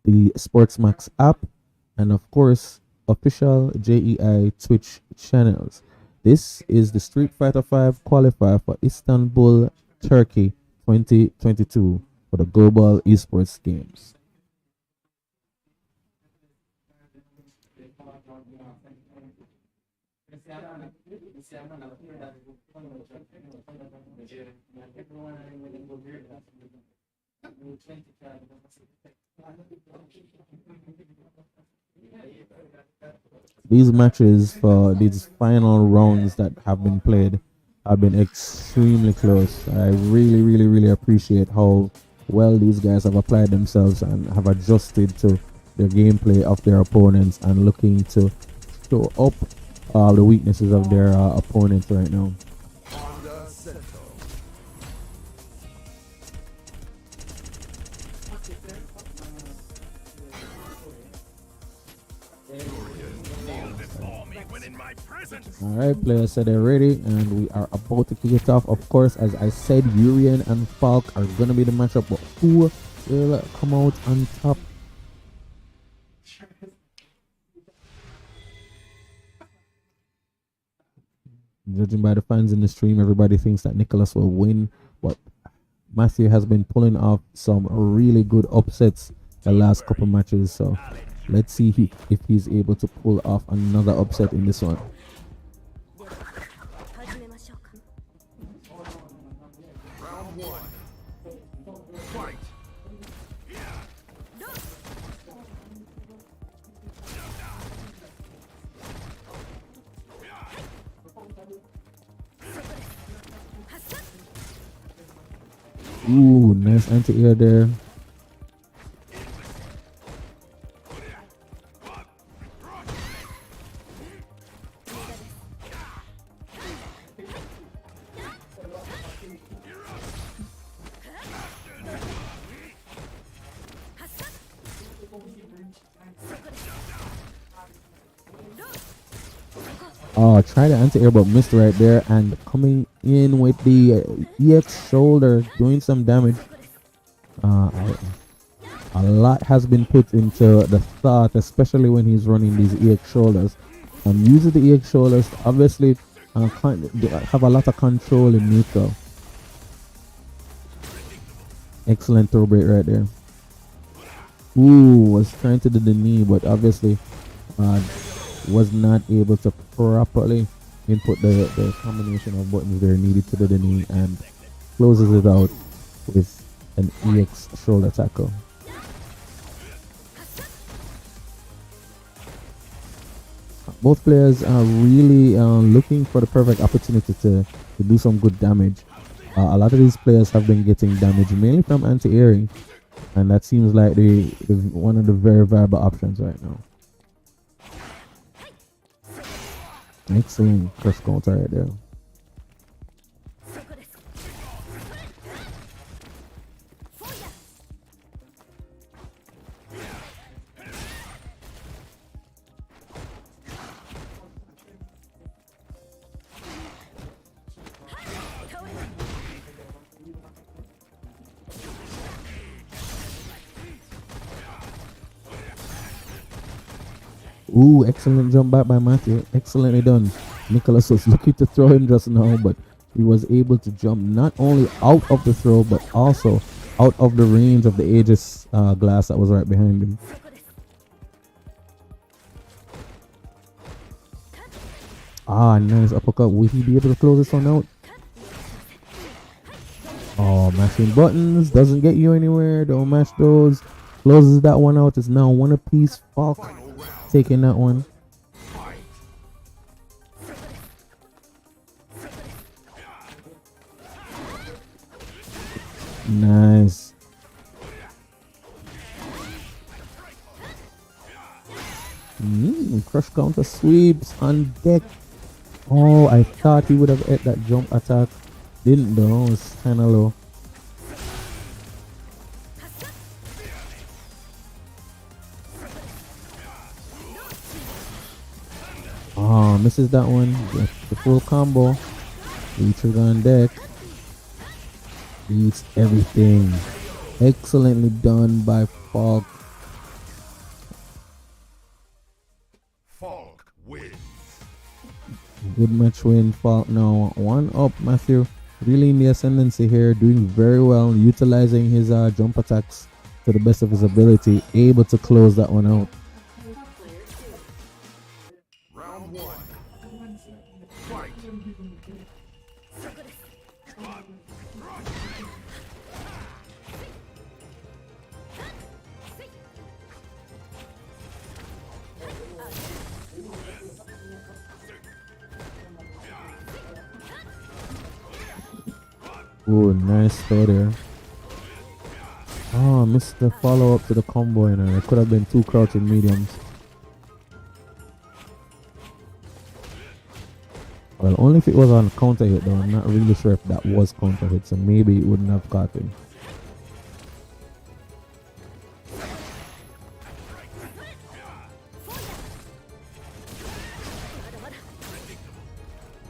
the SportsMax app, and of course official JEI Twitch channels. This is the Street Fighter 5 qualifier for Istanbul, Turkey 2022 for the Global Esports Games. These matches for these final rounds that have been played have been extremely close. I really appreciate how well these guys have applied themselves and have adjusted to the gameplay of their opponents and looking to show up the weaknesses of their opponents right now. Alright, players said they're ready, and we are about to kick it off. Of course, as I said, Urian and Falk are gonna be the matchup, but who will come out on top? Judging by the fans in the stream, everybody thinks that Nicholas will win, but Matthew has been pulling off some really good upsets the last couple matches, so let's see if he's able to pull off another upset in this one. Round one. Fight. Ooh, nice anti-air there. Oh, try the anti-air but missed right there, and coming in with the EX shoulder, doing some damage. A lot has been put into the thought, especially when he's running these EX shoulders. Using the EX shoulders, obviously, have a lot of control in neutral. Excellent throw break right there. Ooh, was trying to do the knee, but obviously was not able to properly input the combination of buttons there needed to do the knee, and closes it out with an EX shoulder tackle. Both players are really looking for the perfect opportunity to do some good damage. A lot of these players have been getting damage mainly from anti-airing, and that seems like they're one of the very viable options right now. Excellent crush counter right there. Ooh, excellent jump back by Matthew. Excellently done. Nicholas was looking to throw him just now, but he was able to jump not only out of the throw, but also out of the range of the Aegis glass that was right behind him. Ah, nice uppercut. Will he be able to close this one out? Oh, mashing buttons doesn't get you anywhere. Don't mash those. Closes that one out. It's now one apiece. Fuck. Taking that one. Nice. Crush counter sweeps on deck. Oh, I thought he would have hit that jump attack. Didn't though. It's kind of low. Oh, misses that one. Gets the full combo. Reaches on deck. Beats everything. Excellently done by Falk. Falk wins. Good match win, Falk. Now one up, Matthew. Really in the ascendancy here, doing very well, utilizing his jump attacks to the best of his ability, able to close that one out. Round one. Fight. Ooh, nice throw there. Oh, missed the follow up to the combo, you know. It could have been two crouching mediums. Well, only if it was on counter hit though. I'm not really sure if that was counter hit, so maybe it wouldn't have caught him.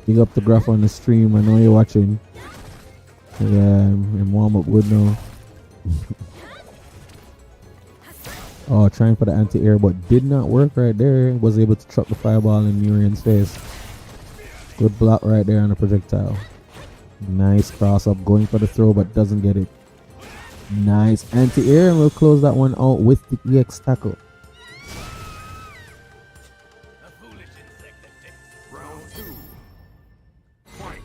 Big up the graph on the stream. I know you're watching. Yeah, I'm warm up wood now. Oh, trying for the anti-air, but did not work right there. Was able to truck the fireball in Urian's face. Good block right there on the projectile. Nice cross up, going for the throw, but doesn't get it. Nice anti-air, and we'll close that one out with the EX tackle. Round two. Fight.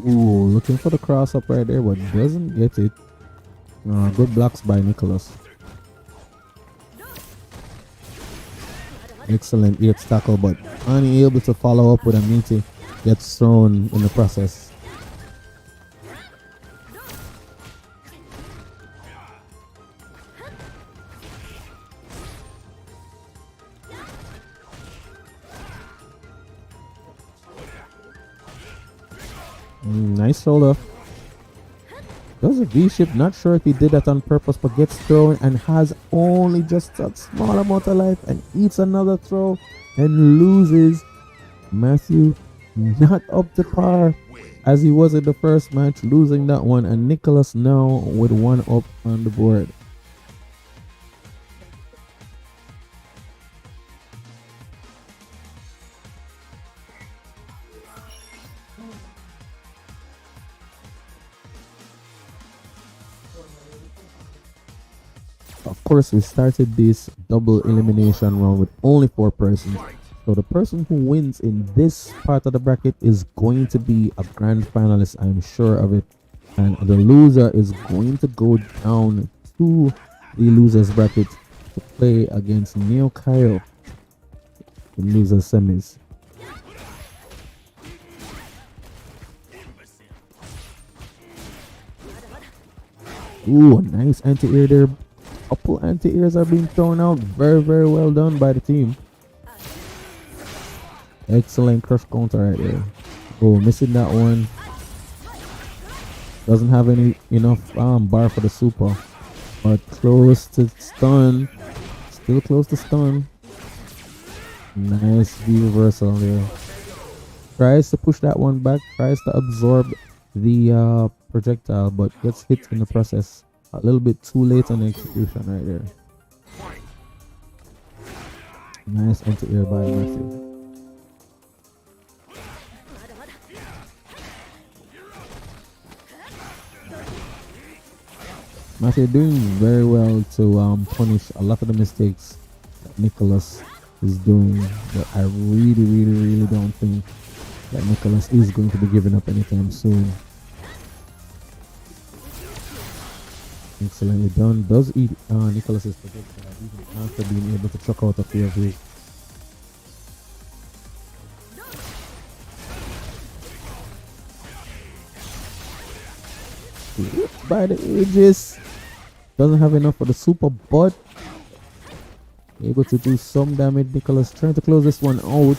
Ooh, looking for the cross up right there, but doesn't get it. Good blocks by Nicholas. Excellent EX tackle, but unable to follow up with a meaty. Gets thrown in the process. Nice shoulder. Does a V-ship, not sure if he did that on purpose, but gets thrown and has only just a small amount of life and eats another throw and loses. Matthew not up to par as he was in the first match, losing that one, and Nicholas now with one up on the board. course, we started this double elimination round with only 4 persons. So the person who wins in this part of the bracket is going to be a grand finalist, I'm sure of it. And the loser is going to go down to the losers bracket to play against Neo Cairo in loser semis. Ooh, nice anti-air there. Couple anti-airs are being thrown out. Very, very well done by the team. Excellent crush counter right there. Oh, missing that one. Doesn't have enough bar for the super. But close to stun. Still close to stun. Nice V reversal there. Tries to push that one back. Tries to absorb the projectile, but gets hit in the process. A little bit too late on the execution right there. Nice anti-air by Matthew. Matthew doing very well to punish a lot of the mistakes that Nicholas is doing, but I really don't think that Nicholas is going to be giving up anytime soon. Excellently done. Does eat Nicholas's projectile even after being able to chuck out a few of his. By the ages, doesn't have enough for the super, but able to do some damage. Nicholas trying to close this one out.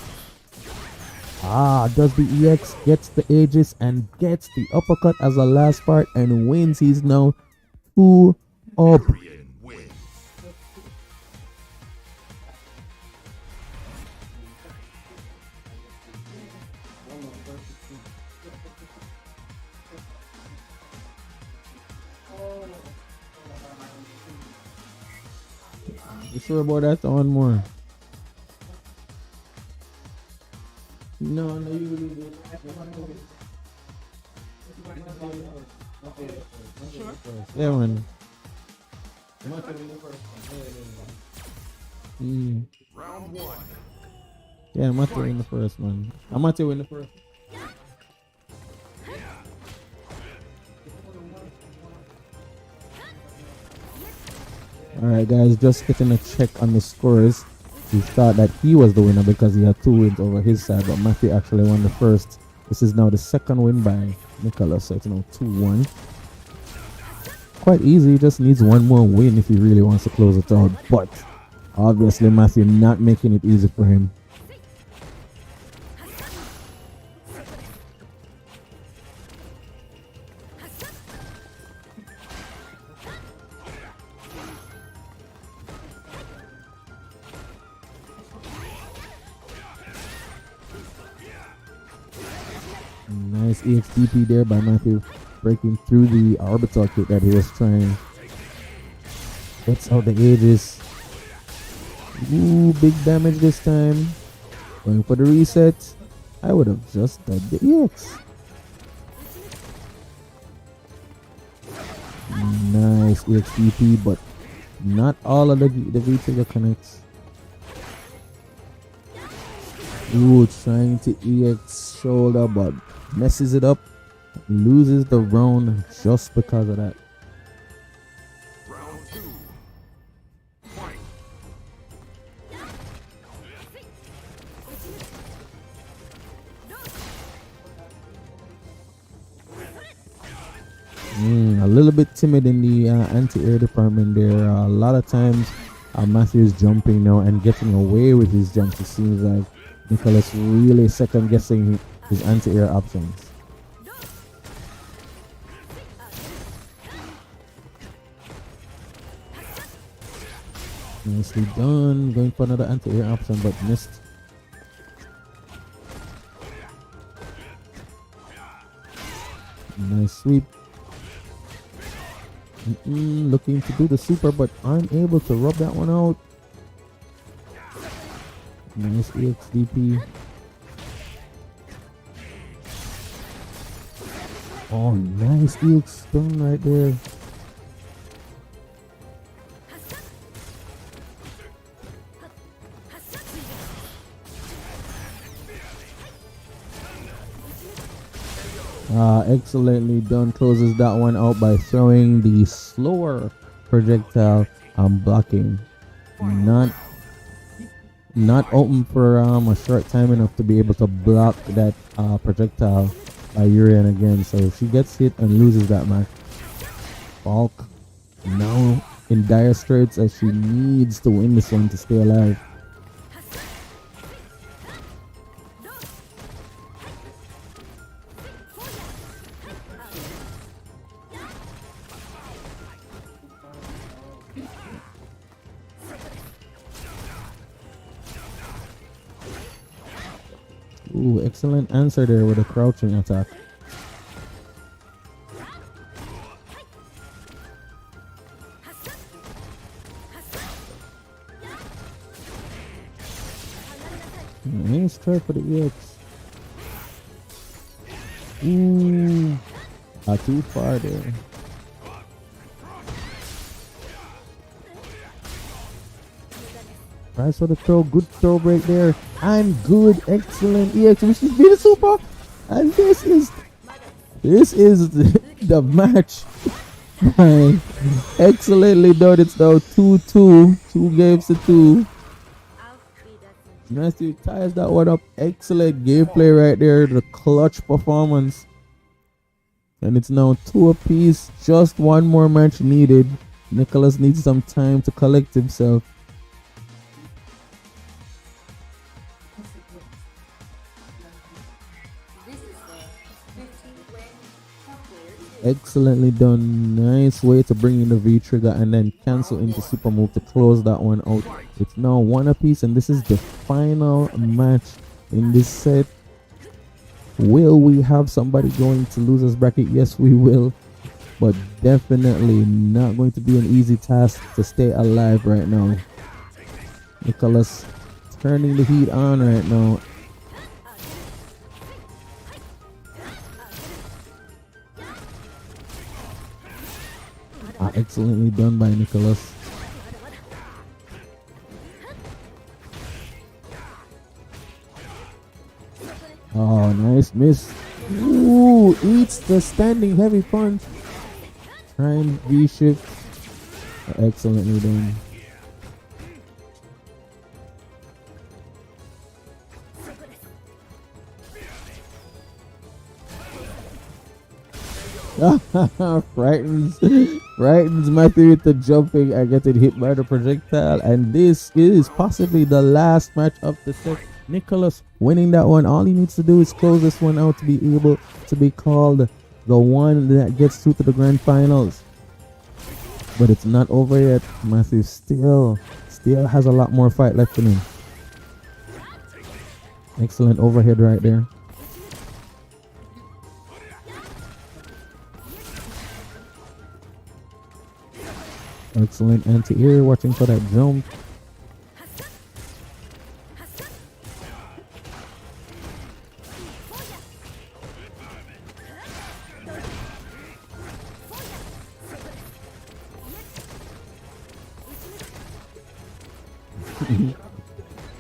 Does the EX, gets the aegis and gets the uppercut as a last part and wins. He's now 2 up. You sure about that? One more. No, you really did. Yeah, man. Round 1. Yeah, Matthew in the first one. Matthew in the first. Alright guys, just getting a check on the scores. He thought that he was the winner because he had 2 wins over his side, but Matthew actually won the first. This is now the second win by Nicholas, so it's now 2-1. Quite easy, he just needs one more win if he really wants to close it out, but obviously Matthew not making it easy for him. Nice EXDP there by Matthew, breaking through the orbital kick that he was trying. Gets out the aegis. Ooh, big damage this time. Going for the reset. I would have just done the EX. Nice EXDP, but not all of the V-trigger connects. Ooh, trying to EX shoulder, but messes it up. Loses the round just because of that. Round 2. Fight. A little bit timid in the anti-air department there. A lot of times Matthew is jumping now and getting away with his jumps. It seems like Nicholas really second guessing his anti-air options. Nicely done. Going for another anti-air option but missed. Nice sweep. Looking to do the super but unable to rub that one out. Nice EXDP. Oh, nice EX stun right there. Excellently done. Closes that one out by throwing the slower projectile and blocking. Not open for a short time enough to be able to block that projectile by Urian again. So she gets hit and loses that match. Falk now in dire straits as she needs to win this one to stay alive. Ooh, excellent answer there with a crouching attack. Nice try for the EX. Ooh, too far there. Tries for the throw, good throw break there, and good, excellent EX, which is being super. And this is the match. Fine. Excellently done. It's now 2-2, 2-2. Matthew ties that one up. Excellent gameplay right there. The clutch performance. And it's now 2 apiece. Just one more match needed. Nicholas needs some time to collect himself. Excellently done. Nice way to bring in the V trigger and then cancel into super move to close that one out. It's now 1 apiece, and this is the final match in this set. Will we have somebody going to losers bracket? Yes, we will, but definitely not going to be an easy task to stay alive right now. Nicholas turning the heat on right now. Excellently done by Nicholas. Oh, nice miss. Ooh, eats the standing heavy punch. Try and V-shift. Excellently done. frightens Matthew with the jumping and getting hit by the projectile, and this is possibly the last match of the set. Nicholas winning that one. All he needs to do is close this one out to be able to be called the one that gets through to the grand finals. But it's not over yet. Matthew still has a lot more fight left in him. Excellent overhead right there. Excellent anti-air, watching for that jump.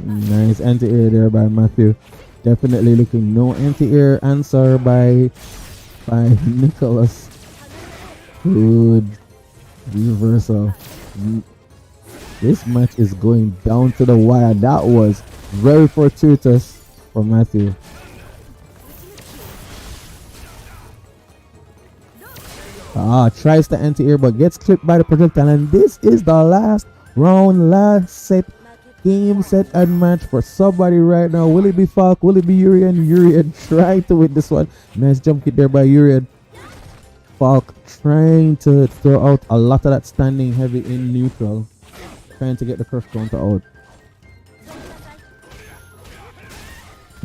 Nice anti-air there by Matthew. Definitely looking no anti-air answer by Nicholas. Good reversal. This match is going down to the wire. That was very fortuitous for Matthew. Tries to anti-air but gets clipped by the projectile, and this is the last round, last set, game, set, and match for somebody right now. Will it be Falk? Will it be Urian? Urian trying to win this one. Nice jump kick there by Urian. Falk trying to throw out a lot of that standing heavy in neutral, trying to get the crush counter out.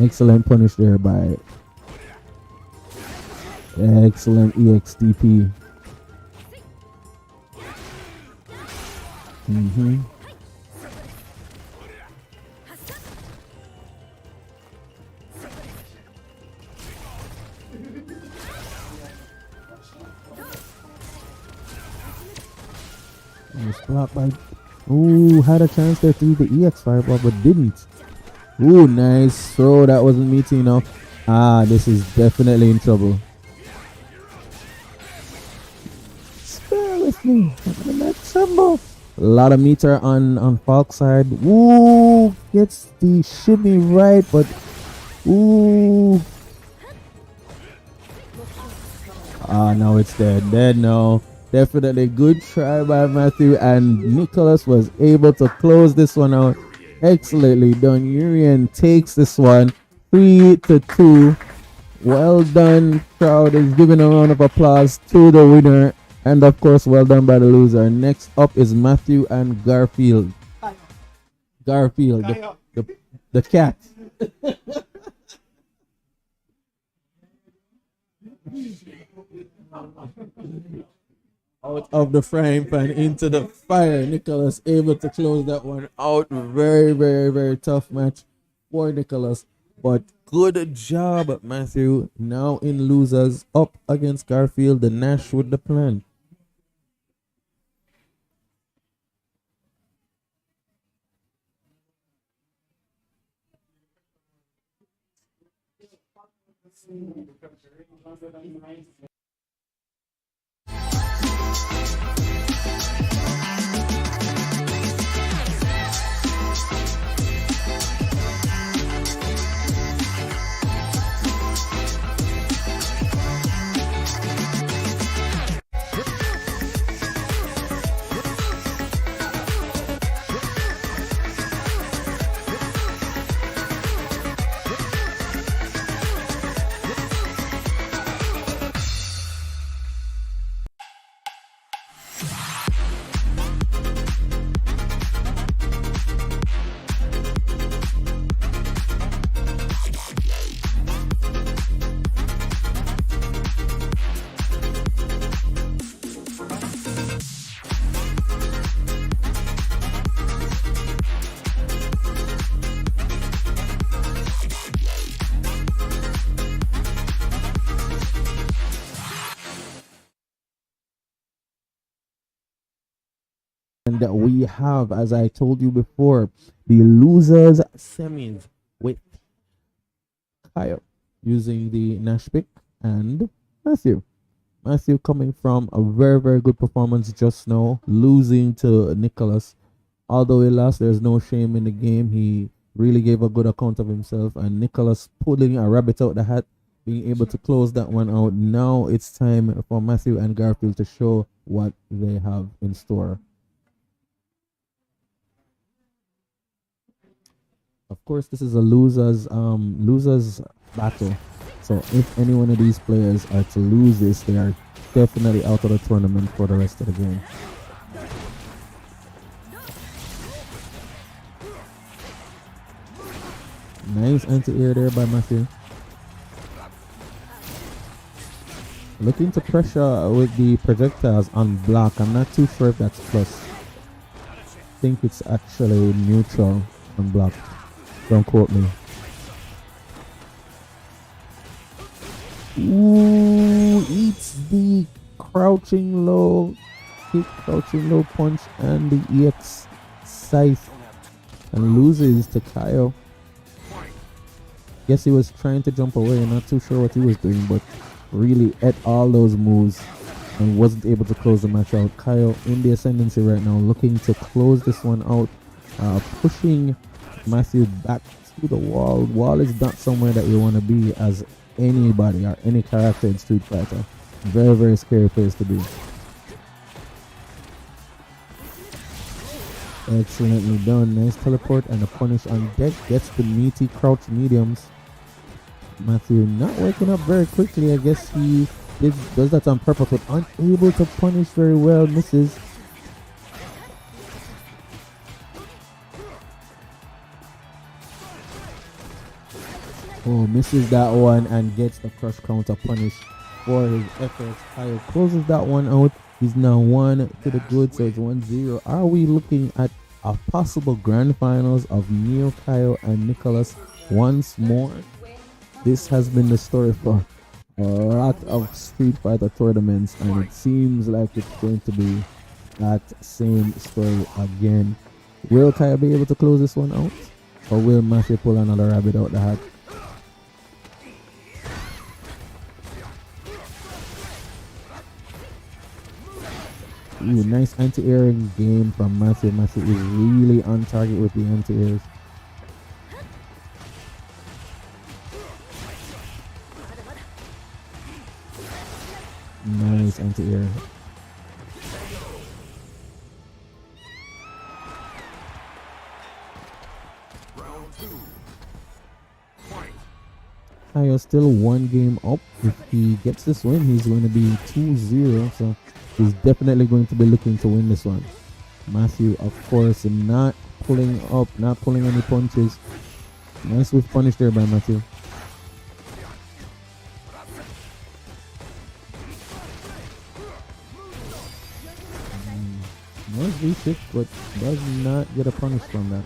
Excellent punish there by excellent EXTP. Blocked by. Ooh, had a chance there to do the EX fireball but didn't. Ooh, nice throw. That wasn't meeting enough. This is definitely in trouble. miss me. I'm not tremble. A lot of meter on Falk's side. Ooh, gets the shimmy right, but ooh. Ah, now it's dead. Dead now. Definitely good try by Matthew, and Nicholas was able to close this one out. Excellently done. Urian takes this one 3-2. Well done. Crowd is giving a round of applause to the winner, and of course, well done by the loser. Next up is Matthew and Garfield. Garfield, the cat. Out of the frying pan into the fire. Nicholas able to close that one out. Very, very, very tough match for Nicholas. But good job, Matthew. Now in losers, up against Garfield, the Nash with the plan. That we have, as I told you before, the losers semis with Kyle using the Nash pick and Matthew. Matthew coming from a very, very good performance just now, losing to Nicholas. Although he lost, there's no shame in the game. He really gave a good account of himself, and Nicholas pulling a rabbit out the hat, being able to close that one out. Now it's time for Matthew and Garfield to show what they have in store. Of course, this is a losers battle. So if any one of these players are to lose this, they are definitely out of the tournament for the rest of the game. Nice anti-air there by Matthew. Looking to pressure with the projectiles on block. I'm not too sure if that's plus. I think it's actually neutral on block. Don't quote me. Ooh, eats the crouching low kick, crouching low punch, and the EX scythe, and loses to Kyle. Guess he was trying to jump away. I'm not too sure what he was doing, but really ate all those moves and wasn't able to close the match out. Kyle in the ascendancy right now, looking to close this one out, pushing Matthew back to the wall. Wall is not somewhere that you want to be as anybody or any character in Street Fighter. Very, very scary place to be. Excellently done. Nice teleport and a punish on deck. Gets the meaty crouch mediums. Matthew not waking up very quickly. I guess he does that on purpose, but unable to punish very well. Misses. Oh, misses that one and gets the crush counter punish for his efforts. Kyle closes that one out. He's now 1 to the good, so it's 1-0. Are we looking at a possible grand finals of Neo, Kyle, and Nicholas once more? This has been the story for a lot of Street Fighter tournaments, and it seems like it's going to be that same story again. Will Kyle be able to close this one out, or will Matthew pull another rabbit out the hat? Ooh, nice anti-air game from Matthew. Matthew is really on target with the anti-airs. Nice anti-air. Round 2. Fight. Kyle still one game up. If he gets this win, he's going to be 2-0. So he's definitely going to be looking to win this one. Matthew, of course, not pulling up, not pulling any punches. Nice with punish there by Matthew. Nice V6, but does not get a punish from that.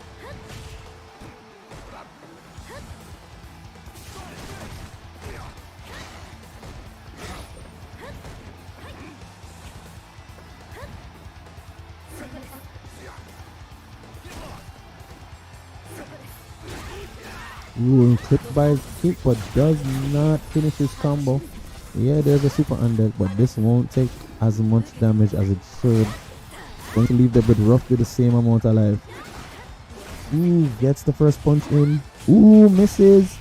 Ooh, clipped by his kick, but does not finish his combo. Yeah, there's a super on deck, but this won't take as much damage as it should. Going to leave the bit roughly the same amount of life. Ooh, gets the first punch in. Ooh, misses.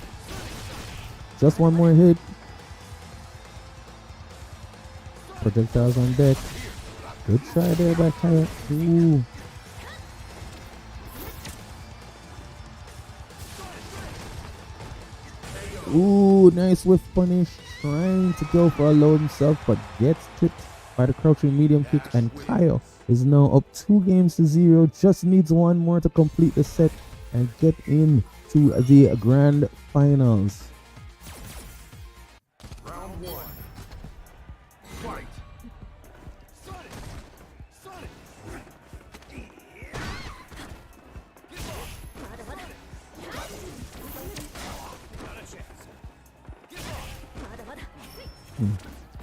Just one more hit. Projectiles on deck. Good try there by Kyle. Ooh. Ooh, nice whiff punish. Trying to go for a load himself, but gets tripped by the crouching medium kick. And Kyle is now up 2-0. Just needs one more to complete the set and get into the grand finals. Round 1. Fight.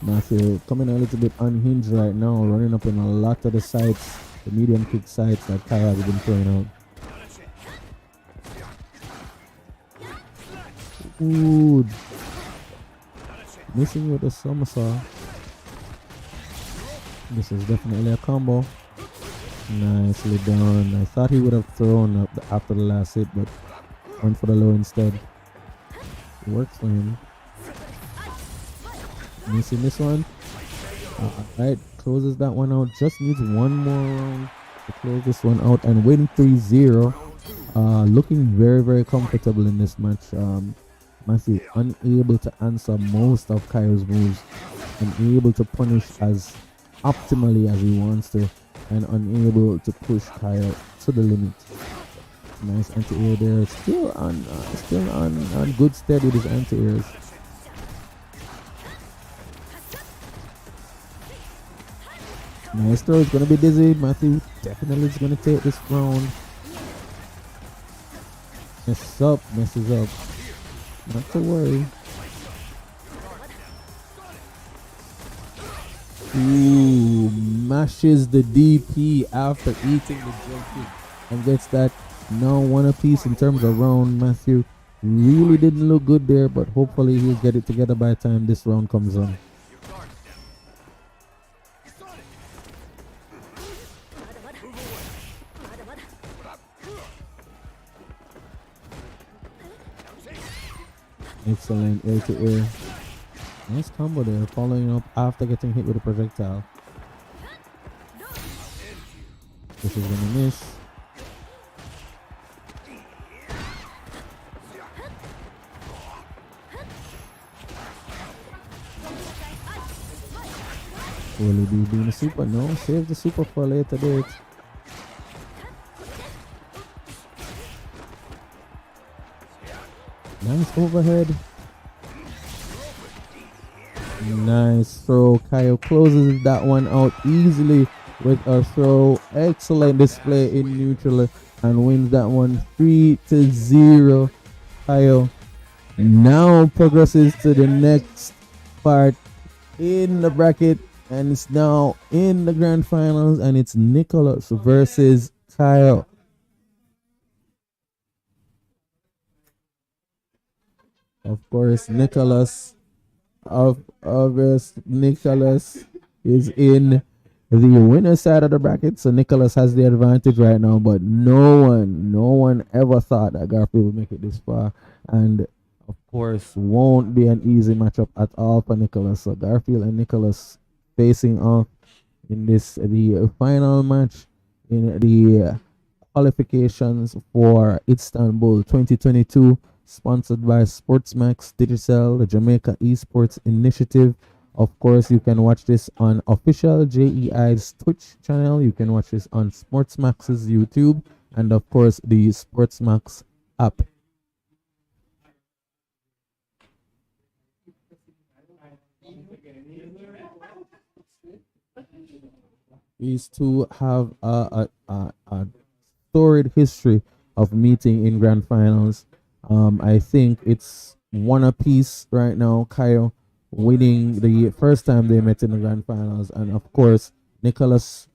Matthew coming a little bit unhinged right now, running up in a lot of the sides, the medium kick sides that Kai has been throwing out. Ooh, missing with the somersault. This is definitely a combo. Nicely done. I thought he would have thrown up after the last hit, but went for the low instead. It works for him. Missing this one. Alright, closes that one out. Just needs one more round to close this one out and win 3-0. Looking very, very comfortable in this match. Matthew unable to answer most of Kyle's moves and able to punish as optimally as he wants to, and unable to push Kyle to the limit. Nice anti-air there. Still on good stead with his anti-airs. Nice throw. It's gonna be dizzy. Matthew definitely is gonna take this round. Messes up. Not to worry. Ooh, mashes the DP after eating the jump kick and gets that now one apiece in terms of round. Matthew really didn't look good there, but hopefully he'll get it together by the time this round comes on. Excellent air to air. Nice combo there, following up after getting hit with a projectile. This is gonna miss. Will he be doing a super? No, save the super for later date. Nice overhead. Nice throw. Kyle closes that one out easily with a throw. Excellent display in neutral and wins that one 3-0. Kyle now progresses to the next part in the bracket, and it's now in the grand finals, and it's Nicholas versus Kyle. Of course, Nicholas is in the winner side of the bracket, so Nicholas has the advantage right now, but no one ever thought that Garfield would make it this far, and of course won't be an easy matchup at all for Nicholas. So Garfield and Nicholas facing off in this the final match in the qualifications for Istanbul 2022, sponsored by Sportsmax Digital, the Jamaica Esports Initiative. Of course, you can watch this on official JEI's Twitch channel. You can watch this on Sportsmax's YouTube, and of course, the Sportsmax app. These two have a storied history of meeting in grand finals. I think it's one apiece right now. Kyle winning the first time they met in the grand finals, and of course Nicholas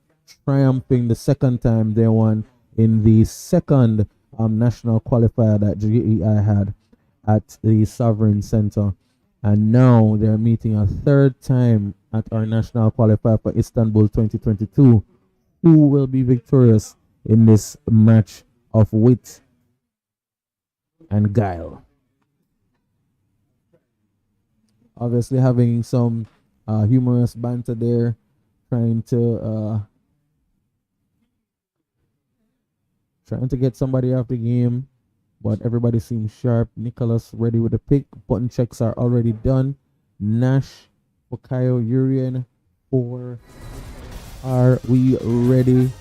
triumphing the second time they won in the second national qualifier that JEI had at the Sovereign Center, and now they're meeting a third time at our national qualifier for Istanbul 2022. Who will be victorious in this match of wit and guile? Obviously having some humorous banter there, trying to get somebody off the game, but everybody seems sharp. Nicholas ready with the pick. Button checks are already done. Nash, Wakayo, Urian, 4. Are we ready?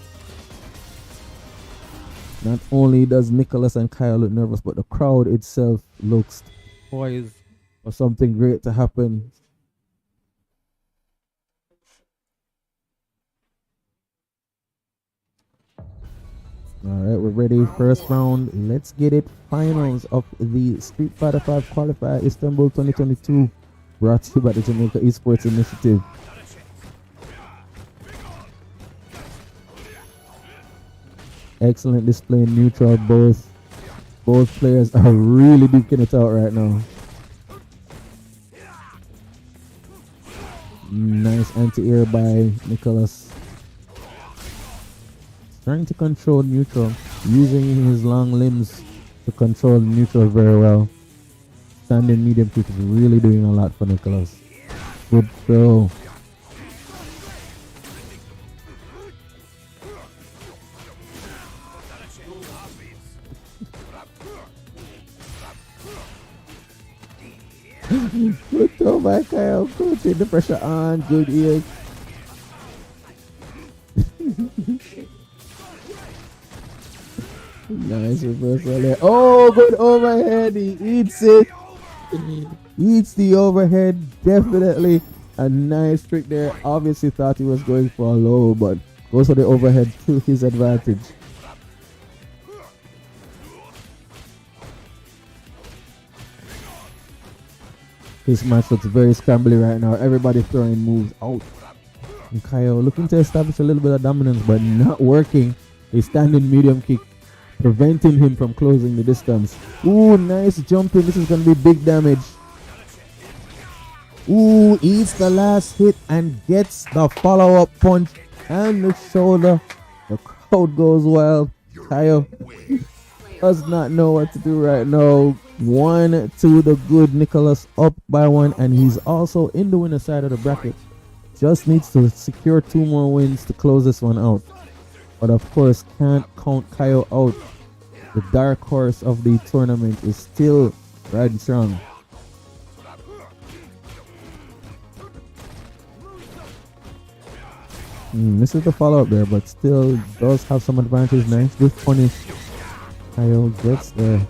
Not only does Nicholas and Kyle look nervous, but the crowd itself looks poised for something great to happen. Alright, we're ready. First round. Let's get it. Finals of the Street Fighter 5 Qualifier Istanbul 2022. Brought to you by the Jamaica Esports Initiative. Excellent display in neutral. Both players are really duking it out right now. Nice anti-air by Nicholas. Trying to control neutral, using his long limbs to control neutral very well. Standing medium kick is really doing a lot for Nicholas. Good throw. Good throw by Kyle. Good, take the pressure on. Good ears. Nice reversal there. Oh, good overhead. He eats it. Eats the overhead. Definitely a nice trick there. Obviously thought he was going for a low, but goes for the overhead to his advantage. This match looks very scrambly right now. Everybody throwing moves out. And Kyle looking to establish a little bit of dominance, but not working. A standing medium kick preventing him from closing the distance. Ooh, nice jumping. This is going to be big damage. Ooh, eats the last hit and gets the follow-up punch and the shoulder. The crowd goes wild. Kyle does not know what to do right now. 1 to the good. Nicholas up by 1, and he's also in the winner side of the bracket. Just needs to secure 2 more wins to close this one out. But of course, can't count Kyle out. The dark horse of the tournament is still riding strong. This is the follow-up there, but still does have some advantage. Nice, good punish. Kyle gets the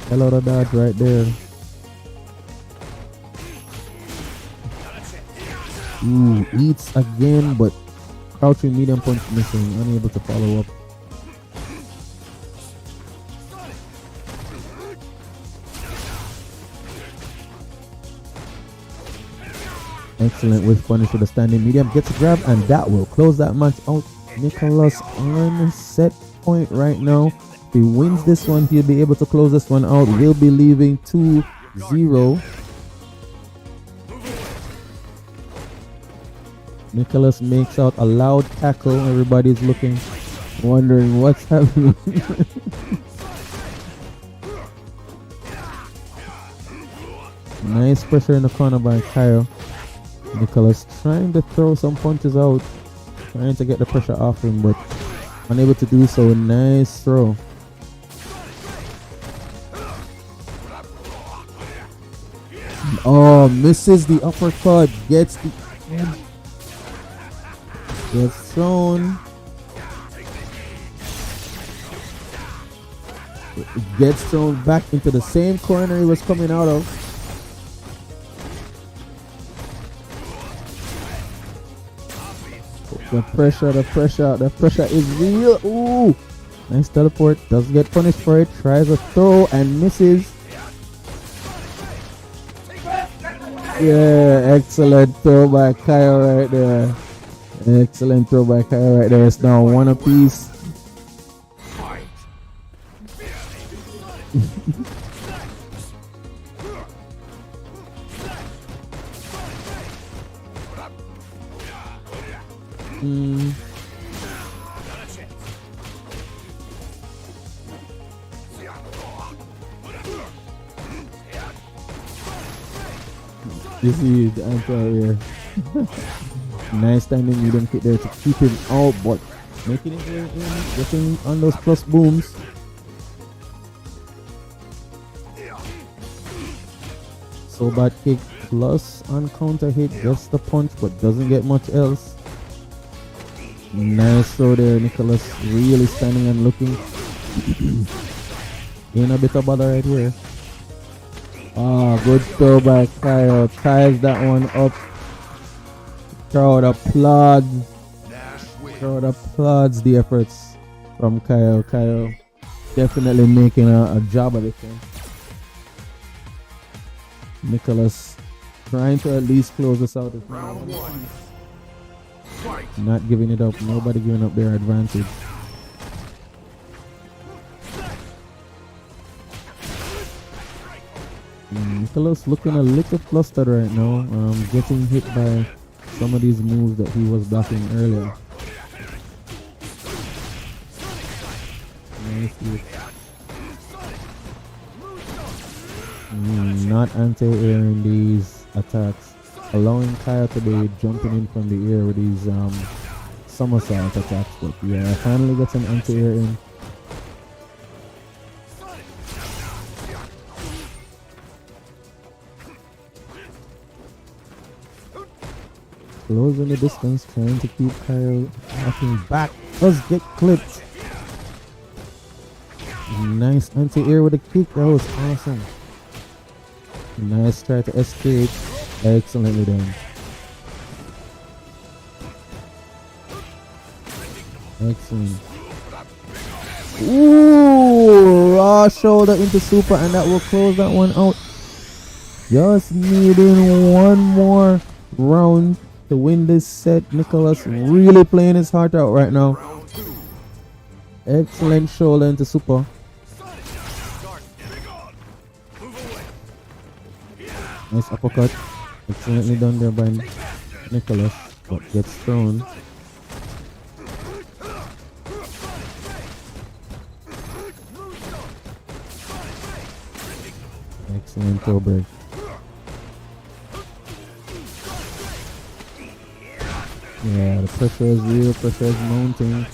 hell out of dodge right there. Ooh, eats again, but crouching medium punch missing, unable to follow up. Excellent with punish with a standing medium. Gets a grab, and that will close that match out. Nicholas on set point right now. If he wins this one, he'll be able to close this one out. We'll be leaving 2-0. Nicholas makes out a loud tackle. Everybody's looking, wondering what's happening. Nice pressure in the corner by Kyle. Nicholas trying to throw some punches out, trying to get the pressure off him, but unable to do so. Nice throw. Oh, misses the uppercut. Gets thrown. Gets thrown back into the same corner he was coming out of. The pressure is real. Ooh, nice teleport. Doesn't get punished for it. Tries a throw and misses. Yeah, excellent throw by Kyle right there. Excellent throw by Kyle right there. It's now one apiece. You see the answer here. Nice timing medium kick there to keep him out, but making it in, getting on those plus booms. So bad kick plus on counter hit, gets the punch but doesn't get much else. Nice throw there, Nicholas really standing and looking. In a bit of bother right here. Ah, good throw by Kyle. Ties that one up. Crowd applauds. Crowd applauds the efforts from Kyle. Kyle definitely making a job of it. Nicholas trying to at least close this out. Round one. Fight. Not giving it up. Nobody giving up their advantage. Nicholas looking a little flustered right now. Getting hit by some of these moves that he was blocking earlier. Nice hit. Not anti-airing these attacks, allowing Kyle to be jumping in from the air with these somersault attacks. But yeah, finally gets an anti-air in. Closing the distance, trying to keep Kyle knocking back. Does get clipped. Nice anti-air with a kick. That was awesome. Nice try to escape. Excellently done. Excellent. Ooh, raw shoulder into super, and that will close that one out. Just needing one more round to win this set. Nicholas really playing his heart out right now. Excellent shoulder into super. Nice uppercut. Excellently done there by Nicholas, but gets thrown. Excellent toe break. Yeah, the pressure is real, pressure is mounting.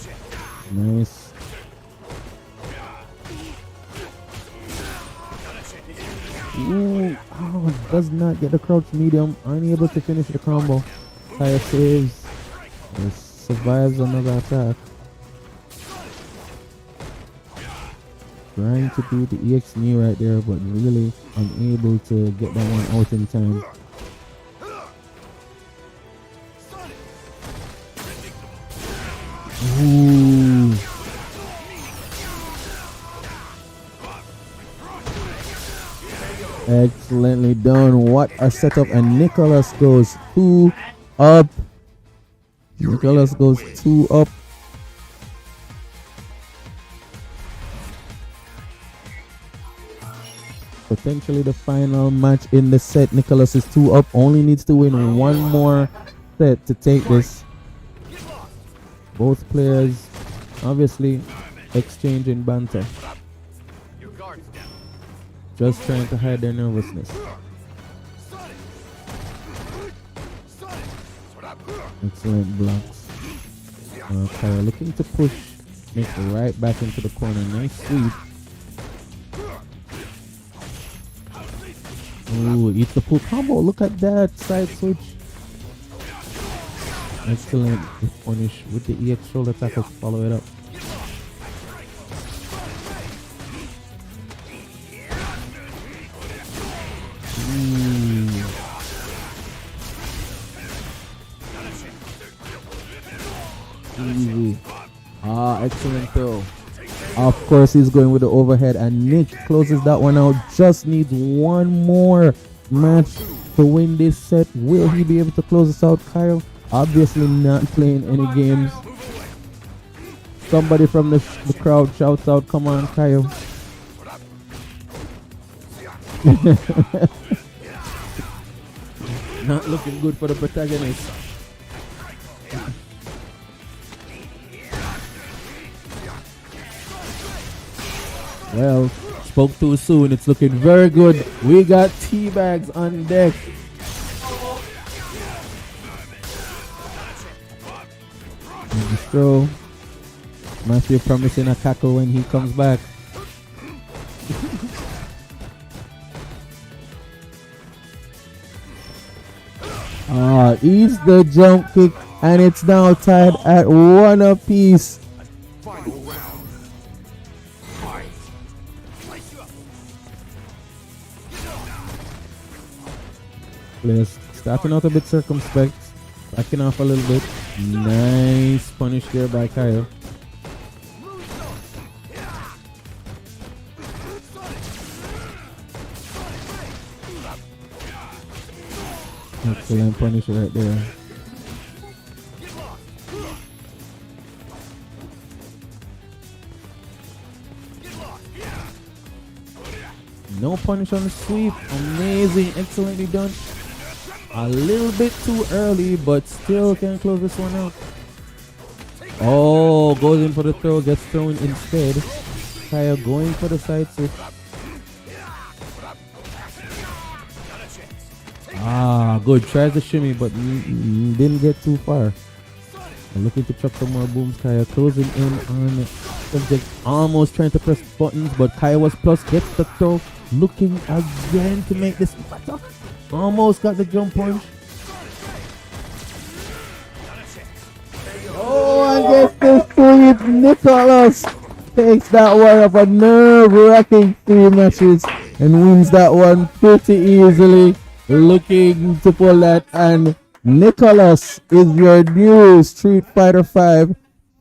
Nice. Ooh, oh, does not get the crouch medium. Unable to finish the combo. Kyle saves. Survives another attack. Trying to do the EX knee right there, but really unable to get that one out in time. Ooh. Excellently done. What a setup. And Nicholas goes 2 up. Nicholas goes 2 up. Potentially the final match in the set. Nicholas is 2 up. Only needs to win one more set to take this. Both players obviously exchanging banter. Your guard's down. Just trying to hide their nervousness. Excellent blocks. Kyra looking to push Nick right back into the corner. Nice sweep. Ooh, eats the pull combo. Look at that side switch. Excellent punish with the EX shoulder tackles. Follow it up. Easy. Excellent throw. Of course, he's going with the overhead, and Nick closes that one out. Just needs one more match to win this set. Will he be able to close this out, Kyle? Obviously not playing any games. Somebody from the crowd shouts out, "Come on, Kyle." Not looking good for the protagonist. Well, spoke too soon. It's looking very good. We got tea bags on deck. So, Matthew promising a cackle when he comes back. Eats the jump kick, and it's now tied at 1 apiece. Final round. Fight. Players starting out a bit circumspect, backing off a little bit. Nice punish there by Kyle. Excellent punish right there. No punish on the sweep. Amazing. Excellently done. A little bit too early, but still can close this one out. Oh, goes in for the throw, gets thrown instead. Kaya going for the side switch. Good. Tries the shimmy, but didn't get too far. Looking to chuck some more booms. Kaya closing in on subject. Almost trying to press buttons, but Kaya was plus. Gets the throw. Looking again to make this better. Almost got the jump punch. Oh, and gets the sweep. Nicholas takes that one up a nerve-wracking 3 matches and wins that one pretty easily. Looking to pull that, and Nicholas is your new Street Fighter 5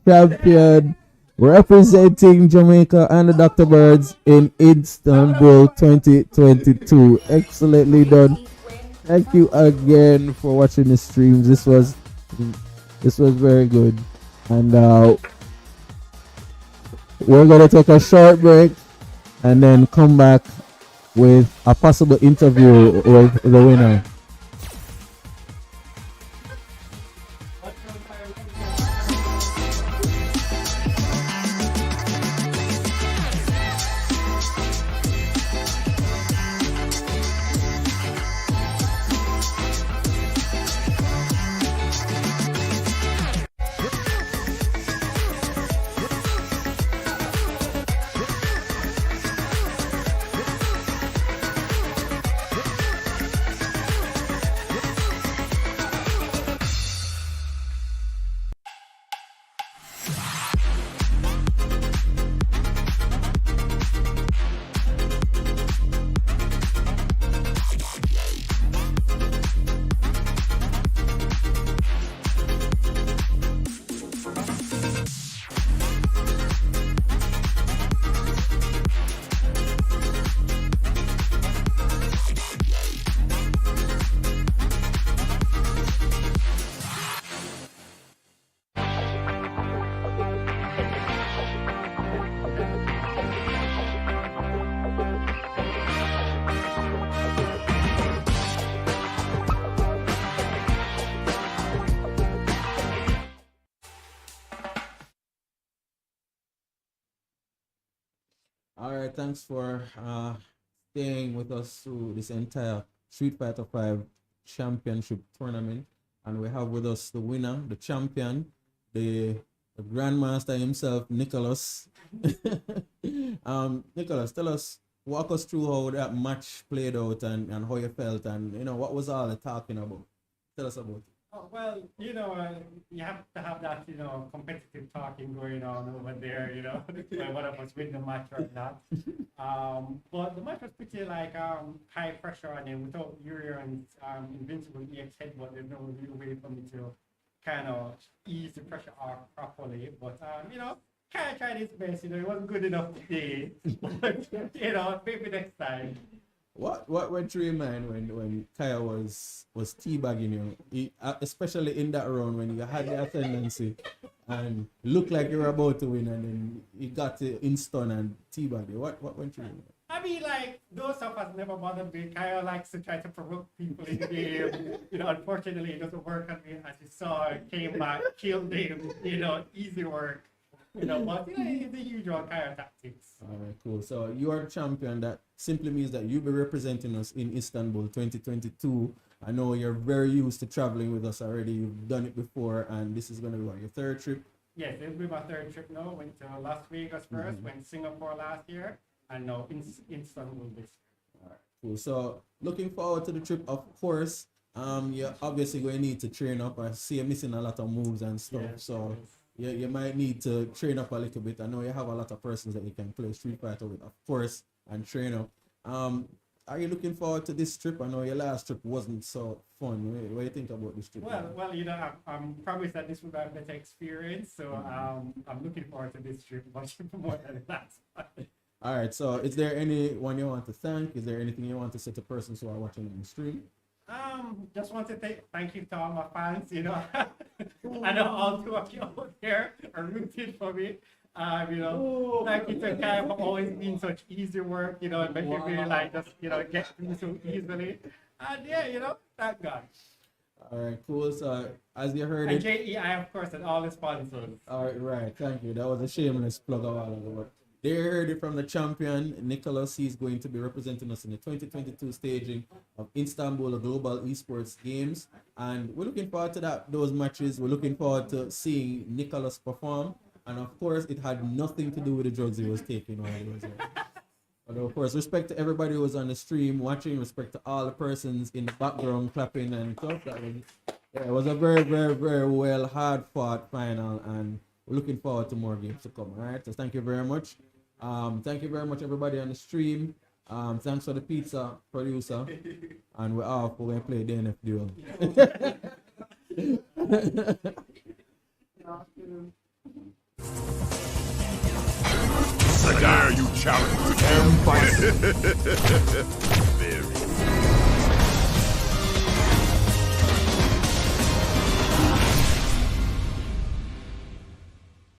champion, representing Jamaica and the Dr. Birds in Istanbul 2022. Excellently done. Thank you again for watching the streams. This was very good, and we're gonna take a short break and then come back with a possible interview with the winner. All right, thanks for staying with us through this entire Street Fighter 5 Championship tournament. And we have with us the winner, the champion, the Grandmaster himself, Nicholas. Nicholas, walk us through how that match played out and how you felt and, what was all the talking about? Tell us about it. Oh, well, you have to have that, competitive talking going on over there, whether one of us win the match or not. But the match was pretty high pressure on him without Urian's invincible EX headbutt. There's no real way for me to kind of ease the pressure off properly. But, Kaya tried his best, it wasn't good enough today. But, maybe next time. What went through your mind when Kaya was teabagging you, especially in that round when you had the ascendancy and looked like you were about to win and then you got in stun and teabagged you? What went through your mind? I mean, those stuff has never bothered me. Kaya likes to try to provoke people in the game. Unfortunately, it doesn't work on me. As you saw, came back, killed him, easy work. But it's the usual Kaya tactics. All right, cool. So you are the champion. That simply means that you'll be representing us in Istanbul 2022. I know you're very used to traveling with us already. You've done it before, and this is going to be your third trip. Yes, it'll be my third trip now. Went to Las Vegas first, went Singapore last year, and now Istanbul this year. All right, cool. So looking forward to the trip, of course. You're obviously going to need to train up. I see you're missing a lot of moves and stuff. Yes, so. yes. You might need to train up a little bit. I know you have a lot of persons that you can play Street Fighter with, of course, and train up. Are you looking forward to this trip? I know your last trip wasn't so fun. What do you think about this trip? Well, I'm promised that this will be a better experience, so I'm looking forward to this trip much more than the last one. All right. So, is there anyone you want to thank? Is there anything you want to say to persons who are watching on the stream? Just want to thank you to all my fans. I know all two of you out there are rooting for me. Thank you to Kai for always being such easy work, and making me get through so easily. And thank God. All right, cool. So, as you heard and it. JEI, of course, and all the sponsors. All right, thank you. That was a shameless plug a while ago. But they heard it from the champion, Nicholas. He's going to be representing us in the 2022 staging of Istanbul Global Esports Games. And we're looking forward to those matches. We're looking forward to seeing Nicholas perform. And of course, it had nothing to do with the drugs he was taking while he was there. But of course, respect to everybody who was on the stream watching, respect to all the persons in the background clapping and stuff. It was a very, very, very well hard fought final, and we're looking forward to more games to come. All right, so thank you very much. Thank you very much, everybody on the stream. Thanks for the pizza producer, and we're off. We're gonna play DNF duel. I dare you challenge. Very.